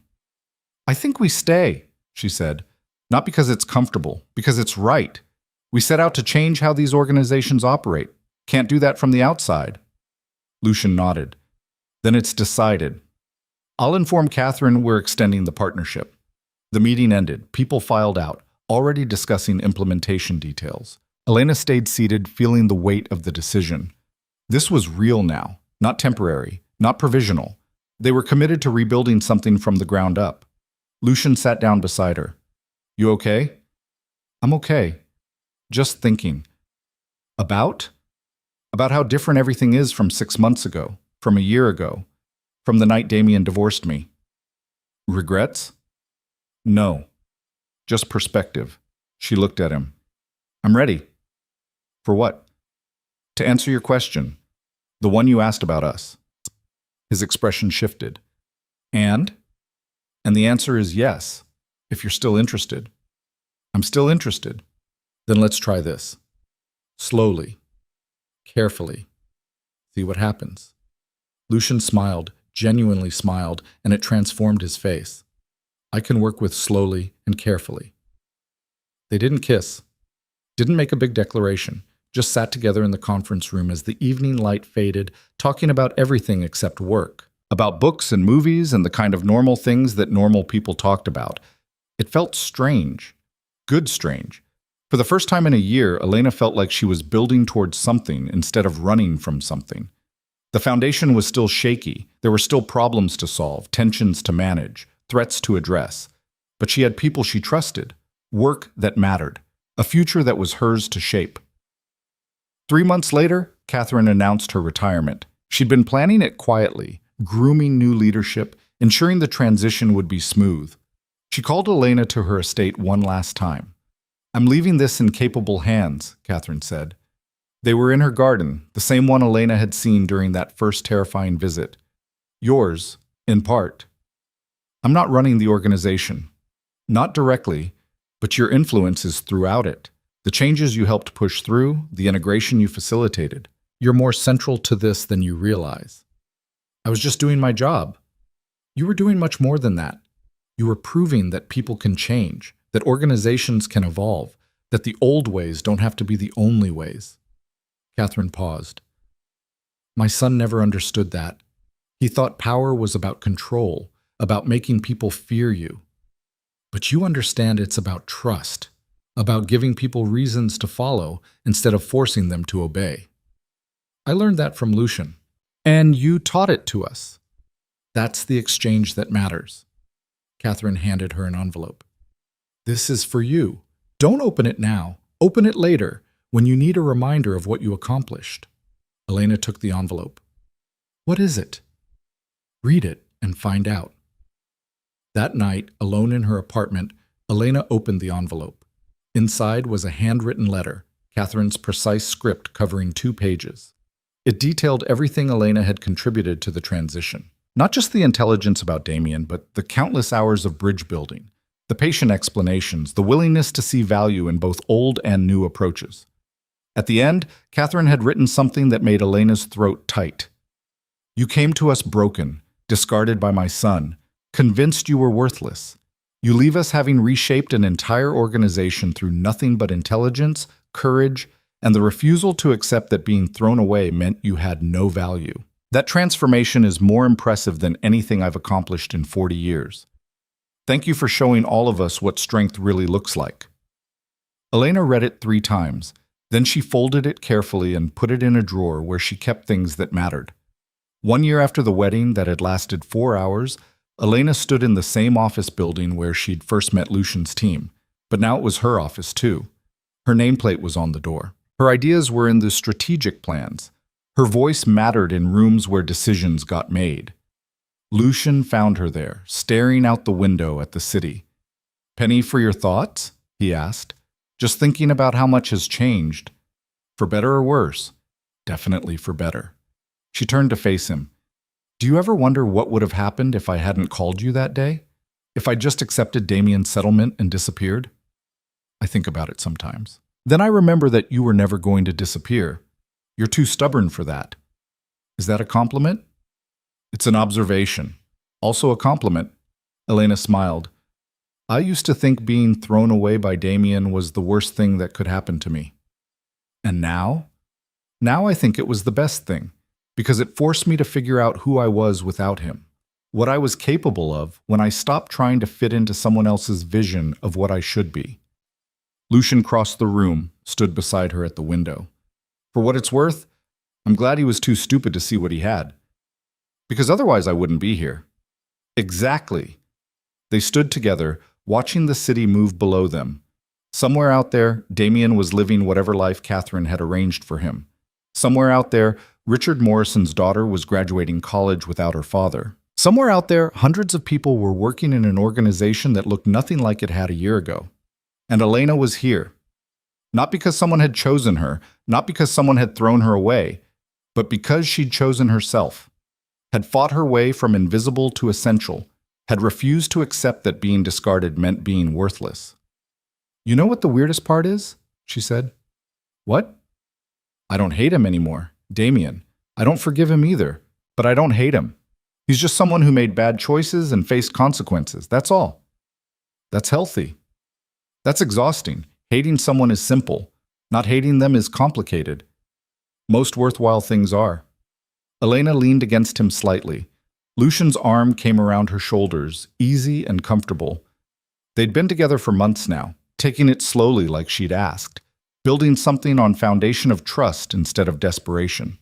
"I think we stay," she said. "Not because it's comfortable, because it's right. We set out to change how these organizations operate. Can't do that from the outside." Lucian nodded. "Then it's decided. I'll inform Catherine we're extending the partnership." The meeting ended. People filed out, already discussing implementation details. Elena stayed seated, feeling the weight of the decision. This was real now, not temporary, not provisional. They were committed to rebuilding something from the ground up. Lucian sat down beside her. "You okay?" "I'm okay. Just thinking." About? About how different everything is from 6 months ago, from a year ago, from the night Damien divorced me. Regrets? No. Just perspective. She looked at him. "I'm ready." "For what?" "To answer your question. The one you asked about us." His expression shifted. "And?" "And the answer is yes, if you're still interested." "I'm still interested." "Then let's try this. Slowly. Carefully. See what happens." Lucian smiled, genuinely smiled, and it transformed his face. "I can work with slowly and carefully." They didn't kiss, didn't make a big declaration, just sat together in the conference room as the evening light faded, talking about everything except work, about books and movies and the kind of normal things that normal people talked about. It felt strange, good strange. For the first time in a year, Elena felt like she was building towards something instead of running from something. The foundation was still shaky. There were still problems to solve, tensions to manage, threats to address. But she had people she trusted, work that mattered, a future that was hers to shape. 3 months later, Catherine announced her retirement. She'd been planning it quietly, grooming new leadership, ensuring the transition would be smooth. She called Elena to her estate one last time. "I'm leaving this in capable hands," Catherine said. They were in her garden, the same one Elena had seen during that first terrifying visit. "Yours, in part. I'm not running the organization. Not directly, but your influence is throughout it. The changes you helped push through, the integration you facilitated. You're more central to this than you realize." "I was just doing my job." "You were doing much more than that. You were proving that people can change, that organizations can evolve, that the old ways don't have to be the only ways." Catherine paused. "My son never understood that. He thought power was about control, about making people fear you. But you understand it's about trust, about giving people reasons to follow instead of forcing them to obey. I learned that from Lucian. And you taught it to us. That's the exchange that matters." Catherine handed her an envelope. "This is for you. Don't open it now. Open it later, when you need a reminder of what you accomplished." Elena took the envelope. "What is it?" "Read it and find out." That night, alone in her apartment, Elena opened the envelope. Inside was a handwritten letter, Catherine's precise script covering 2 pages. It detailed everything Elena had contributed to the transition. Not just the intelligence about Damien, but the countless hours of bridge building, the patient explanations, the willingness to see value in both old and new approaches. At the end, Catherine had written something that made Elena's throat tight. "You came to us broken, discarded by my son, convinced you were worthless. You leave us having reshaped an entire organization through nothing but intelligence, courage, and the refusal to accept that being thrown away meant you had no value. That transformation is more impressive than anything I've accomplished in 40 years. Thank you for showing all of us what strength really looks like." Elena read it 3 times. Then she folded it carefully and put it in a drawer where she kept things that mattered. 1 year after the wedding that had lasted 4 hours, Elena stood in the same office building where she'd first met Lucian's team, but now it was her office too. Her nameplate was on the door. Her ideas were in the strategic plans. Her voice mattered in rooms where decisions got made. Lucian found her there, staring out the window at the city. "Penny for your thoughts?" he asked. "Just thinking about how much has changed. For better or worse?" "Definitely for better." She turned to face him. "Do you ever wonder what would have happened if I hadn't called you that day? If I just accepted Damien's settlement and disappeared?" "I think about it sometimes." Then I remember that you were never going to disappear. You're too stubborn for that. Is that a compliment? It's an observation. Also a compliment. Elena smiled. I used to think being thrown away by Damien was the worst thing that could happen to me. And now? Now I think it was the best thing, because it forced me to figure out who I was without him, what I was capable of when I stopped trying to fit into someone else's vision of what I should be. Lucian crossed the room, stood beside her at the window. For what it's worth, I'm glad he was too stupid to see what he had. Because otherwise I wouldn't be here. Exactly. They stood together, watching the city move below them. Somewhere out there, Damien was living whatever life Catherine had arranged for him. Somewhere out there, Richard Morrison's daughter was graduating college without her father. Somewhere out there, hundreds of people were working in an organization that looked nothing like it had a year ago. And Elena was here. Not because someone had chosen her, not because someone had thrown her away, but because she'd chosen herself, had fought her way from invisible to essential, had refused to accept that being discarded meant being worthless. You know what the weirdest part is? She said. What? I don't hate him anymore, Damien. I don't forgive him either, but I don't hate him. He's just someone who made bad choices and faced consequences, that's all. That's healthy. That's exhausting. Hating someone is simple. Not hating them is complicated. Most worthwhile things are. Elena leaned against him slightly. Lucian's arm came around her shoulders, easy and comfortable. They'd been together for months now, taking it slowly like she'd asked, building something on foundation of trust instead of desperation.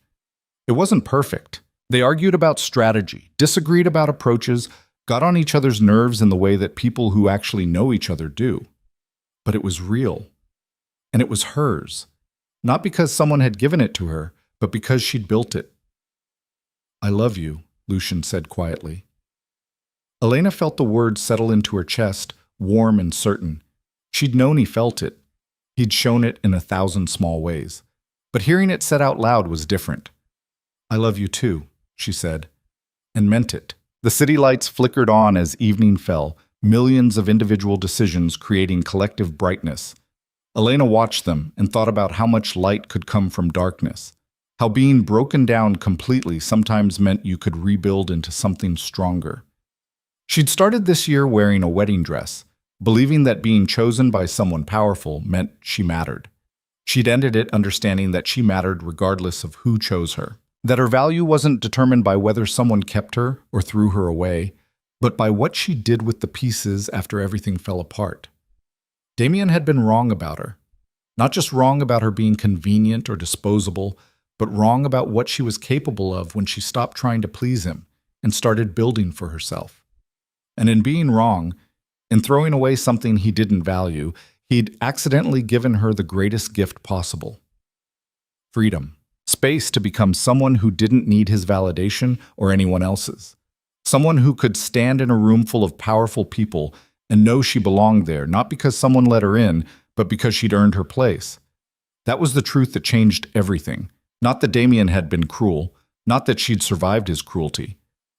It wasn't perfect. They argued about strategy, disagreed about approaches, got on each other's nerves in the way that people who actually know each other do. But it was real. And it was hers. Not because someone had given it to her, but because she'd built it. I love you, Lucian said quietly. Elena felt the words settle into her chest, warm and certain. She'd known he felt it. He'd shown it in 1,000 small ways. But hearing it said out loud was different. I love you too, she said, and meant it. The city lights flickered on as evening fell, millions of individual decisions creating collective brightness. Elena watched them and thought about how much light could come from darkness, how being broken down completely sometimes meant you could rebuild into something stronger. She'd started this year wearing a wedding dress, believing that being chosen by someone powerful meant she mattered. She'd ended it understanding that she mattered regardless of who chose her, that her value wasn't determined by whether someone kept her or threw her away, but by what she did with the pieces after everything fell apart. Damien had been wrong about her. Not just wrong about her being convenient or disposable, but wrong about what she was capable of when she stopped trying to please him and started building for herself. And in being wrong, in throwing away something he didn't value, he'd accidentally given her the greatest gift possible. Freedom. Space to become someone who didn't need his validation or anyone else's. Someone who could stand in a room full of powerful people and know she belonged there, not because someone let her in, but because she'd earned her place. That was the truth that changed everything. Not that Damien had been cruel, not that she'd survived his cruelty,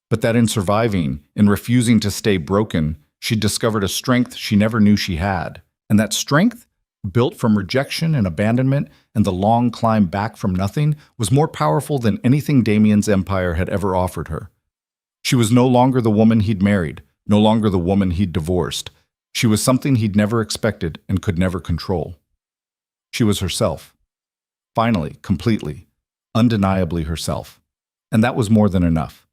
but that in surviving, in refusing to stay broken, she'd discovered a strength she never knew she had. And that strength, built from rejection and abandonment and the long climb back from nothing, was more powerful than anything Damien's empire had ever offered her. She was no longer the woman he'd married, no longer the woman he'd divorced. She was something he'd never expected and could never control. She was herself. Finally, completely, undeniably herself. And that was more than enough.